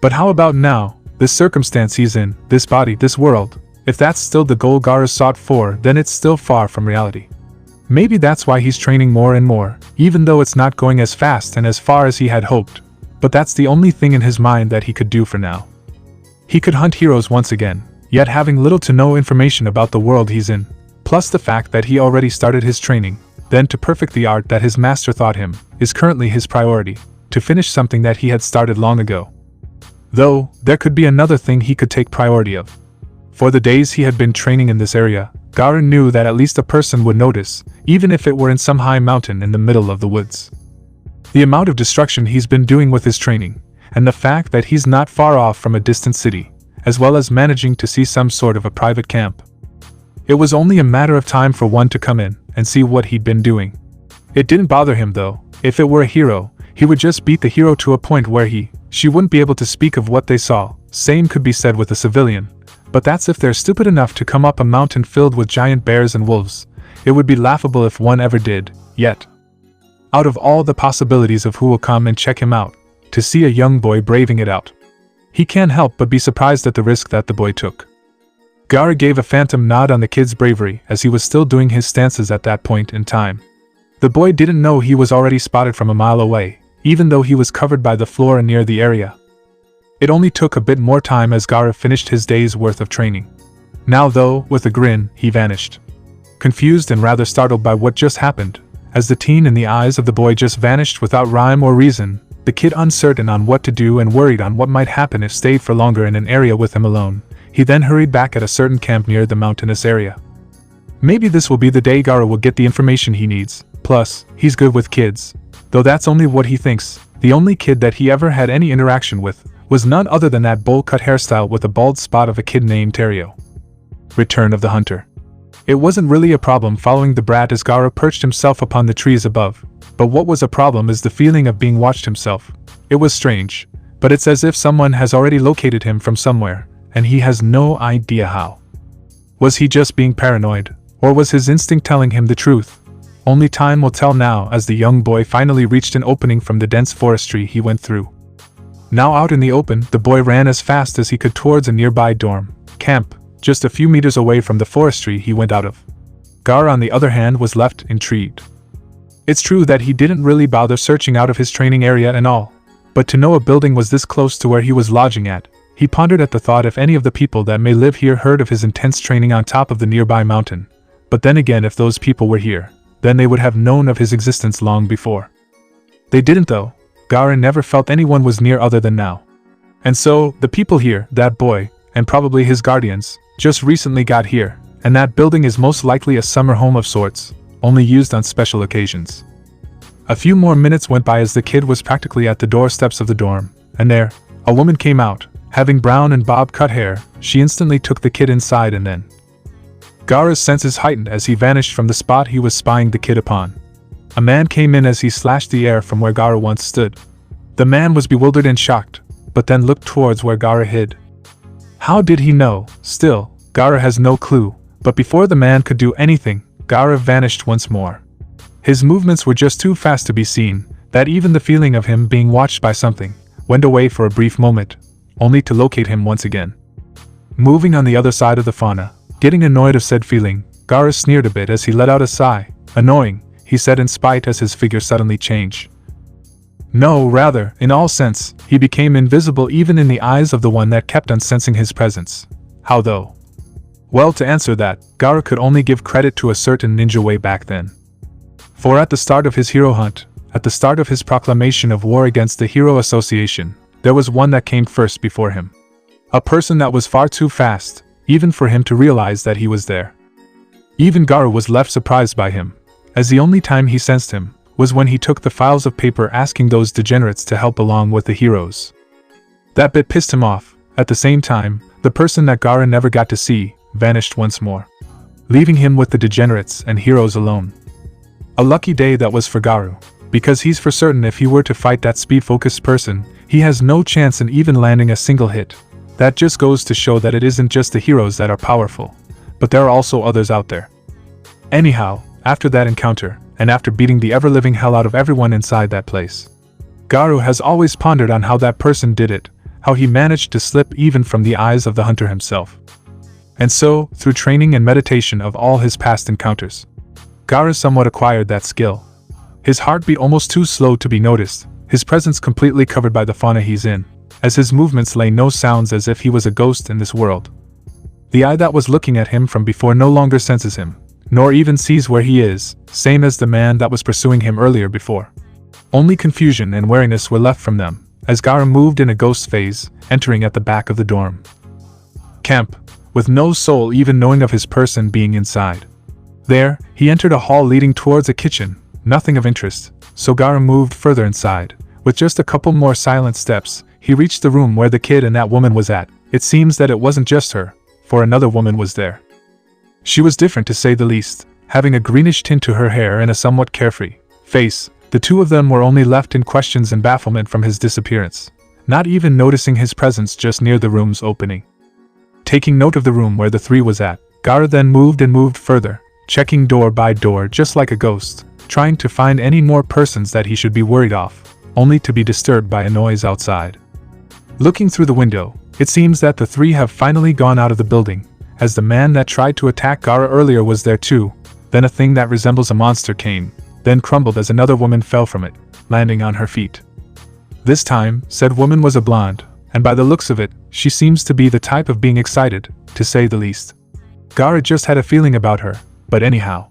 But how about now, this circumstance he's in, this body, this world? If that's still the goal Garou sought for, then it's still far from reality. Maybe that's why he's training more and more, even though it's not going as fast and as far as he had hoped. But that's the only thing in his mind that he could do for now. He could hunt heroes once again, yet having little to no information about the world he's in, plus the fact that he already started his training, then to perfect the art that his master taught him, is currently his priority, to finish something that he had started long ago. Though, there could be another thing he could take priority of. For the days he had been training in this area, Garou knew that at least a person would notice, even if it were in some high mountain in the middle of the woods. The amount of destruction he's been doing with his training, and the fact that he's not far off from a distant city, as well as managing to see some sort of a private camp. It was only a matter of time for one to come in and see what he'd been doing. It didn't bother him though. If it were a hero, he would just beat the hero to a point where she wouldn't be able to speak of what they saw. Same could be said with a civilian. But that's if they're stupid enough to come up a mountain filled with giant bears and wolves. It would be laughable if one ever did, yet. Out of all the possibilities of who will come and check him out, to see a young boy braving it out, he can't help but be surprised at the risk that the boy took. Garou gave a phantom nod on the kid's bravery as he was still doing his stances at that point in time. The boy didn't know he was already spotted from a mile away, even though he was covered by the floor and near the area. It only took a bit more time as Garou finished his day's worth of training. Now though, with a grin, he vanished. Confused and rather startled by what just happened, as the teen in the eyes of the boy just vanished without rhyme or reason, the kid uncertain on what to do and worried on what might happen if stayed for longer in an area with him alone, he then hurried back at a certain camp near the mountainous area. Maybe this will be the day Garou will get the information he needs, plus, he's good with kids. Though that's only what he thinks, the only kid that he ever had any interaction with was none other than that bowl-cut hairstyle with a bald spot of a kid named Terio. Return of the Hunter. It wasn't really a problem following the brat as Garou perched himself upon the trees above, but what was a problem is the feeling of being watched himself. It was strange, but it's as if someone has already located him from somewhere, and he has no idea how. Was he just being paranoid, or was his instinct telling him the truth? Only time will tell now as the young boy finally reached an opening from the dense forestry he went through. Now out in the open, the boy ran as fast as he could towards a nearby dorm camp, just a few meters away from the forestry he went out of. Garou, on the other hand, was left intrigued. It's true that he didn't really bother searching out of his training area and all, but to know a building was this close to where he was lodging at, he pondered at the thought if any of the people that may live here heard of his intense training on top of the nearby mountain. But then again, if those people were here, then they would have known of his existence long before. They didn't though. Garou never felt anyone was near other than now. And so, the people here, that boy, and probably his guardians, just recently got here, and that building is most likely a summer home of sorts, only used on special occasions. A few more minutes went by as the kid was practically at the doorsteps of the dorm, and there, a woman came out, having brown and bob-cut hair. She instantly took the kid inside and then. Garou's senses heightened as he vanished from the spot he was spying the kid upon. A man came in as he slashed the air from where Garou once stood. The man was bewildered and shocked, but then looked towards where Garou hid. How did he know? Still, Garou has no clue, but before the man could do anything, Garou vanished once more. His movements were just too fast to be seen, that even the feeling of him being watched by something went away for a brief moment, only to locate him once again. Moving on the other side of the fauna, getting annoyed of said feeling, Garou sneered a bit as he let out a sigh. Annoying, he said in spite as his figure suddenly changed. No, rather, in all sense, he became invisible even in the eyes of the one that kept on sensing his presence. How though? Well, to answer that, Garou could only give credit to a certain ninja way back then. For at the start of his hero hunt, at the start of his proclamation of war against the Hero Association, there was one that came first before him. A person that was far too fast, even for him to realize that he was there. Even Garou was left surprised by him, as the only time he sensed him was when he took the files of paper asking those degenerates to help along with the heroes. That bit pissed him off. At the same time, the person that Garou never got to see vanished once more, leaving him with the degenerates and heroes alone. A lucky day that was for Garou, because he's for certain if he were to fight that speed-focused person, he has no chance in even landing a single hit. That just goes to show that it isn't just the heroes that are powerful, but there are also others out there. Anyhow, after that encounter, and after beating the ever-living hell out of everyone inside that place, Garou has always pondered on how that person did it, how he managed to slip even from the eyes of the hunter himself. And so, through training and meditation of all his past encounters, Garou somewhat acquired that skill. His heartbeat almost too slow to be noticed, his presence completely covered by the fauna he's in, as his movements lay no sounds as if he was a ghost in this world. The eye that was looking at him from before no longer senses him, nor even sees where he is, same as the man that was pursuing him earlier before. Only confusion and wariness were left from them, as Garou moved in a ghost phase, entering at the back of the dorm camp, with no soul even knowing of his person being inside. There, he entered a hall leading towards a kitchen, nothing of interest, so Garou moved further inside. With just a couple more silent steps, he reached the room where the kid and that woman was at. It seems that it wasn't just her, for another woman was there. She was different to say the least, having a greenish tint to her hair and a somewhat carefree face. The two of them were only left in questions and bafflement from his disappearance, not even noticing his presence just near the room's opening. Taking note of the room where the three was at, Garou then moved further, checking door by door just like a ghost, trying to find any more persons that he should be worried of, only to be disturbed by a noise outside. Looking through the window, it seems that the three have finally gone out of the building, as the man that tried to attack Garou earlier was there too. Then a thing that resembles a monster came, then crumbled as another woman fell from it, landing on her feet. This time, said woman was a blonde, and by the looks of it, she seems to be the type of being excited, to say the least. Garou just had a feeling about her, but anyhow.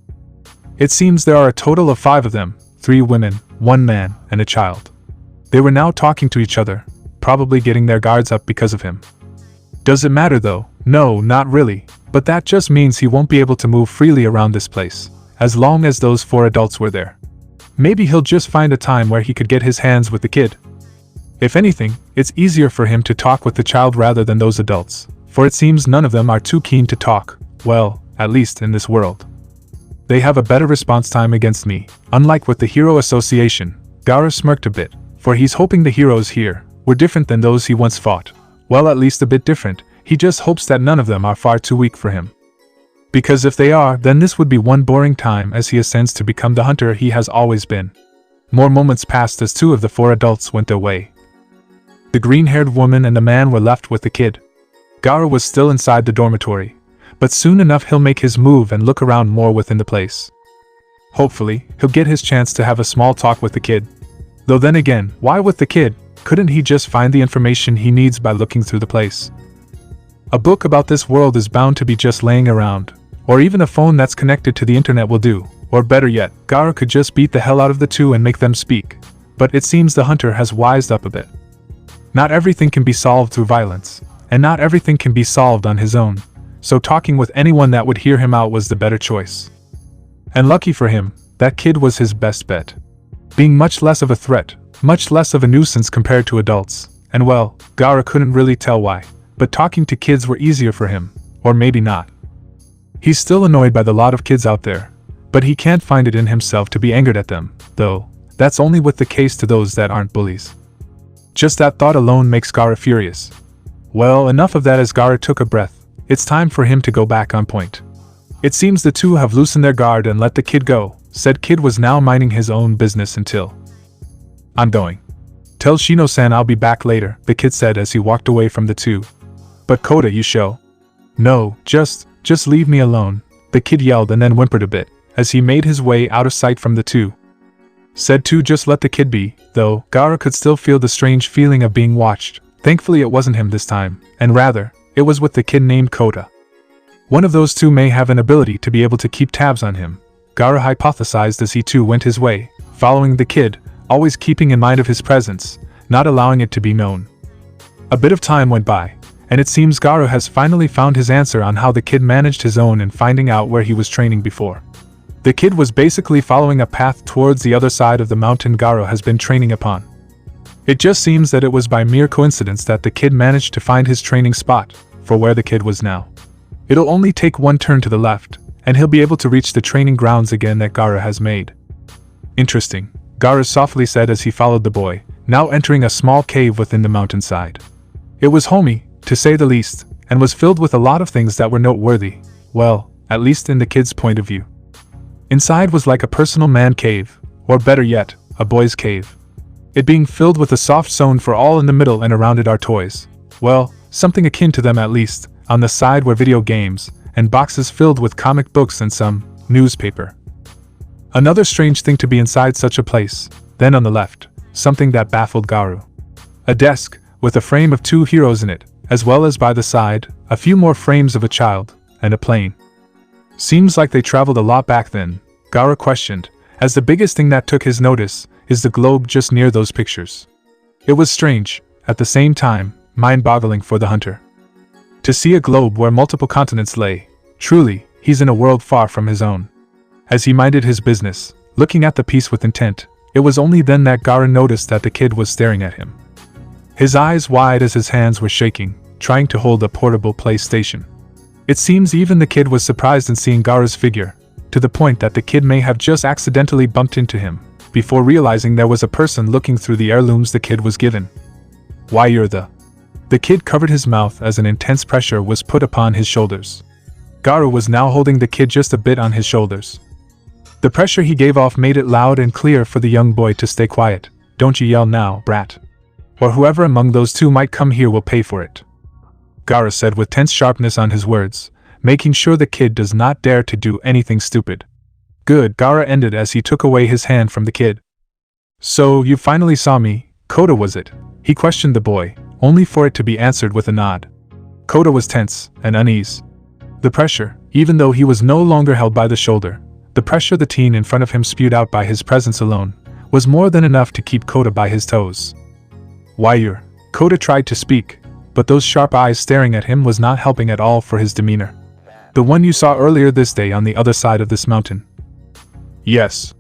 It seems there are a total of 5 of them, 3 women, 1 man, and a child. They were now talking to each other, probably getting their guards up because of him. Does it matter though? No, not really, but that just means he won't be able to move freely around this place, as long as those 4 adults were there. Maybe he'll just find a time where he could get his hands with the kid. If anything, it's easier for him to talk with the child rather than those adults, for it seems none of them are too keen to talk, well, at least in this world. They have a better response time against me, unlike with the Hero Association. Garou smirked a bit, for he's hoping the heroes here were different than those he once fought. Well, at least a bit different. He just hopes that none of them are far too weak for him. Because if they are, then this would be one boring time as he ascends to become the hunter he has always been. More moments passed as 2 of the 4 adults went their way. The green-haired woman and the man were left with the kid. Garou was still inside the dormitory, but soon enough he'll make his move and look around more within the place. Hopefully, he'll get his chance to have a small talk with the kid. Though then again, why with the kid? Couldn't he just find the information he needs by looking through the place? A book about this world is bound to be just laying around, or even a phone that's connected to the internet will do, or better yet, Garou could just beat the hell out of the 2 and make them speak. But it seems the hunter has wised up a bit. Not everything can be solved through violence, and not everything can be solved on his own, so talking with anyone that would hear him out was the better choice. And lucky for him, that kid was his best bet. Being much less of a threat, much less of a nuisance compared to adults, and well, Garou couldn't really tell why, but talking to kids were easier for him, or maybe not. He's still annoyed by the lot of kids out there, but he can't find it in himself to be angered at them, though that's only with the case to those that aren't bullies. Just that thought alone makes Garou furious. Well, enough of that as Garou took a breath. It's time for him to go back on point. It seems the two have loosened their guard and let the kid go. Said kid was now minding his own business until... I'm going. Tell Shino-san I'll be back later, the kid said as he walked away from the two. But Kota, you show? No, just leave me alone, the kid yelled and then whimpered a bit, as he made his way out of sight from the two. Said two just let the kid be, though Garou could still feel the strange feeling of being watched. Thankfully it wasn't him this time, and rather, it was with the kid named Kota. One of those two may have an ability to be able to keep tabs on him, Garou hypothesized as he too went his way, following the kid, always keeping in mind of his presence, not allowing it to be known. A bit of time went by, and it seems Garou has finally found his answer on how the kid managed his own and finding out where he was training before. The kid was basically following a path towards the other side of the mountain Garou has been training upon. It just seems that it was by mere coincidence that the kid managed to find his training spot, for where the kid was now. It'll only take one turn to the left, and he'll be able to reach the training grounds again that Garou has made. Interesting, Garou softly said as he followed the boy, now entering a small cave within the mountainside. It was homey, to say the least, and was filled with a lot of things that were noteworthy, well, at least in the kid's point of view. Inside was like a personal man cave, or better yet, a boy's cave. It being filled with a soft zone for all in the middle and around it are toys. Well, something akin to them at least. On the side were video games, and boxes filled with comic books and some newspaper. Another strange thing to be inside such a place. Then on the left, something that baffled Garou. A desk, with a frame of two heroes in it, as well as by the side, a few more frames of a child, and a plane. Seems like they traveled a lot back then, Garou questioned, as the biggest thing that took his notice is the globe just near those pictures. It was strange, at the same time, mind-boggling for the hunter. To see a globe where multiple continents lay, truly, he's in a world far from his own. As he minded his business, looking at the piece with intent, it was only then that Garou noticed that the kid was staring at him. His eyes wide as his hands were shaking, trying to hold a portable PlayStation. It seems even the kid was surprised in seeing Garou's figure, to the point that the kid may have just accidentally bumped into him, before realizing there was a person looking through the heirlooms the kid was given. Why you're the... The kid covered his mouth as an intense pressure was put upon his shoulders. Garou was now holding the kid just a bit on his shoulders. The pressure he gave off made it loud and clear for the young boy to stay quiet. Don't you yell now, brat. Or whoever among those two might come here will pay for it. Garou said with tense sharpness on his words, making sure the kid does not dare to do anything stupid. Good, Garou ended as he took away his hand from the kid. So, you finally saw me, Kota was it? He questioned the boy, only for it to be answered with a nod. Kota was tense and uneasy. The pressure, even though he was no longer held by the shoulder, the pressure the teen in front of him spewed out by his presence alone, was more than enough to keep Kota by his toes. Why you're... Kota tried to speak, but those sharp eyes staring at him was not helping at all for his demeanor. The one you saw earlier this day on the other side of this mountain. Yes.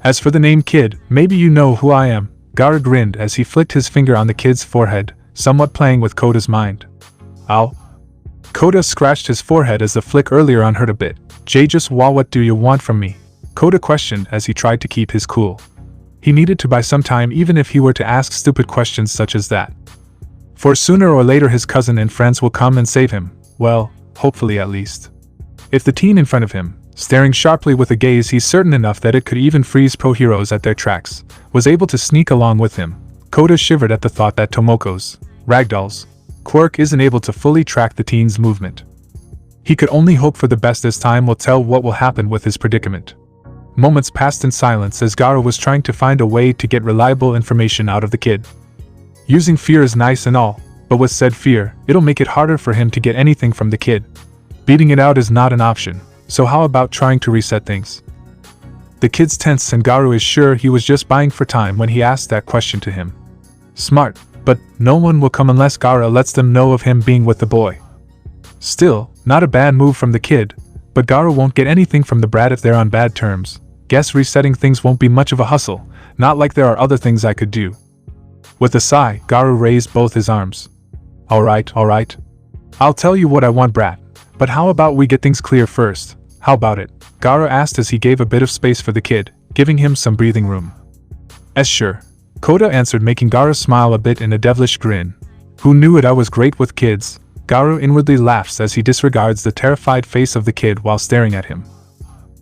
As for the name kid, maybe you know who I am, Garou grinned as he flicked his finger on the kid's forehead, somewhat playing with Kota's mind. Ow. Kota scratched his forehead as the flick earlier on hurt a bit. Just what do you want from me? Kota questioned as he tried to keep his cool. He needed to buy some time even if he were to ask stupid questions such as that. For sooner or later his cousin and friends will come and save him, well, hopefully at least. If the teen in front of him, staring sharply with a gaze he's certain enough that it could even freeze pro-heroes at their tracks, was able to sneak along with him, Kota shivered at the thought that Tomoko's, Ragdoll's, quirk isn't able to fully track the teen's movement. He could only hope for the best as time will tell what will happen with his predicament. Moments passed in silence as Garou was trying to find a way to get reliable information out of the kid. Using fear is nice and all, but with said fear, it'll make it harder for him to get anything from the kid. Beating it out is not an option, so how about trying to reset things? The kid's tense and Garou is sure he was just buying for time when he asked that question to him. Smart, but no one will come unless Garou lets them know of him being with the boy. Still, Not a bad move from the kid, but Garou won't get anything from the brat if they're on bad terms. Guess resetting things won't be much of a hustle, not like there are other things I could do. With a sigh, Garou raised both his arms. Alright. I'll tell you what I want, brat. But how about we get things clear first? How about it? Garou asked as he gave a bit of space for the kid, giving him some breathing room. Sure. Kota answered, making Garou smile a bit in a devilish grin. Who knew it, I was great with kids. Garou inwardly laughs as he disregards the terrified face of the kid while staring at him.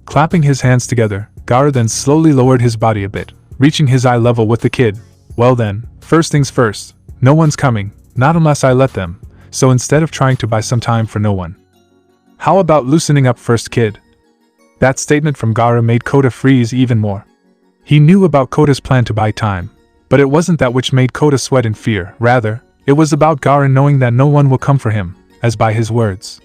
Clapping his hands together, Garou then slowly lowered his body a bit, reaching his eye level with the kid. Well then, first things first. No one's coming, not unless I let them, so instead of trying to buy some time for no one. How about loosening up first, kid? That statement from Garou made Kota freeze even more. He knew about Kota's plan to buy time, but it wasn't that which made Kota sweat in fear. Rather, it was about Garou knowing that no one will come for him, as by his words.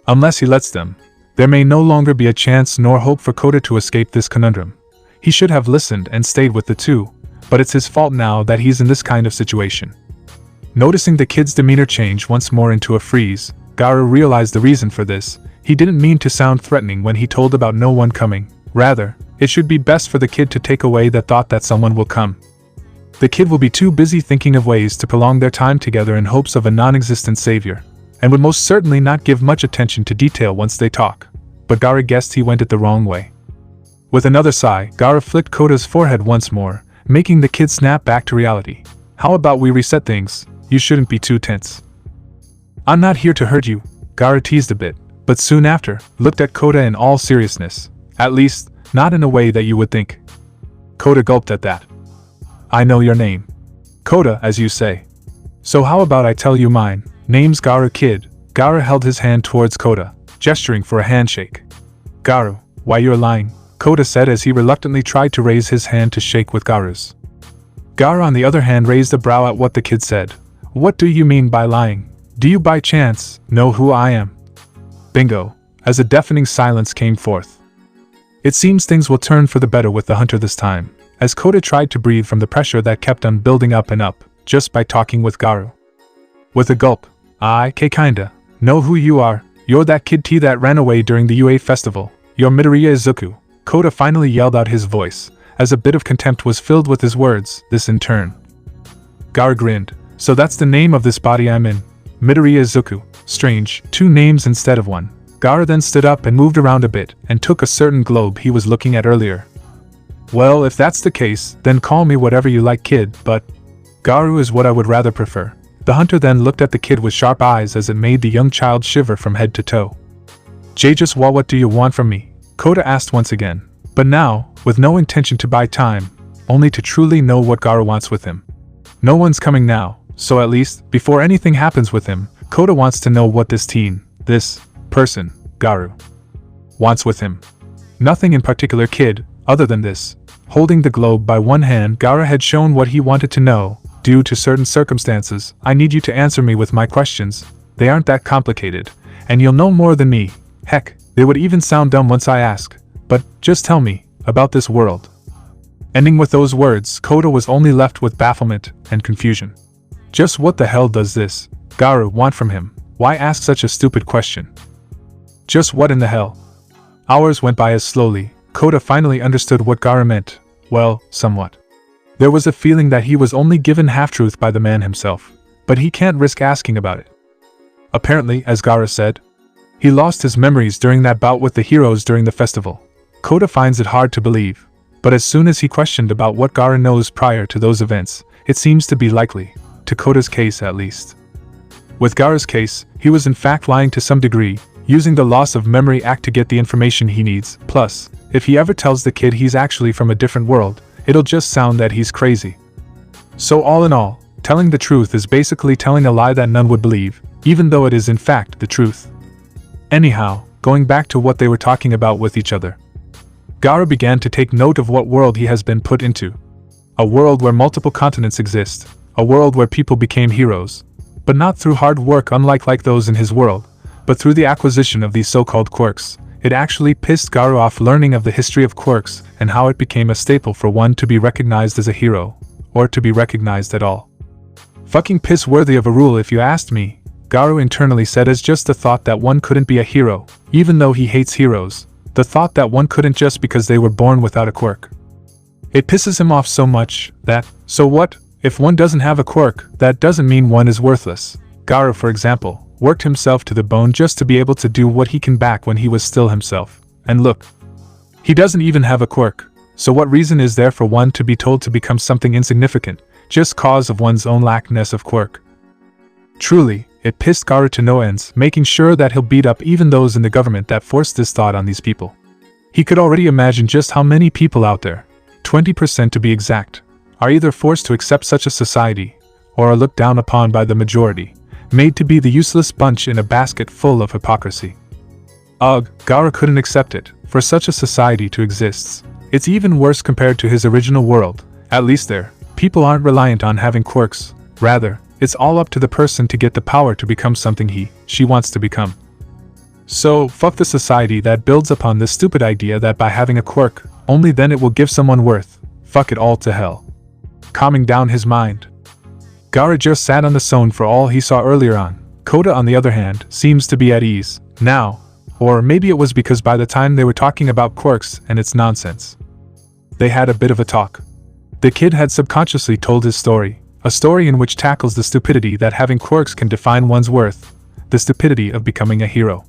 Unless he lets them, there may no longer be a chance nor hope for Kota to escape this conundrum. He should have listened and stayed with the two, but it's his fault now that he's in this kind of situation. Noticing the kid's demeanor change once more into a freeze, Garou realized the reason for this. He didn't mean to sound threatening when he told about no one coming. Rather, it should be best for the kid to take away that thought that someone will come. The kid will be too busy thinking of ways to prolong their time together in hopes of a non-existent savior, and would most certainly not give much attention to detail once they talk. But Garou guessed he went it the wrong way. With another sigh, Garou flicked Kota's forehead once more, making the kid snap back to reality. How about we reset things? You shouldn't be too tense. I'm not here to hurt you, Garou teased a bit, but soon after, looked at Kota in all seriousness. At least, not in a way that you would think. Kota gulped at that. I know your name. Kota, as you say. So how about I tell you mine? Name's Garou, kid. Garou held his hand towards Kota, gesturing for a handshake. Garou, why you're lying, Kota said as he reluctantly tried to raise his hand to shake with Garou's. Garou on the other hand raised a brow at what the kid said. What do you mean by lying? Do you by chance know who I am? Bingo, as a deafening silence came forth. It seems things will turn for the better with the hunter this time, as Kota tried to breathe from the pressure that kept on building up and up, just by talking with Garou. With a gulp, I kinda know who you are. You're that kid T that ran away during the UA festival. You're Midoriya Izuku. Kota finally yelled out his voice, as a bit of contempt was filled with his words. This in turn. Garou grinned. So that's the name of this body I'm in. Midoriya Izuku. Strange, 2 names instead of 1. Garou then stood up and moved around a bit, and took a certain globe he was looking at earlier. Well, if that's the case, then call me whatever you like, kid, but Garou is what I would rather prefer. The hunter then looked at the kid with sharp eyes as it made the young child shiver from head to toe. Just what do you want from me? Kota asked once again, but now, with no intention to buy time, only to truly know what Garou wants with him. No one's coming now, so at least, before anything happens with him, Kota wants to know what this person, Garou, wants with him. Nothing in particular, kid, other than this. Holding the globe by one hand, Garou had shown what he wanted to know. Due to certain circumstances, I need you to answer me with my questions. They aren't that complicated, and you'll know more than me. Heck, they would even sound dumb once I ask. But, just tell me, about this world. Ending with those words, Kota was only left with bafflement and confusion. Just what the hell does this Garou want from him? Why ask such a stupid question? Just what in the hell? Hours went by as slowly. Kota finally understood what Garou meant. Well, somewhat. There was a feeling that he was only given half-truth by the man himself, but he can't risk asking about it. Apparently, as Garou said, he lost his memories during that bout with the heroes during the festival. Kota finds it hard to believe, but as soon as he questioned about what Garou knows prior to those events, it seems to be likely, to Kota's case at least. With Garou's case, he was in fact lying to some degree, using the loss of memory act to get the information he needs. Plus, if he ever tells the kid he's actually from a different world, it'll just sound that he's crazy. So all in all, telling the truth is basically telling a lie that none would believe, even though it is in fact the truth. Anyhow, going back to what they were talking about with each other. Garou began to take note of what world he has been put into. A world where multiple continents exist, a world where people became heroes, but not through hard work unlike those in his world, but through the acquisition of these so-called quirks. It actually pissed Garou off learning of the history of quirks and how it became a staple for one to be recognized as a hero, or to be recognized at all. Fucking piss worthy of a rule if you asked me. Garou internally said as just the thought that one couldn't be a hero, even though he hates heroes, the thought that one couldn't just because they were born without a quirk. It pisses him off so much that, so what, if one doesn't have a quirk, that doesn't mean one is worthless. Garou, for example, worked himself to the bone just to be able to do what he can back when he was still himself. And look, he doesn't even have a quirk, so what reason is there for one to be told to become something insignificant, just cause of one's own lackness of quirk? Truly, it pissed Garou to no ends, making sure that he'll beat up even those in the government that forced this thought on these people. He could already imagine just how many people out there, 20% to be exact, are either forced to accept such a society, or are looked down upon by the majority, made to be the useless bunch in a basket full of hypocrisy. Ugh, Garou couldn't accept it, for such a society to exist. It's even worse compared to his original world. At least there, people aren't reliant on having quirks, rather, it's all up to the person to get the power to become something she wants to become. So, fuck the society that builds upon this stupid idea that by having a quirk, only then it will give someone worth. Fuck it all to hell. Calming down his mind, Garou just sat on the stone for all he saw earlier on. Kota, on the other hand, seems to be at ease now, or maybe it was because by the time they were talking about quirks and its nonsense, they had a bit of a talk. The kid had subconsciously told his story, a story in which tackles the stupidity that having quirks can define one's worth, the stupidity of becoming a hero.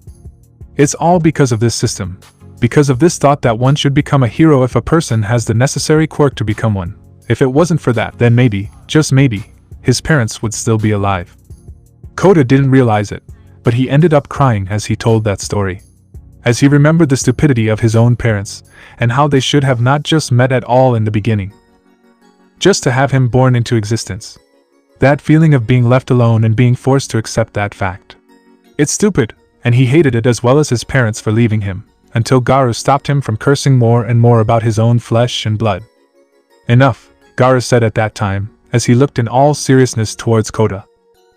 It's all because of this system, because of this thought that one should become a hero if a person has the necessary quirk to become one. If it wasn't for that, then maybe, just maybe, his parents would still be alive. Kota didn't realize it, but he ended up crying as he told that story. As he remembered the stupidity of his own parents, and how they should have not just met at all in the beginning, just to have him born into existence. That feeling of being left alone and being forced to accept that fact. It's stupid, and he hated it as well as his parents for leaving him, until Garou stopped him from cursing more and more about his own flesh and blood. Enough, Garou said at that time, as he looked in all seriousness towards Kota.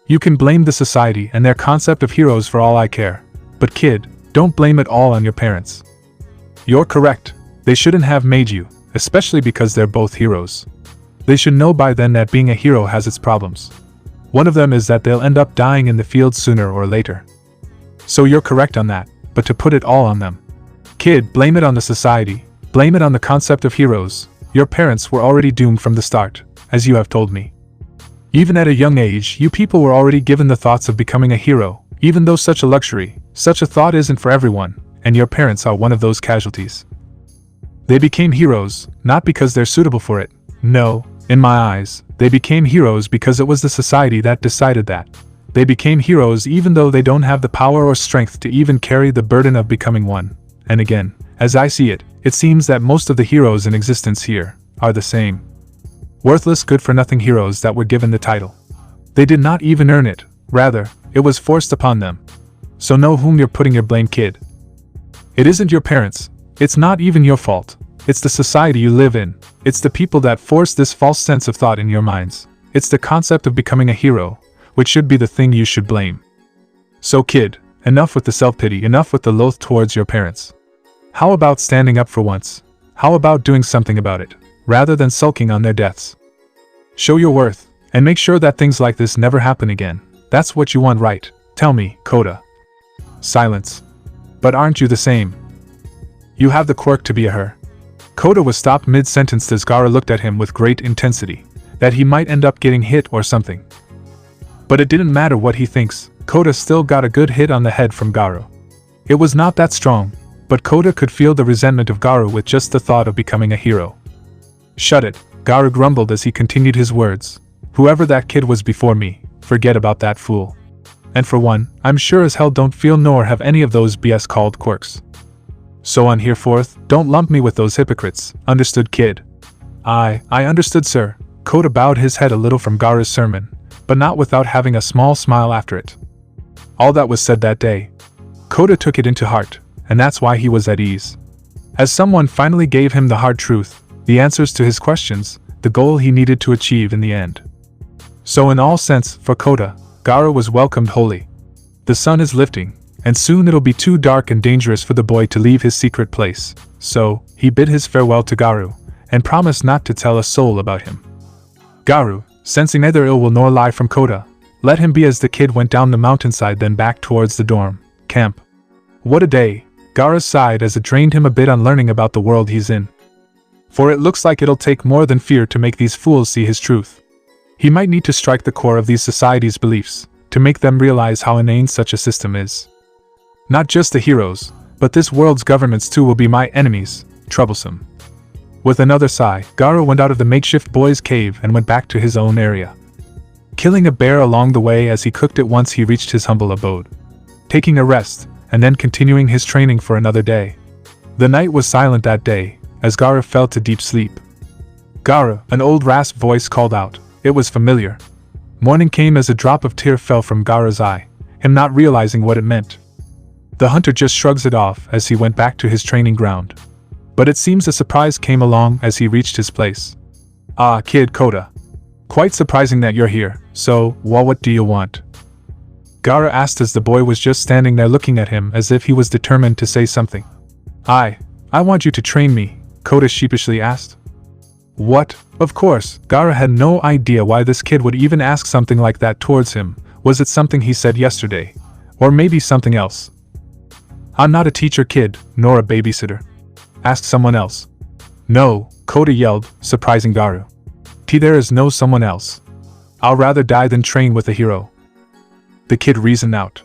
You can blame the society and their concept of heroes for all I care, but kid, don't blame it all on your parents. You're correct, they shouldn't have made you, especially because they're both heroes. They should know by then that being a hero has its problems. One of them is that they'll end up dying in the field sooner or later. So you're correct on that, but to put it all on them. Kid, blame it on the society, blame it on the concept of heroes. Your parents were already doomed from the start, as you have told me. Even at a young age, you people were already given the thoughts of becoming a hero, even though such a luxury, such a thought isn't for everyone, and your parents are one of those casualties. They became heroes, not because they're suitable for it. No, in my eyes, they became heroes because it was the society that decided that. They became heroes even though they don't have the power or strength to even carry the burden of becoming one. And again, as I see it, it seems that most of the heroes in existence here are the same. Worthless, good-for-nothing heroes that were given the title. They did not even earn it, rather, it was forced upon them. So know whom you're putting your blame, kid. It isn't your parents, it's not even your fault. It's the society you live in, it's the people that force this false sense of thought in your minds. It's the concept of becoming a hero, which should be the thing you should blame. So kid, enough with the self-pity, enough with the loath towards your parents. How about standing up for once? How about doing something about it, rather than sulking on their deaths? Show your worth, and make sure that things like this never happen again. That's what you want, right? Tell me, Kota. Silence. But aren't you the same? You have the quirk to be a her. Kota was stopped mid-sentence as Garou looked at him with great intensity, that he might end up getting hit or something. But it didn't matter what he thinks, Kota still got a good hit on the head from Garou. It was not that strong, but Kota could feel the resentment of Garou with just the thought of becoming a hero. Shut it, Garou grumbled as he continued his words. Whoever that kid was before me, forget about that fool. And for one, I'm sure as hell don't feel nor have any of those BS called quirks. So on hereforth, don't lump me with those hypocrites, understood, kid? I understood, sir. Kota bowed his head a little from Garou's sermon, but not without having a small smile after it. All that was said that day, Kota took it into heart, and that's why he was at ease. As someone finally gave him the hard truth, the answers to his questions, the goal he needed to achieve in the end. So in all sense, for Kota, Garou was welcomed wholly. The sun is lifting, and soon it'll be too dark and dangerous for the boy to leave his secret place, so he bid his farewell to Garou, and promised not to tell a soul about him. Garou, sensing neither ill will nor lie from Kota, Let him be, as the kid went down the mountainside, then back towards the dorm camp. What a day, Garou sighed as it drained him a bit on learning about the world he's in. For it looks like it'll take more than fear to make these fools see his truth. He might need to strike the core of these society's beliefs, to make them realize how inane such a system is. Not just the heroes, but this world's governments too will be my enemies, troublesome. With another sigh, Garou went out of the makeshift boys' cave and went back to his own area, killing a bear along the way as he cooked it once he reached his humble abode, taking a rest, and then continuing his training for another day. The night was silent that day, as Garou fell to deep sleep. Garou, an old rasp voice called out. It was familiar. Morning came as a drop of tear fell from Garou's eye, him not realizing what it meant. The hunter just shrugs it off as he went back to his training ground. But it seems a surprise came along as he reached his place. Ah, kid Kota. Quite surprising that you're here, so, well, what do you want? Garou asked as the boy was just standing there looking at him as if he was determined to say something. I want you to train me, Kota sheepishly asked. What? Of course, Garou had no idea why this kid would even ask something like that towards him. Was it something he said yesterday? Or maybe something else? I'm not a teacher, kid, nor a babysitter. Ask someone else. No, Kota yelled, surprising Garou. There is no someone else. I'll rather die than train with a hero. The kid reasoned out.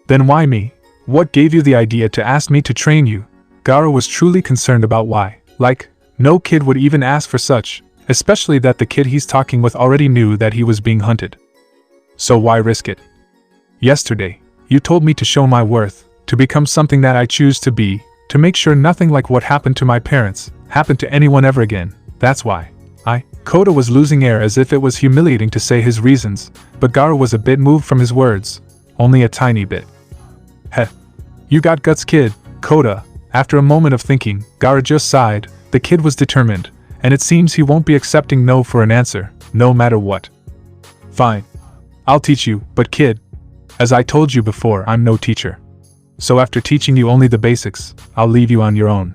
Then why me? What gave you the idea to ask me to train you? Garou was truly concerned about why. Like, no kid would even ask for such, especially that the kid he's talking with already knew that he was being hunted. So why risk it? Yesterday, you told me to show my worth, to become something that I choose to be, to make sure nothing like what happened to my parents happened to anyone ever again. That's why. Kota was losing air as if it was humiliating to say his reasons, but Garou was a bit moved from his words. Only a tiny bit. Heh. You got guts, kid, Kota. After a moment of thinking, Garou just sighed. The kid was determined, and it seems he won't be accepting no for an answer, no matter what. Fine. I'll teach you, but kid, as I told you before, I'm no teacher. So after teaching you only the basics, I'll leave you on your own.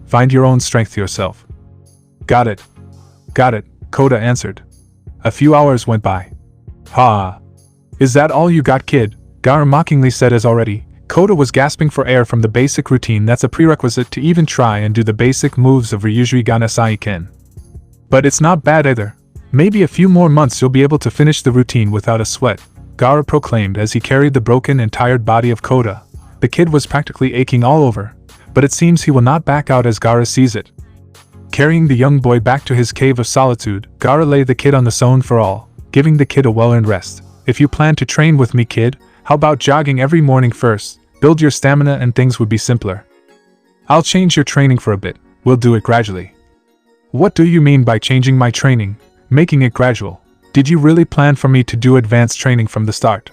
Find your own strength yourself. Got it. Got it, Kota answered. A few hours went by. Ha! Is that all you got, kid? Garou mockingly said as already. Kota was gasping for air from the basic routine that's a prerequisite to even try and do the basic moves of Ryuji Ganasai Ken. But it's not bad either. Maybe a few more months you'll be able to finish the routine without a sweat, Garou proclaimed as he carried the broken and tired body of Kota. The kid was practically aching all over, but it seems he will not back out as Garou sees it. Carrying the young boy back to his cave of solitude, Garou laid the kid on the stone for all, giving the kid a well-earned rest. If you plan to train with me, kid, how about jogging every morning first? Build your stamina and things would be simpler. I'll change your training for a bit. We'll do it gradually. What do you mean by changing my training, making it gradual? Did you really plan for me to do advanced training from the start?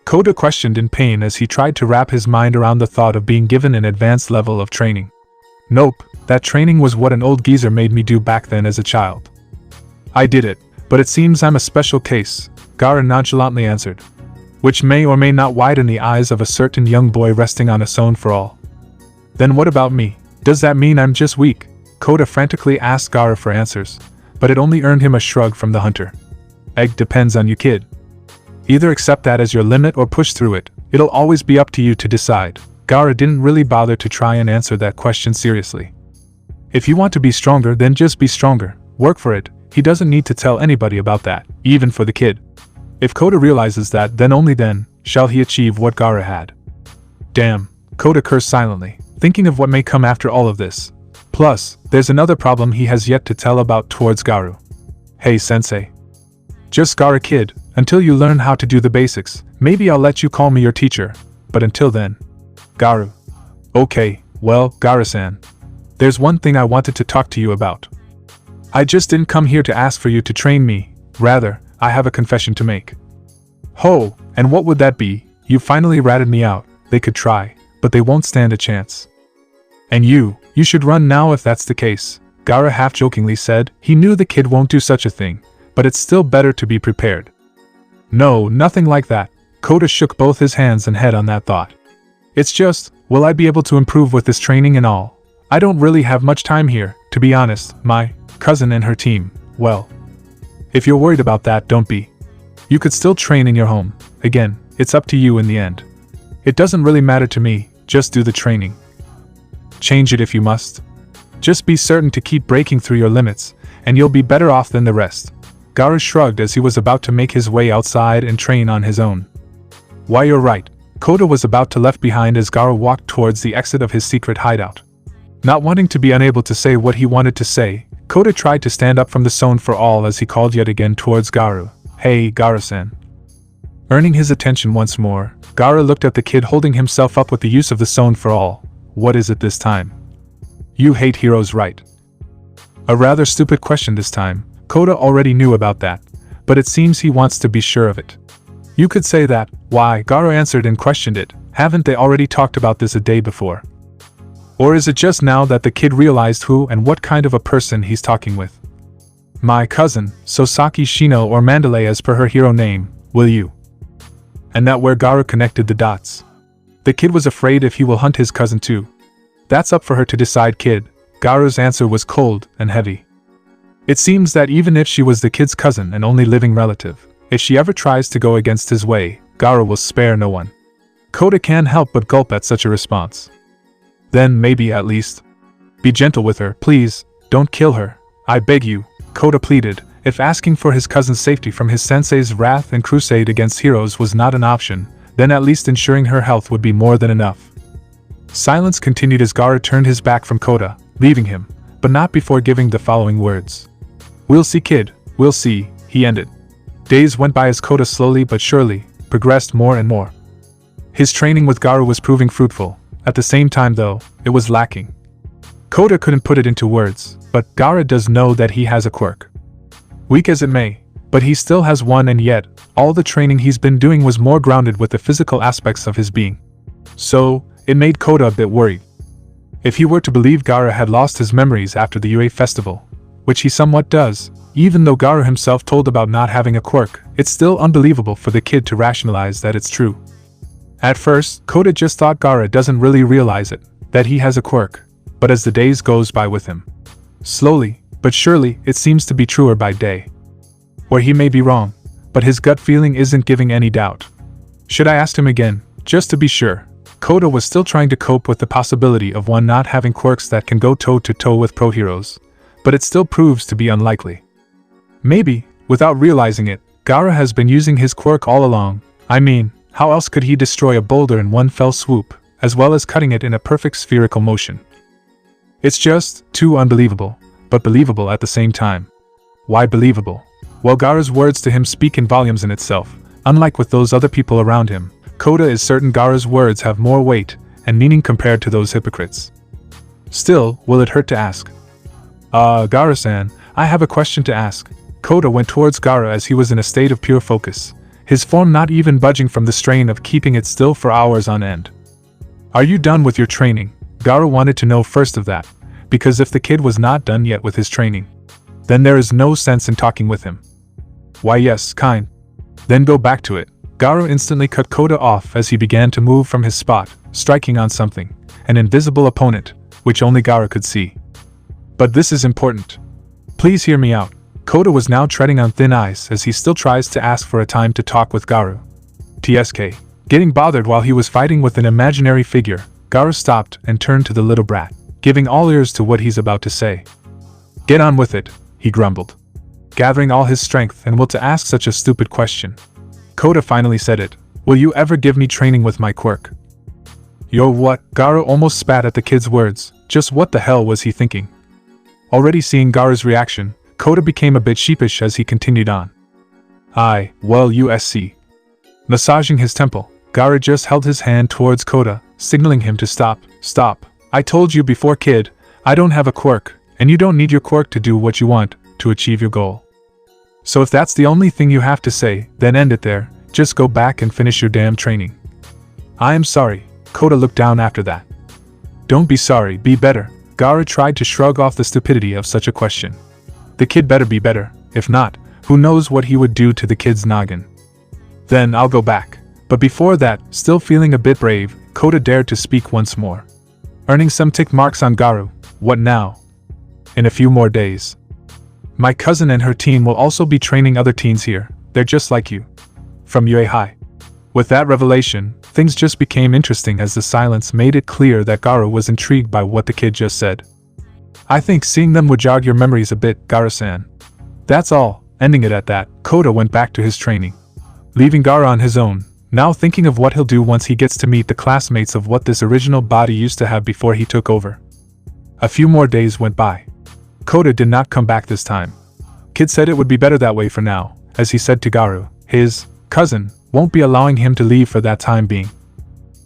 Kota questioned in pain as he tried to wrap his mind around the thought of being given an advanced level of training. Nope, that training was what an old geezer made me do back then as a child. I did it, but it seems I'm a special case, Garou nonchalantly answered. Which may or may not widen the eyes of a certain young boy resting on a stone for all. Then what about me? Does that mean I'm just weak? Kota frantically asked Garou for answers, but it only earned him a shrug from the hunter. Egg depends on you, kid. Either accept that as your limit or push through it. It'll always be up to you to decide. Garou didn't really bother to try and answer that question seriously. If you want to be stronger, then just be stronger. Work for it. He doesn't need to tell anybody about that, even for the kid. If Kota realizes that, then only then shall he achieve what Garou had. Damn, Kota cursed silently, thinking of what may come after all of this. Plus, there's another problem he has yet to tell about towards Garou. Hey sensei. Just Garou, kid, until you learn how to do the basics, maybe I'll let you call me your teacher, but until then. Garou. Okay, well, Garou-san. There's one thing I wanted to talk to you about. I just didn't come here to ask for you to train me, rather, I have a confession to make. Ho, and what would that be? You finally ratted me out. They could try, but they won't stand a chance. And you should run now if that's the case, Garou half-jokingly said. He knew the kid won't do such a thing, but it's still better to be prepared. No, nothing like that. Kota shook both his hands and head on that thought. It's just, will I be able to improve with this training and all? I don't really have much time here, to be honest. My cousin and her team, well. If you're worried about that, don't be. You could still train in your home. Again, it's up to you in the end. It doesn't really matter to me, just do the training. Change it if you must. Just be certain to keep breaking through your limits, and you'll be better off than the rest. Garou shrugged as he was about to make his way outside and train on his own. Why, you're right. Kota was about to left behind as Garou walked towards the exit of his secret hideout. Not wanting to be unable to say what he wanted to say, Kota tried to stand up from the zone for all as he called yet again towards Garou. Hey, Garou-san. Earning his attention once more, Garou looked at the kid holding himself up with the use of the zone for all. What is it this time? You hate heroes, right? A rather stupid question this time. Kota already knew about that, but it seems he wants to be sure of it. You could say that. Why? Garou answered and questioned it. Haven't they already talked about this a day before? Or is it just now that the kid realized who and what kind of a person he's talking with? My cousin, Sosaki Shino, or Mandalay as per her hero name, will you? And that where Garou connected the dots. The kid was afraid if he will hunt his cousin too. That's up for her to decide, kid. Garou's answer was cold and heavy. It seems that even if she was the kid's cousin and only living relative, if she ever tries to go against his way, Garou will spare no one. Kota can't help but gulp at such a response. Then maybe at least be gentle with her, please, don't kill her, I beg you, Kota pleaded. If asking for his cousin's safety from his sensei's wrath and crusade against heroes was not an option, then at least ensuring her health would be more than enough. Silence continued as Garou turned his back from Kota, leaving him, but not before giving the following words. We'll see, kid, we'll see, he ended. Days went by as Kota slowly but surely progressed more and more. His training with Garou was proving fruitful. At the same time though, it was lacking. Kota couldn't put it into words, but Garou does know that he has a quirk. Weak as it may, but he still has one, and yet, all the training he's been doing was more grounded with the physical aspects of his being. So, it made Kota a bit worried. If he were to believe Garou had lost his memories after the UA festival, which he somewhat does, even though Garou himself told about not having a quirk, it's still unbelievable for the kid to rationalize that it's true. At first, Kota just thought Garou doesn't really realize it, that he has a quirk, but as the days goes by with him, slowly, but surely, it seems to be truer by day. Or he may be wrong, but his gut feeling isn't giving any doubt. Should I ask him again, just to be sure? Kota was still trying to cope with the possibility of one not having quirks that can go toe-to-toe with pro heroes, but it still proves to be unlikely. Maybe, without realizing it, Garou has been using his quirk all along. I mean, how else could he destroy a boulder in one fell swoop, as well as cutting it in a perfect spherical motion? It's just too unbelievable, but believable at the same time. Why believable? Well, Garou's words to him speak in volumes in itself. Unlike with those other people around him, Kota is certain Garou's words have more weight and meaning compared to those hypocrites. Still, will it hurt to ask? Garou-san, I have a question to ask. Kota went towards Garou as he was in a state of pure focus, his form not even budging from the strain of keeping it still for hours on end. Are you done with your training? Garou wanted to know first of that, because if the kid was not done yet with his training, then there is no sense in talking with him. Why yes, kind. Then go back to it. Garou instantly cut Kota off as he began to move from his spot, striking on something, an invisible opponent, which only Garou could see. But this is important. Please hear me out. Kota was now treading on thin ice as he still tries to ask for a time to talk with Garou. TSK. Getting bothered while he was fighting with an imaginary figure, Garou stopped and turned to the little brat, giving all ears to what he's about to say. Get on with it, he grumbled, gathering all his strength and will to ask such a stupid question. Kota finally said it. Will you ever give me training with my quirk? Yo, what? Garou almost spat at the kid's words. Just what the hell was he thinking? Already seeing Garou's reaction, Kota became a bit sheepish as he continued on. Well, USC. Massaging his temple, Garou just held his hand towards Kota, signaling him to stop. Stop. I told you before, kid, I don't have a quirk, and you don't need your quirk to do what you want, to achieve your goal. So if that's the only thing you have to say, then end it there, just go back and finish your damn training. I am sorry, Kota looked down after that. Don't be sorry, be better. Garou tried to shrug off the stupidity of such a question. The kid better be better, if not, who knows what he would do to the kid's noggin. Then I'll go back. But before that, still feeling a bit brave, Kota dared to speak once more. Earning some tick marks on Garou. What now? In a few more days. My cousin and her team will also be training other teens here. They're just like you. from UA High. With that revelation, things just became interesting as the silence made it clear that Garou was intrigued by what the kid just said. I think seeing them would jog your memories a bit, Garou-san. That's all. Ending it at that, Kota went back to his training, leaving Garou on his own, now thinking of what he'll do once he gets to meet the classmates of what this original body used to have before he took over. A few more days went by. Kota did not come back this time. Kid said it would be better that way for now, as he said to Garou, his cousin won't be allowing him to leave for that time being.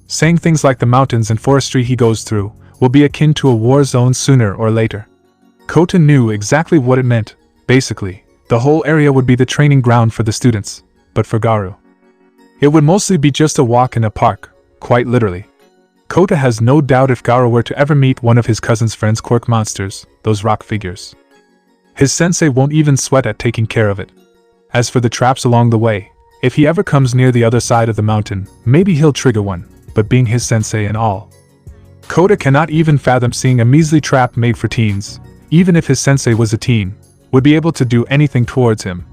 Saying things like the mountains and forestry he goes through will be akin to a war zone sooner or later. Kota knew exactly what it meant. Basically, the whole area would be the training ground for the students, but for Garou, it would mostly be just a walk in a park, quite literally. Kota has no doubt if Garou were to ever meet one of his cousin's friend's quirk monsters, those rock figures, his sensei won't even sweat at taking care of it. As for the traps along the way, if he ever comes near the other side of the mountain, maybe he'll trigger one, but being his sensei and all, Kota cannot even fathom seeing a measly trap made for teens, even if his sensei was a teen, would be able to do anything towards him.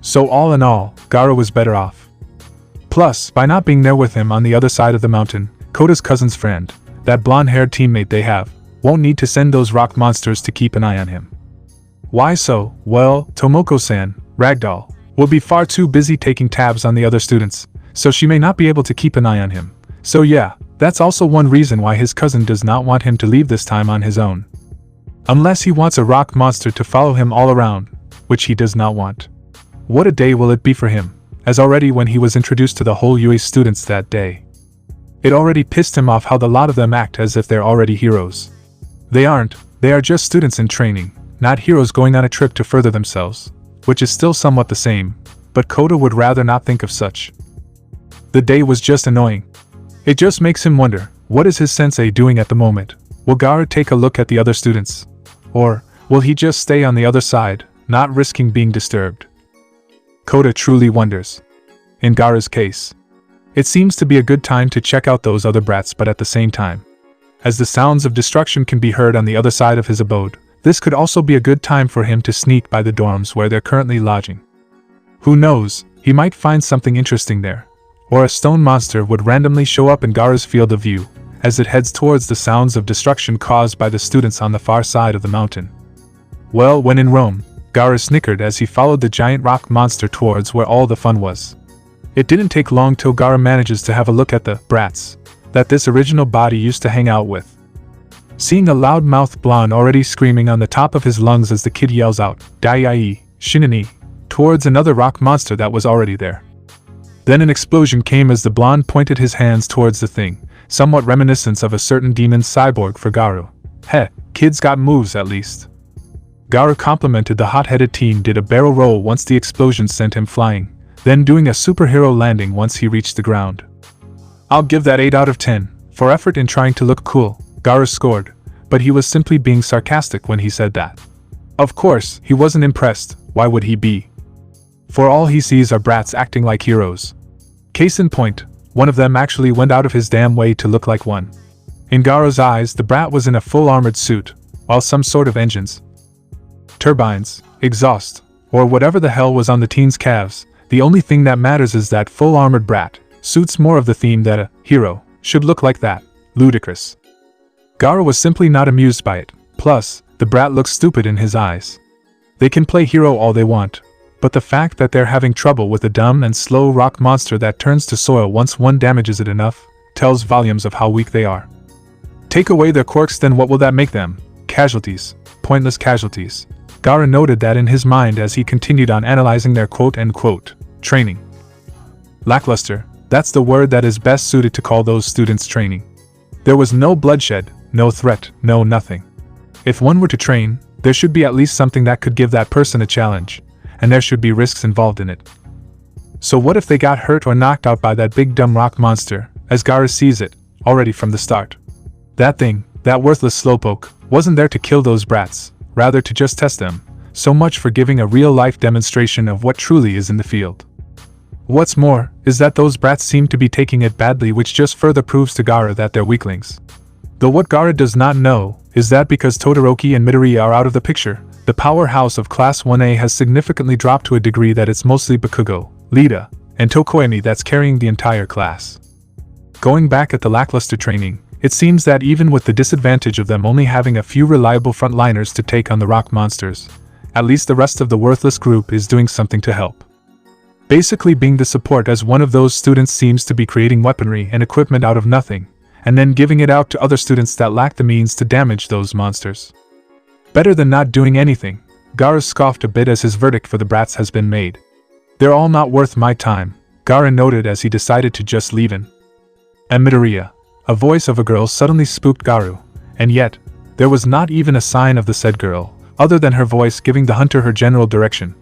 So all in all, Garou was better off. Plus, by not being there with him on the other side of the mountain, Kota's cousin's friend, that blonde-haired teammate they have, won't need to send those rock monsters to keep an eye on him. Why so? Well, Tomoko-san, Ragdoll, will be far too busy taking tabs on the other students, so she may not be able to keep an eye on him. So yeah, that's also one reason why his cousin does not want him to leave this time on his own. Unless he wants a rock monster to follow him all around, which he does not want. What a day will it be for him, as already when he was introduced to the whole UA students that day, it already pissed him off how the lot of them act as if they're already heroes. They aren't, they are just students in training, not heroes going on a trip to further themselves, which is still somewhat the same, but Kota would rather not think of such. The day was just annoying. It just makes him wonder, what is his sensei doing at the moment? Will Garou take a look at the other students? Or will he just stay on the other side, not risking being disturbed? Kota truly wonders. In Garou's case, it seems to be a good time to check out those other brats, but at the same time, as the sounds of destruction can be heard on the other side of his abode, this could also be a good time for him to sneak by the dorms where they're currently lodging. Who knows, he might find something interesting there, or a stone monster would randomly show up in Garou's field of view, as it heads towards the sounds of destruction caused by the students on the far side of the mountain. Well, when in Rome, Garou snickered as he followed the giant rock monster towards where all the fun was. It didn't take long till Garou manages to have a look at the brats that this original body used to hang out with. Seeing a loud-mouthed blonde already screaming on the top of his lungs as the kid yells out, "Dai-ai, Shinani," towards another rock monster that was already there. Then an explosion came as the blonde pointed his hands towards the thing, somewhat reminiscent of a certain demon cyborg for Garou. Heh, kid's got moves at least. Garou complimented the hot-headed teen, did a barrel roll once the explosion sent him flying, then doing a superhero landing once he reached the ground. I'll give that 8 out of 10, for effort in trying to look cool, Garou scored, but he was simply being sarcastic when he said that. Of course, he wasn't impressed, why would he be? For all he sees are brats acting like heroes. Case in point, one of them actually went out of his damn way to look like one. In Garou's eyes, the brat was in a full armored suit, while some sort of engines, turbines, exhaust, or whatever the hell was on the teen's calves, the only thing that matters is that full armored brat suits more of the theme that a hero should look like that. Ludicrous. Garou was simply not amused by it, plus, the brat looks stupid in his eyes. They can play hero all they want, but the fact that they're having trouble with a dumb and slow rock monster that turns to soil once one damages it enough, tells volumes of how weak they are. Take away their quirks, then what will that make them? Casualties. Pointless casualties. Garou noted that in his mind as he continued on analyzing their quote-unquote training. Lackluster, that's the word that is best suited to call those students training. There was no bloodshed, no threat, no nothing. If one were to train, there should be at least something that could give that person a challenge, and there should be risks involved in it. So what if they got hurt or knocked out by that big dumb rock monster, as Garou sees it, already from the start? That thing, that worthless slowpoke, wasn't there to kill those brats, rather to just test them, so much for giving a real-life demonstration of what truly is in the field. What's more, is that those brats seem to be taking it badly, which just further proves to Garou that they're weaklings. Though what Garou does not know, is that because Todoroki and Midori are out of the picture, the powerhouse of Class 1A has significantly dropped to a degree that it's mostly Bakugo, Lita, and Tokoemi that's carrying the entire class. Going back at the lackluster training, it seems that even with the disadvantage of them only having a few reliable frontliners to take on the rock monsters, at least the rest of the worthless group is doing something to help. Basically being the support, as one of those students seems to be creating weaponry and equipment out of nothing, and then giving it out to other students that lack the means to damage those monsters. Better than not doing anything. Garou scoffed a bit as his verdict for the brats has been made. They're all not worth my time, Garou noted as he decided to just leave in. And Midoriya, a voice of a girl suddenly spooked Garou, and yet, there was not even a sign of the said girl, other than her voice giving the hunter her general direction.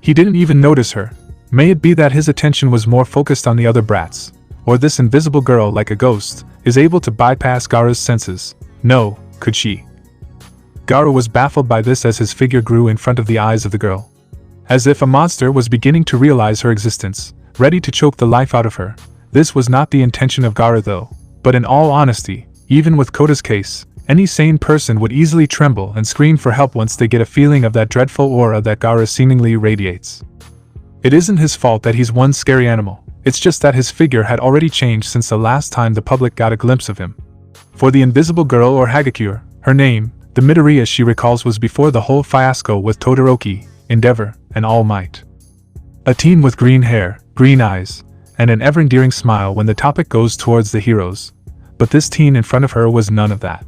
He didn't even notice her. May it be that his attention was more focused on the other brats, or this invisible girl, like a ghost, is able to bypass Garou's senses. No, could she? Garou was baffled by this as his figure grew in front of the eyes of the girl. As if a monster was beginning to realize her existence, ready to choke the life out of her. This was not the intention of Garou though, but in all honesty, even with Kota's case, any sane person would easily tremble and scream for help once they get a feeling of that dreadful aura that Garou seemingly radiates. It isn't his fault that he's one scary animal, it's just that his figure had already changed since the last time the public got a glimpse of him. For the invisible girl, or Hagakure, her name, the Midoriya she recalls, was before the whole fiasco with Todoroki, Endeavor, and All Might. A teen with green hair, green eyes, and an ever-endearing smile when the topic goes towards the heroes. But this teen in front of her was none of that.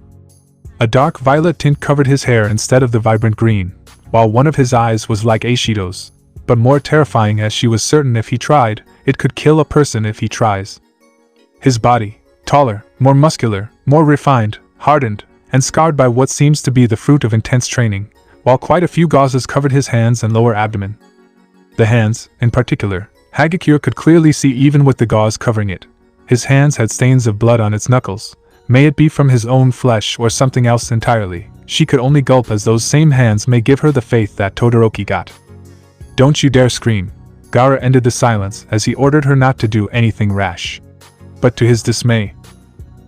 A dark violet tint covered his hair instead of the vibrant green, while one of his eyes was like Aishido's, but more terrifying, as she was certain if he tried, it could kill a person if he tries. His body, taller, more muscular, more refined, hardened, and scarred by what seems to be the fruit of intense training, while quite a few gauzes covered his hands and lower abdomen. The hands, in particular, Hagakure could clearly see even with the gauze covering it. His hands had stains of blood on its knuckles. May it be from his own flesh or something else entirely, she could only gulp, as those same hands may give her the faith that Todoroki got. Don't you dare scream. Garou ended the silence as he ordered her not to do anything rash. But to his dismay,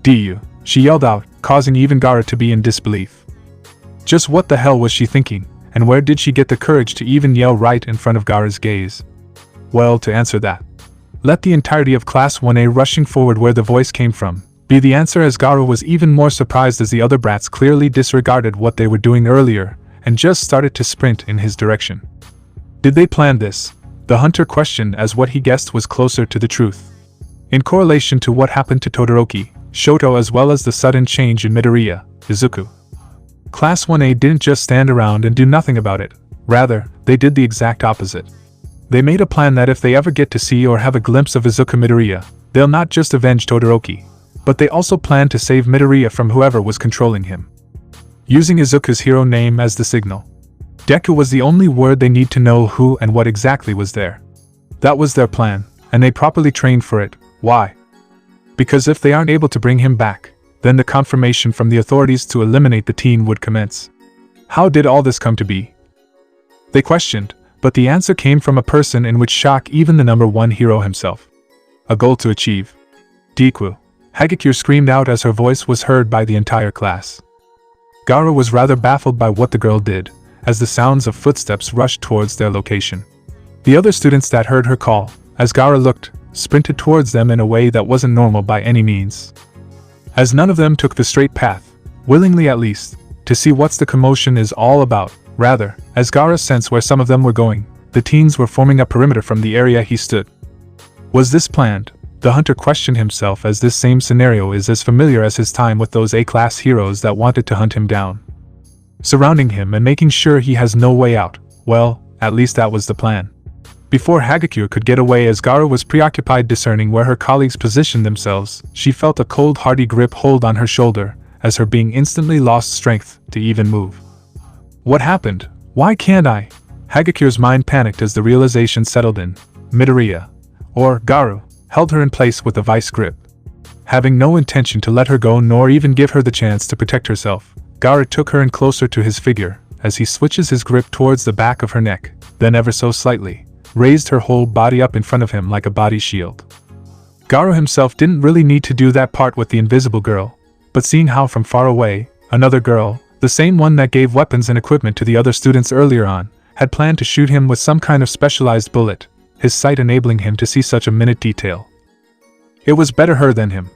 "Digu," she yelled out, causing even Garou to be in disbelief. Just what the hell was she thinking, and where did she get the courage to even yell right in front of Garou's gaze? Well, to answer that, let the entirety of Class 1A rushing forward where the voice came from be the answer, as Garou was even more surprised as the other brats clearly disregarded what they were doing earlier and just started to sprint in his direction. Did they plan this? The hunter questioned, as what he guessed was closer to the truth. In correlation to what happened to Todoroki, Shoto, as well as the sudden change in Midoriya, Izuku. Class 1A didn't just stand around and do nothing about it, rather, they did the exact opposite. They made a plan that if they ever get to see or have a glimpse of Izuku Midoriya, they'll not just avenge Todoroki, but they also planned to save Midoriya from whoever was controlling him. Using Izuku's hero name as the signal. Deku was the only word they need to know who and what exactly was there. That was their plan, and they properly trained for it. Why? Because if they aren't able to bring him back, then the confirmation from the authorities to eliminate the teen would commence. How did all this come to be? They questioned, but the answer came from a person in which shock even the number one hero himself. A goal to achieve. Digu, Hagakure screamed out as her voice was heard by the entire class. Garou was rather baffled by what the girl did, as the sounds of footsteps rushed towards their location. The other students that heard her call, as Garou looked, sprinted towards them in a way that wasn't normal by any means. As none of them took the straight path, willingly at least, to see what's the commotion is all about. Rather, as Garou sensed where some of them were going, the teens were forming a perimeter from the area he stood. Was this planned? The hunter questioned himself, as this same scenario is as familiar as his time with those A-class heroes that wanted to hunt him down. Surrounding him and making sure he has no way out. Well, at least that was the plan. Before Hagakure could get away, as Garou was preoccupied discerning where her colleagues positioned themselves, she felt a cold, hardy grip hold on her shoulder, as her being instantly lost strength to even move. What happened? Why can't I? Hagakure's mind panicked as the realization settled in. Midoriya, or Garou, held her in place with a vice grip. Having no intention to let her go nor even give her the chance to protect herself, Garou took her in closer to his figure, as he switches his grip towards the back of her neck, then ever so slightly, raised her whole body up in front of him like a body shield. Garou himself didn't really need to do that part with the invisible girl, but seeing how from far away, another girl, the same one that gave weapons and equipment to the other students earlier on, had planned to shoot him with some kind of specialized bullet, his sight enabling him to see such a minute detail. It was better her than him.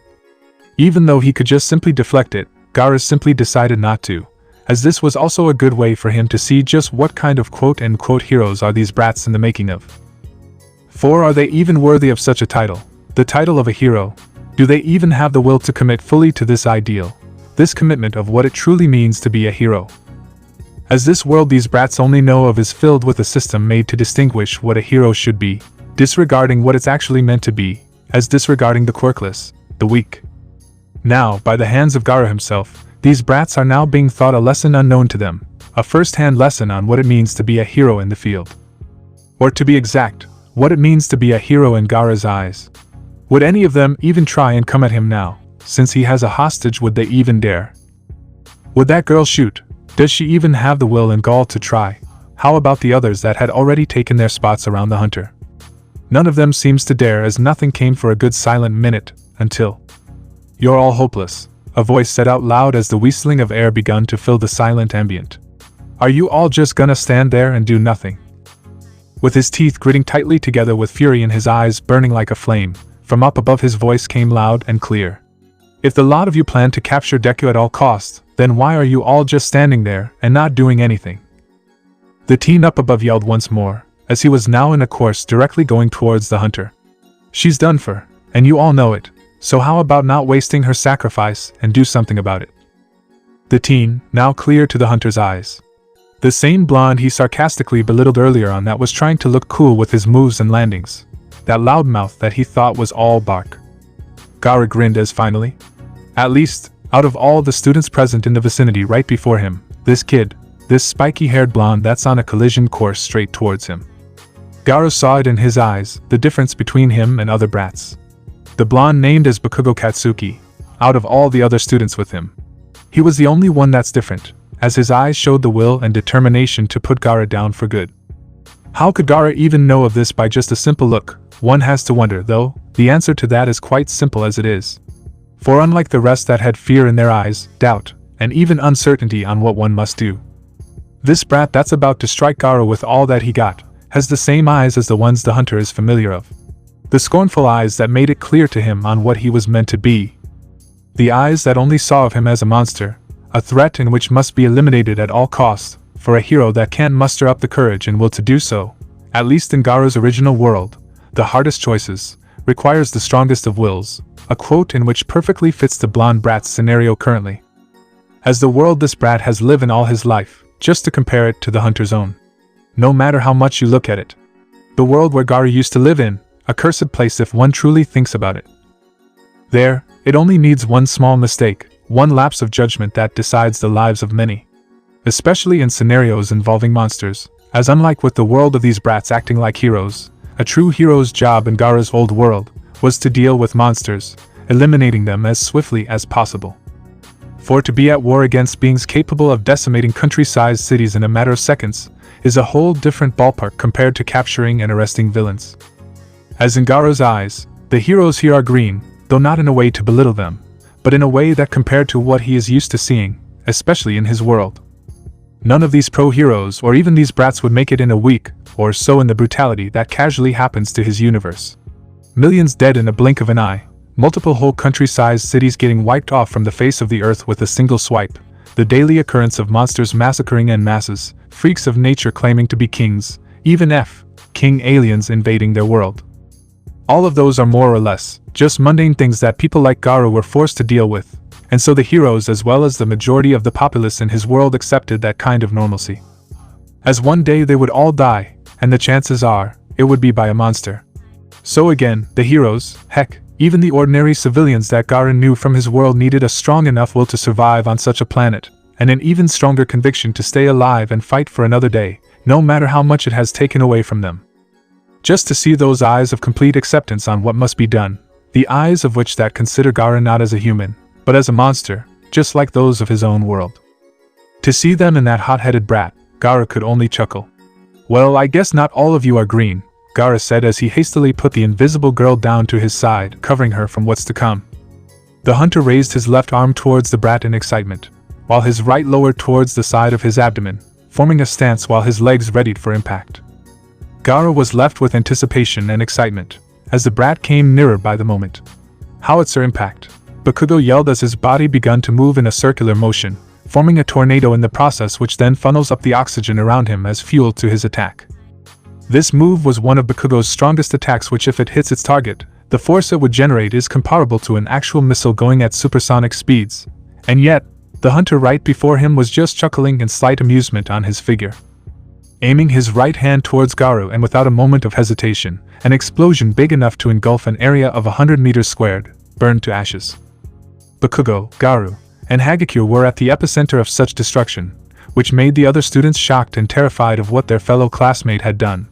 Even though he could just simply deflect it, Garou simply decided not to, as this was also a good way for him to see just what kind of quote-unquote heroes are these brats in the making of. For are they even worthy of such a title? The title of a hero? Do they even have the will to commit fully to this ideal? This commitment of what it truly means to be a hero? As this world these brats only know of is filled with a system made to distinguish what a hero should be, disregarding what it's actually meant to be, as disregarding the quirkless, the weak. Now, by the hands of Garou himself, these brats are now being taught a lesson unknown to them, a first-hand lesson on what it means to be a hero in the field. Or to be exact, what it means to be a hero in Garou's eyes. Would any of them even try and come at him now? Since he has a hostage, would they even dare? Would that girl shoot? Does she even have the will and gall to try? How about the others that had already taken their spots around the hunter? None of them seems to dare, as nothing came for a good silent minute, until... "You're all hopeless," a voice said out loud as the whistling of air begun to fill the silent ambient. "Are you all just gonna stand there and do nothing?" With his teeth gritting tightly together with fury and his eyes burning like a flame, from up above his voice came loud and clear. "If the lot of you plan to capture Deku at all costs, then why are you all just standing there and not doing anything?" The teen up above yelled once more, as he was now in a course directly going towards the hunter. "She's done for, and you all know it, so how about not wasting her sacrifice and do something about it?" The teen, now clear to the hunter's eyes. The same blonde he sarcastically belittled earlier on, that was trying to look cool with his moves and landings. That loudmouth that he thought was all bark. Garou grinned as finally, at least, out of all the students present in the vicinity right before him, this kid, this spiky-haired blonde that's on a collision course straight towards him. Garou saw it in his eyes, the difference between him and other brats. The blonde named as Bakugo Katsuki, out of all the other students with him, he was the only one that's different, as his eyes showed the will and determination to put Garou down for good. How could Garou even know of this by just a simple look? One has to wonder, though. The answer to that is quite simple as it is. For unlike the rest that had fear in their eyes, doubt, and even uncertainty on what one must do, this brat that's about to strike Garou with all that he got, has the same eyes as the ones the hunter is familiar of. The scornful eyes that made it clear to him on what he was meant to be. The eyes that only saw of him as a monster, a threat in which must be eliminated at all costs, for a hero that can't muster up the courage and will to do so, at least in Garou's original world, the hardest choices, requires the strongest of wills, a quote in which perfectly fits the blonde brat's scenario currently. As the world this brat has lived in all his life, just to compare it to the hunter's own. No matter how much you look at it. The world where Garou used to live in, a cursed place if one truly thinks about it. There, it only needs one small mistake, one lapse of judgment that decides the lives of many. Especially in scenarios involving monsters, as unlike with the world of these brats acting like heroes, a true hero's job in Garou's old world was to deal with monsters, eliminating them as swiftly as possible. For to be at war against beings capable of decimating country-sized cities in a matter of seconds is a whole different ballpark compared to capturing and arresting villains. As in Garou's eyes, the heroes here are green, though not in a way to belittle them, but in a way that compared to what he is used to seeing, especially in his world. None of these pro-heroes or even these brats would make it in a week or so in the brutality that casually happens to his universe. Millions dead in a blink of an eye, multiple whole country-sized cities getting wiped off from the face of the earth with a single swipe, the daily occurrence of monsters massacring en masses, freaks of nature claiming to be kings, even king aliens invading their world. All of those are more or less just mundane things that people like Garou were forced to deal with, and so the heroes as well as the majority of the populace in his world accepted that kind of normalcy. As one day they would all die, and the chances are, it would be by a monster. So again, the heroes, heck, even the ordinary civilians that Garou knew from his world needed a strong enough will to survive on such a planet, and an even stronger conviction to stay alive and fight for another day, no matter how much it has taken away from them. Just to see those eyes of complete acceptance on what must be done, the eyes of which that consider Garou not as a human, but as a monster, just like those of his own world. To see them in that hot-headed brat, Garou could only chuckle. "Well, I guess not all of you are green," Garou said as he hastily put the invisible girl down to his side, covering her from what's to come. The hunter raised his left arm towards the brat in excitement, while his right lowered towards the side of his abdomen, forming a stance while his legs readied for impact. Garou was left with anticipation and excitement, as the brat came nearer by the moment. Howitzer impact! Bakugo yelled as his body began to move in a circular motion, forming a tornado in the process, which then funnels up the oxygen around him as fuel to his attack. This move was one of Bakugo's strongest attacks, which, if it hits its target, the force it would generate is comparable to an actual missile going at supersonic speeds. And yet, the hunter right before him was just chuckling in slight amusement on his figure. Aiming his right hand towards Garou, and without a moment of hesitation, an explosion big enough to engulf an area of 100 meters squared burned to ashes. Bakugo, Garou, and Hagakure were at the epicenter of such destruction, which made the other students shocked and terrified of what their fellow classmate had done.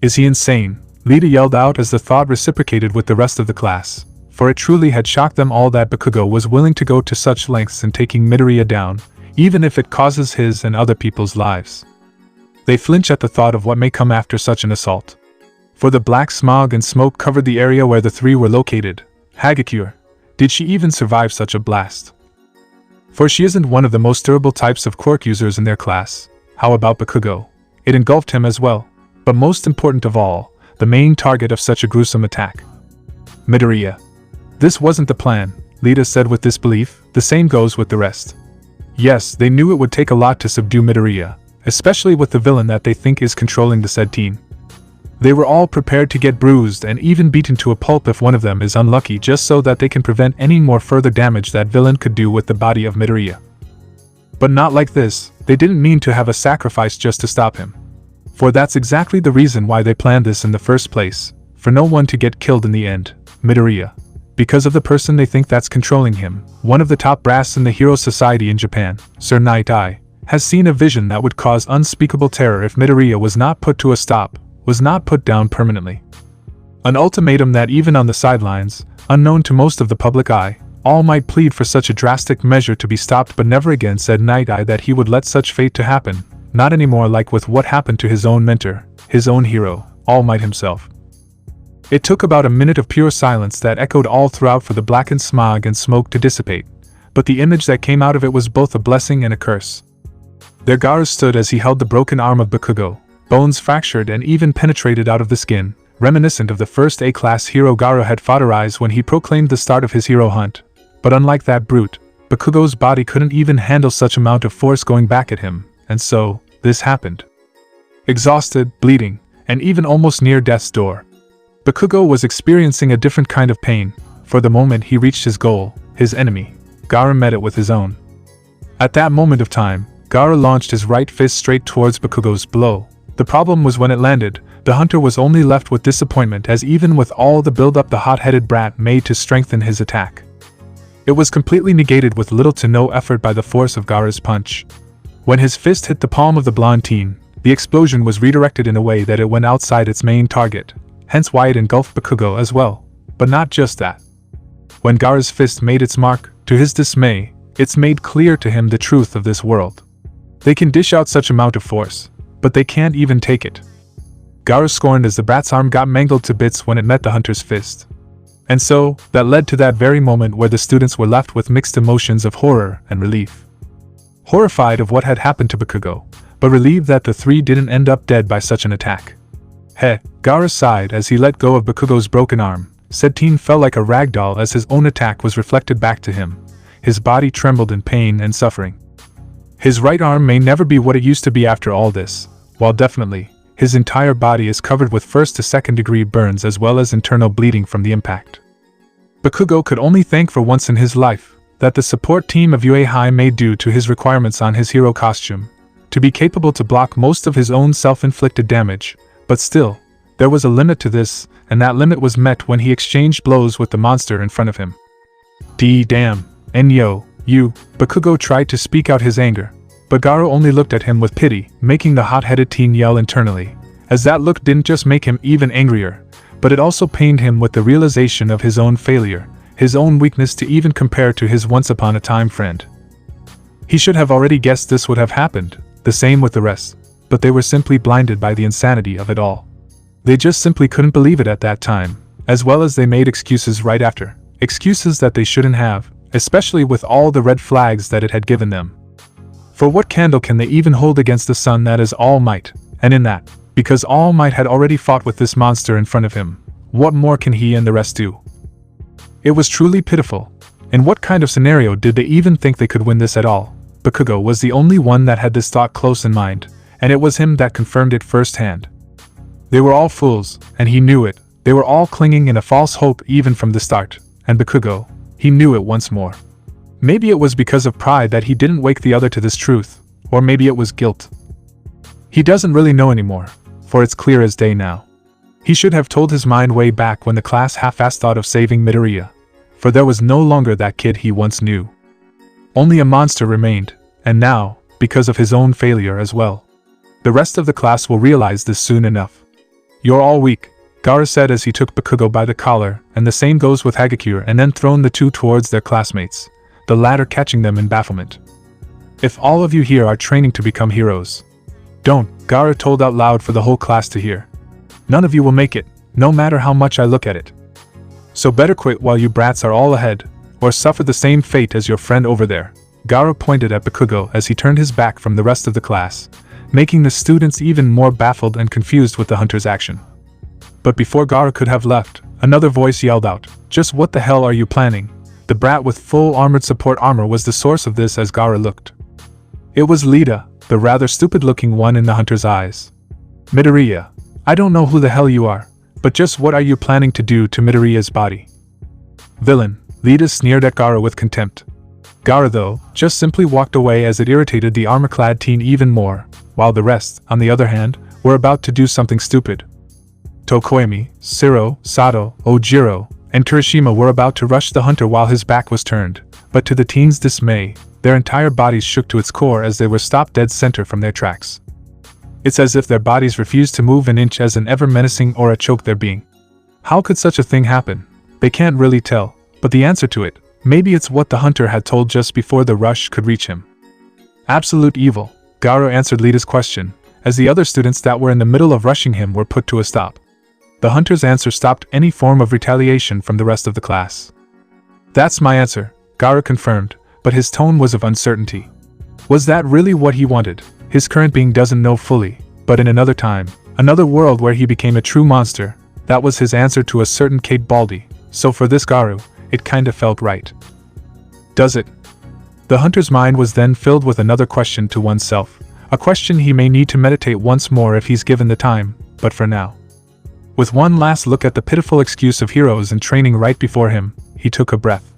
"Is he insane?" Lita yelled out as the thought reciprocated with the rest of the class, for it truly had shocked them all that Bakugo was willing to go to such lengths in taking Midoriya down, even if it causes his and other people's lives. They flinch at the thought of what may come after such an assault. For the black smog and smoke covered the area where the three were located. Hagakure, did she even survive such a blast? For she isn't one of the most durable types of quirk users in their class. How about Bakugo? It engulfed him as well. But most important of all, the main target of such a gruesome attack. Midoriya. This wasn't the plan, Lita said with disbelief. The same goes with the rest. Yes, they knew it would take a lot to subdue Midoriya, especially with the villain that they think is controlling the said team. They were all prepared to get bruised and even beaten to a pulp if one of them is unlucky, just so that they can prevent any more further damage that villain could do with the body of Midoriya. But not like this. They didn't mean to have a sacrifice just to stop him. For that's exactly the reason why they planned this in the first place, for no one to get killed in the end, Midoriya. Because of the person they think that's controlling him, one of the top brass in the Hero Society in Japan, Sir Night Eye, has seen a vision that would cause unspeakable terror if Midoriya was not put to a stop, was not put down permanently. An ultimatum that even on the sidelines, unknown to most of the public eye, all might plead for such a drastic measure to be stopped, but never again said Night Eye that he would let such fate to happen, not anymore, like with what happened to his own mentor, his own hero, All Might himself. It took about a minute of pure silence that echoed all throughout for the blackened smog and smoke to dissipate, but the image that came out of it was both a blessing and a curse. There Garou stood as he held the broken arm of Bakugo, bones fractured and even penetrated out of the skin, reminiscent of the first A-class hero Garou had fodderized when he proclaimed the start of his hero hunt. But unlike that brute, Bakugo's body couldn't even handle such amount of force going back at him, and so, this happened. Exhausted, bleeding, and even almost near death's door, Bakugo was experiencing a different kind of pain. For the moment he reached his goal, his enemy, Garou met it with his own. At that moment of time, Garou launched his right fist straight towards Bakugo's blow. The problem was when it landed, the hunter was only left with disappointment, as even with all the build-up the hot-headed brat made to strengthen his attack, it was completely negated with little to no effort by the force of Garou's punch. When his fist hit the palm of the blonde teen, the explosion was redirected in a way that it went outside its main target, hence why it engulfed Bakugo as well. But not just that. When Garou's fist made its mark, to his dismay, it's made clear to him the truth of this world. They can dish out such amount of force, but they can't even take it. Garou scorned as the brat's arm got mangled to bits when it met the hunter's fist. And so, that led to that very moment where the students were left with mixed emotions of horror and relief. Horrified of what had happened to Bakugo, but relieved that the three didn't end up dead by such an attack. Garou sighed as he let go of Bakugo's broken arm. Said teen fell like a rag doll as his own attack was reflected back to him. His body trembled in pain and suffering. His right arm may never be what it used to be after all this, while definitely, his entire body is covered with first to second degree burns as well as internal bleeding from the impact. Bakugo could only thank for once in his life that the support team of UA High made due to his requirements on his hero costume, to be capable to block most of his own self-inflicted damage, but still, there was a limit to this, and that limit was met when he exchanged blows with the monster in front of him. Damn, Enyo, you, Bakugo tried to speak out his anger, but Garou only looked at him with pity, making the hot-headed teen yell internally, as that look didn't just make him even angrier, but it also pained him with the realization of his own failure, his own weakness to even compare to his once-upon-a-time friend. He should have already guessed this would have happened, the same with the rest, but they were simply blinded by the insanity of it all. They just simply couldn't believe it at that time, as well as they made excuses right after, excuses that they shouldn't have, especially with all the red flags that it had given them. For what candle can they even hold against the sun that is all might, and in that, Because All Might had already fought with this monster in front of him, what more can he and the rest do? It was truly pitiful. In what kind of scenario did they even think they could win this at all? Bakugo was the only one that had this thought close in mind, and it was him that confirmed it firsthand. They were all fools, and he knew it. They were all clinging in a false hope even from the start, and Bakugo, he knew it once more. Maybe it was because of pride that he didn't wake the other to this truth, or maybe it was guilt. He doesn't really know anymore, for it's clear as day now. He should have told his mind way back when the class half-assed thought of saving Midoriya, for there was no longer that kid he once knew. Only a monster remained, and now, because of his own failure as well. The rest of the class will realize this soon enough. You're all weak, Garou said as he took Bakugo by the collar, and the same goes with Hagakure, and then thrown the two towards their classmates, the latter catching them in bafflement. If all of you here are training to become heroes, don't, Garou told out loud for the whole class to hear. None of you will make it, no matter how much I look at it. So better quit while you brats are all ahead, or suffer the same fate as your friend over there. Garou pointed at Bakugo as he turned his back from the rest of the class, making the students even more baffled and confused with the hunter's action. But before Garou could have left, another voice yelled out, "Just what the hell are you planning?" The brat with full armored support armor was the source of this as Garou looked. It was Lita, the rather stupid-looking one in the hunter's eyes. "Midoriya, I don't know who the hell you are, but just what are you planning to do to Midoriya's body?" "Villain," Lita sneered at Garou with contempt. Garou, though, just simply walked away as it irritated the armor-clad teen even more, while the rest, on the other hand, were about to do something stupid. Tokoyami, Siro, Sato, Ojiro, and Kirishima were about to rush the hunter while his back was turned, but to the teen's dismay, their entire bodies shook to its core as they were stopped dead center from their tracks. It's as if their bodies refused to move an inch as an ever-menacing aura choked their being. How could such a thing happen? They can't really tell, but the answer to it, maybe it's what the hunter had told just before the rush could reach him. Absolute evil, Garou answered Lita's question, as the other students that were in the middle of rushing him were put to a stop. The hunter's answer stopped any form of retaliation from the rest of the class. "That's my answer," Garou confirmed, but his tone was of uncertainty. Was that really what he wanted? His current being doesn't know fully, but in another time, another world where he became a true monster, that was his answer to a certain Kate Baldy, so for this Garou, it kinda felt right. Does it? The hunter's mind was then filled with another question to oneself, a question he may need to meditate once more if he's given the time, but for now. With one last look at the pitiful excuse of heroes in training right before him, he took a breath.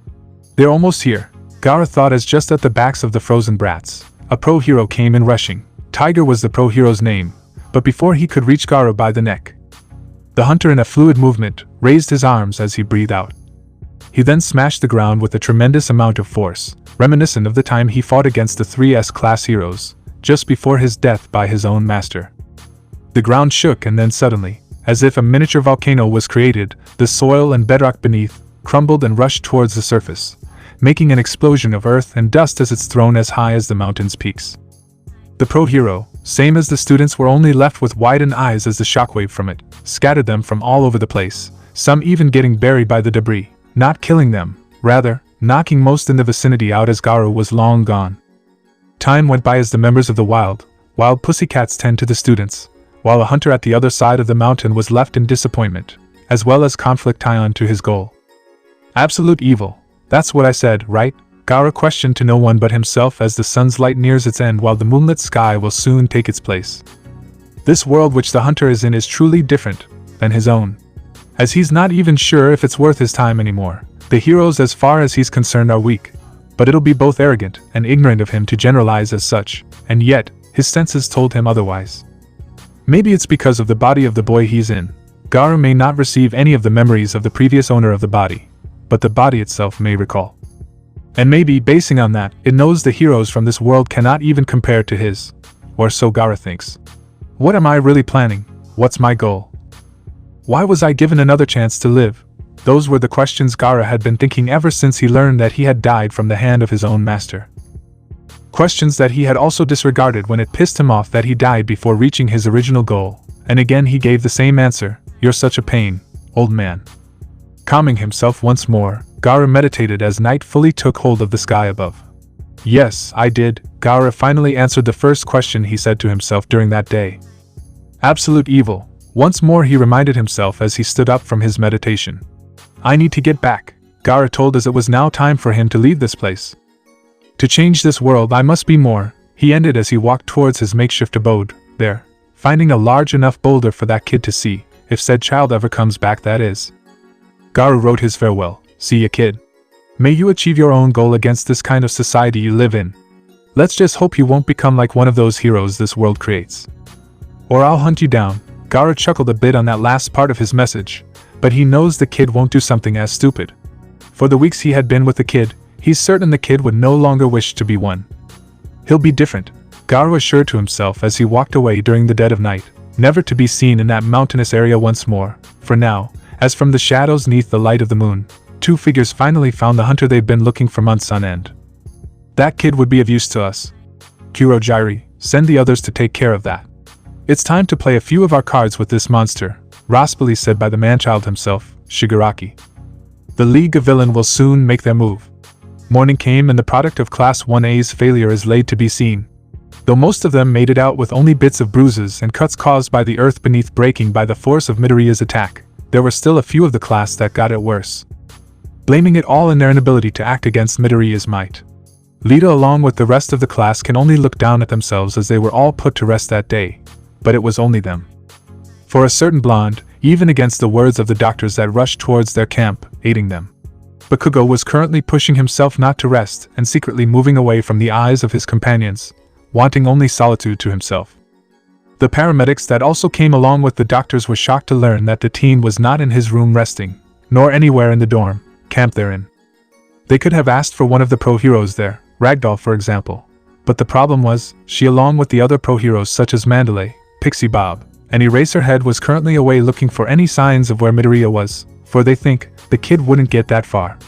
They're almost here, Garou thought as just at the backs of the frozen brats, a pro-hero came in rushing. Tiger was the pro-hero's name, but before he could reach Garou by the neck, the hunter in a fluid movement raised his arms as he breathed out. He then smashed the ground with a tremendous amount of force, reminiscent of the time he fought against the 3S class heroes, just before his death by his own master. The ground shook and then suddenly, as if a miniature volcano was created, the soil and bedrock beneath crumbled and rushed towards the surface, making an explosion of earth and dust as it's thrown as high as the mountain's peaks. The pro-hero, same as the students, were only left with widened eyes as the shockwave from it scattered them from all over the place, some even getting buried by the debris, not killing them, rather, knocking most in the vicinity out as Garou was long gone. Time went by as the members of the wild pussycats tend to the students, while a hunter at the other side of the mountain was left in disappointment, as well as conflict tie on to his goal. Absolute evil, that's what I said, right? Garou questioned to no one but himself as the sun's light nears its end while the moonlit sky will soon take its place. This world which the hunter is in is truly different than his own, as he's not even sure if it's worth his time anymore. The heroes as far as he's concerned are weak, but it'll be both arrogant and ignorant of him to generalize as such, and yet, his senses told him otherwise. Maybe it's because of the body of the boy he's in. Garou may not receive any of the memories of the previous owner of the body, but the body itself may recall. And maybe, basing on that, it knows the heroes from this world cannot even compare to his. Or so Garou thinks. What am I really planning? What's my goal? Why was I given another chance to live? Those were the questions Garou had been thinking ever since he learned that he had died from the hand of his own master. Questions that he had also disregarded when it pissed him off that he died before reaching his original goal, and again he gave the same answer, "You're such a pain, old man." Calming himself once more, Garou meditated as night fully took hold of the sky above. "Yes, I did," Garou finally answered the first question he said to himself during that day. Absolute evil. Once more he reminded himself as he stood up from his meditation. I need to get back, Garou told as it was now time for him to leave this place. To change this world I must be more, he ended as he walked towards his makeshift abode, there, finding a large enough boulder for that kid to see, if said child ever comes back that is. Garou wrote his farewell, see ya kid. May you achieve your own goal against this kind of society you live in. Let's just hope you won't become like one of those heroes this world creates. Or I'll hunt you down. Garou chuckled a bit on that last part of his message, but he knows the kid won't do something as stupid. For the weeks he had been with the kid, he's certain the kid would no longer wish to be one. He'll be different, Garou assured to himself as he walked away during the dead of night, never to be seen in that mountainous area once more. For now, as from the shadows neath the light of the moon, two figures finally found the hunter they've been looking for months on end. That kid would be of use to us. Kurojairi, send the others to take care of that. It's time to play a few of our cards with this monster, raspily said by the man-child himself, Shigaraki. The League of Villain will soon make their move. Morning came and the product of Class 1A's failure is laid to be seen. Though most of them made it out with only bits of bruises and cuts caused by the earth beneath breaking by the force of Midoriya's attack, there were still a few of the class that got it worse. Blaming it all in their inability to act against Midoriya's might. Lita along with the rest of the class can only look down at themselves as they were all put to rest that day. But it was only them. For a certain blonde, even against the words of the doctors that rushed towards their camp, aiding them, Bakugo was currently pushing himself not to rest and secretly moving away from the eyes of his companions, wanting only solitude to himself. The paramedics that also came along with the doctors were shocked to learn that the teen was not in his room resting, nor anywhere in the dorm, camp they're in. They could have asked for one of the pro-heroes there, Ragdoll for example, but the problem was, she along with the other pro-heroes such as Mandalay, Pixie Bob, and Eraserhead was currently away looking for any signs of where Midoriya was, for they think the kid wouldn't get that far.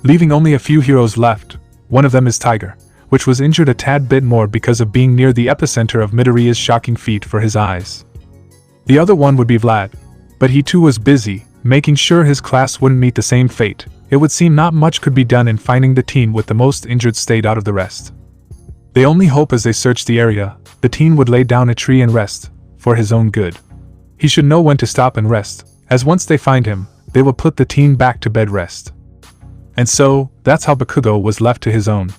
Leaving only a few heroes left, one of them is Tiger, which was injured a tad bit more because of being near the epicenter of Midoriya's shocking feat for his eyes. The other one would be Vlad, but he too was busy, making sure his class wouldn't meet the same fate. It would seem not much could be done in finding the teen with the most injured state out of the rest. They only hope as they searched the area, the teen would lay down a tree and rest, for his own good. He should know when to stop and rest, as once they find him, they will put the teen back to bed rest. And so, that's how Bakugo was left to his own.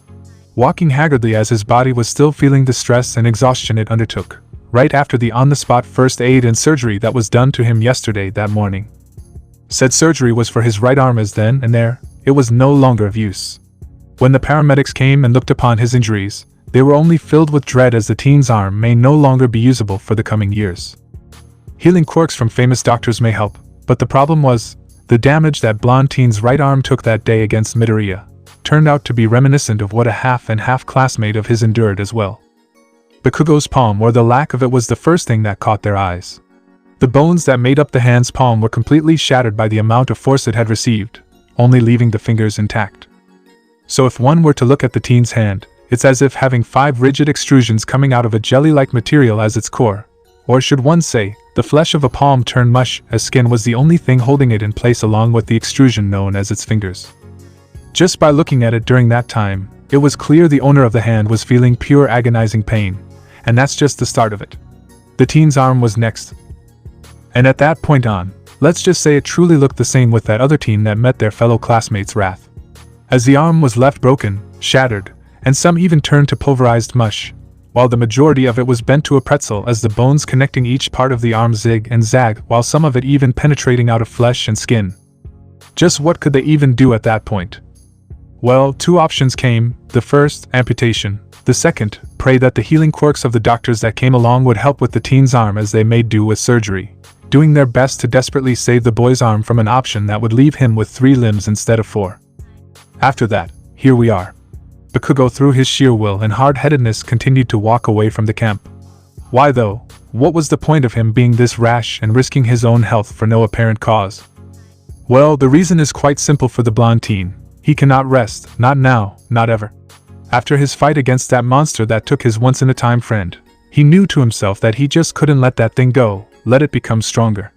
Walking haggardly as his body was still feeling the stress and exhaustion it undertook, right after the on-the-spot first aid and surgery that was done to him yesterday that morning. Said surgery was for his right arm as then and there, it was no longer of use. When the paramedics came and looked upon his injuries, they were only filled with dread as the teen's arm may no longer be usable for the coming years. Healing quirks from famous doctors may help, but the problem was, the damage that blonde teen's right arm took that day against Midoriya turned out to be reminiscent of what a half-and-half classmate of his endured as well. Bakugo's palm or the lack of it was the first thing that caught their eyes. The bones that made up the hand's palm were completely shattered by the amount of force it had received, only leaving the fingers intact. So if one were to look at the teen's hand, it's as if having 5 rigid extrusions coming out of a jelly-like material as its core. Or should one say, the flesh of a palm turned mush, as skin was the only thing holding it in place along with the extrusion known as its fingers. Just by looking at it during that time, it was clear the owner of the hand was feeling pure agonizing pain, and that's just the start of it. The teen's arm was next. And at that point on, let's just say it truly looked the same with that other teen that met their fellow classmates' wrath. As the arm was left broken, shattered, and some even turned to pulverized mush, while the majority of it was bent to a pretzel as the bones connecting each part of the arm zig and zag, while some of it even penetrating out of flesh and skin. Just what could they even do at that point? Well, 2 options came, the first, amputation, the second, pray that the healing quirks of the doctors that came along would help with the teen's arm as they made do with surgery, doing their best to desperately save the boy's arm from an option that would leave him with 3 limbs instead of 4. After that, here we are. Bakugo through his sheer will and hard-headedness continued to walk away from the camp. Why though? What was the point of him being this rash and risking his own health for no apparent cause? Well, the reason is quite simple for the blonde teen. He cannot rest, not now, not ever. After his fight against that monster that took his once-in-a-time friend, he knew to himself that he just couldn't let that thing go, let it become stronger.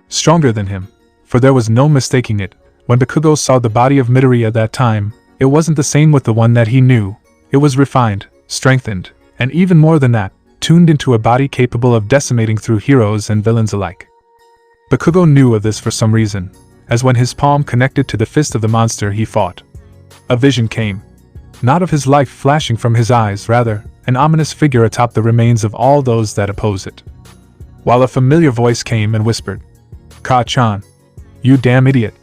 Stronger than him, for there was no mistaking it. When Bakugo saw the body of Midoriya that time, it wasn't the same with the one that he knew. It was refined, strengthened, and even more than that, tuned into a body capable of decimating through heroes and villains alike. Bakugo knew of this for some reason, as when his palm connected to the fist of the monster he fought, a vision came. Not of his life flashing from his eyes, rather, an ominous figure atop the remains of all those that oppose it. While a familiar voice came and whispered, "Ka-chan, you damn idiot,"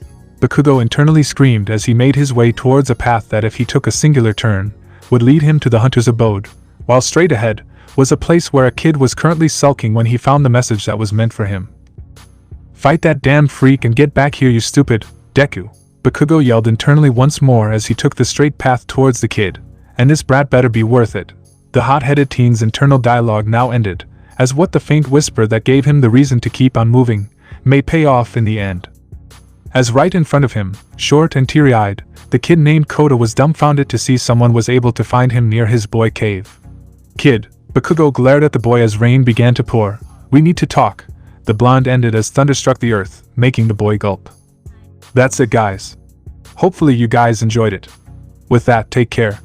Bakugo internally screamed as he made his way towards a path that, if he took a singular turn, would lead him to the hunter's abode, while straight ahead was a place where a kid was currently sulking when he found the message that was meant for him. "Fight that damn freak and get back here, you stupid Deku," Bakugo yelled internally once more as he took the straight path towards the kid, "and this brat better be worth it." The hot-headed teen's internal dialogue now ended, as what the faint whisper that gave him the reason to keep on moving may pay off in the end. As right in front of him, short and teary-eyed, the kid named Koda was dumbfounded to see someone was able to find him near his boy cave. "Kid," Bakugo glared at the boy as rain began to pour, "we need to talk," the blonde ended as thunder struck the earth, making the boy gulp. That's it, guys. Hopefully you guys enjoyed it. With that, take care.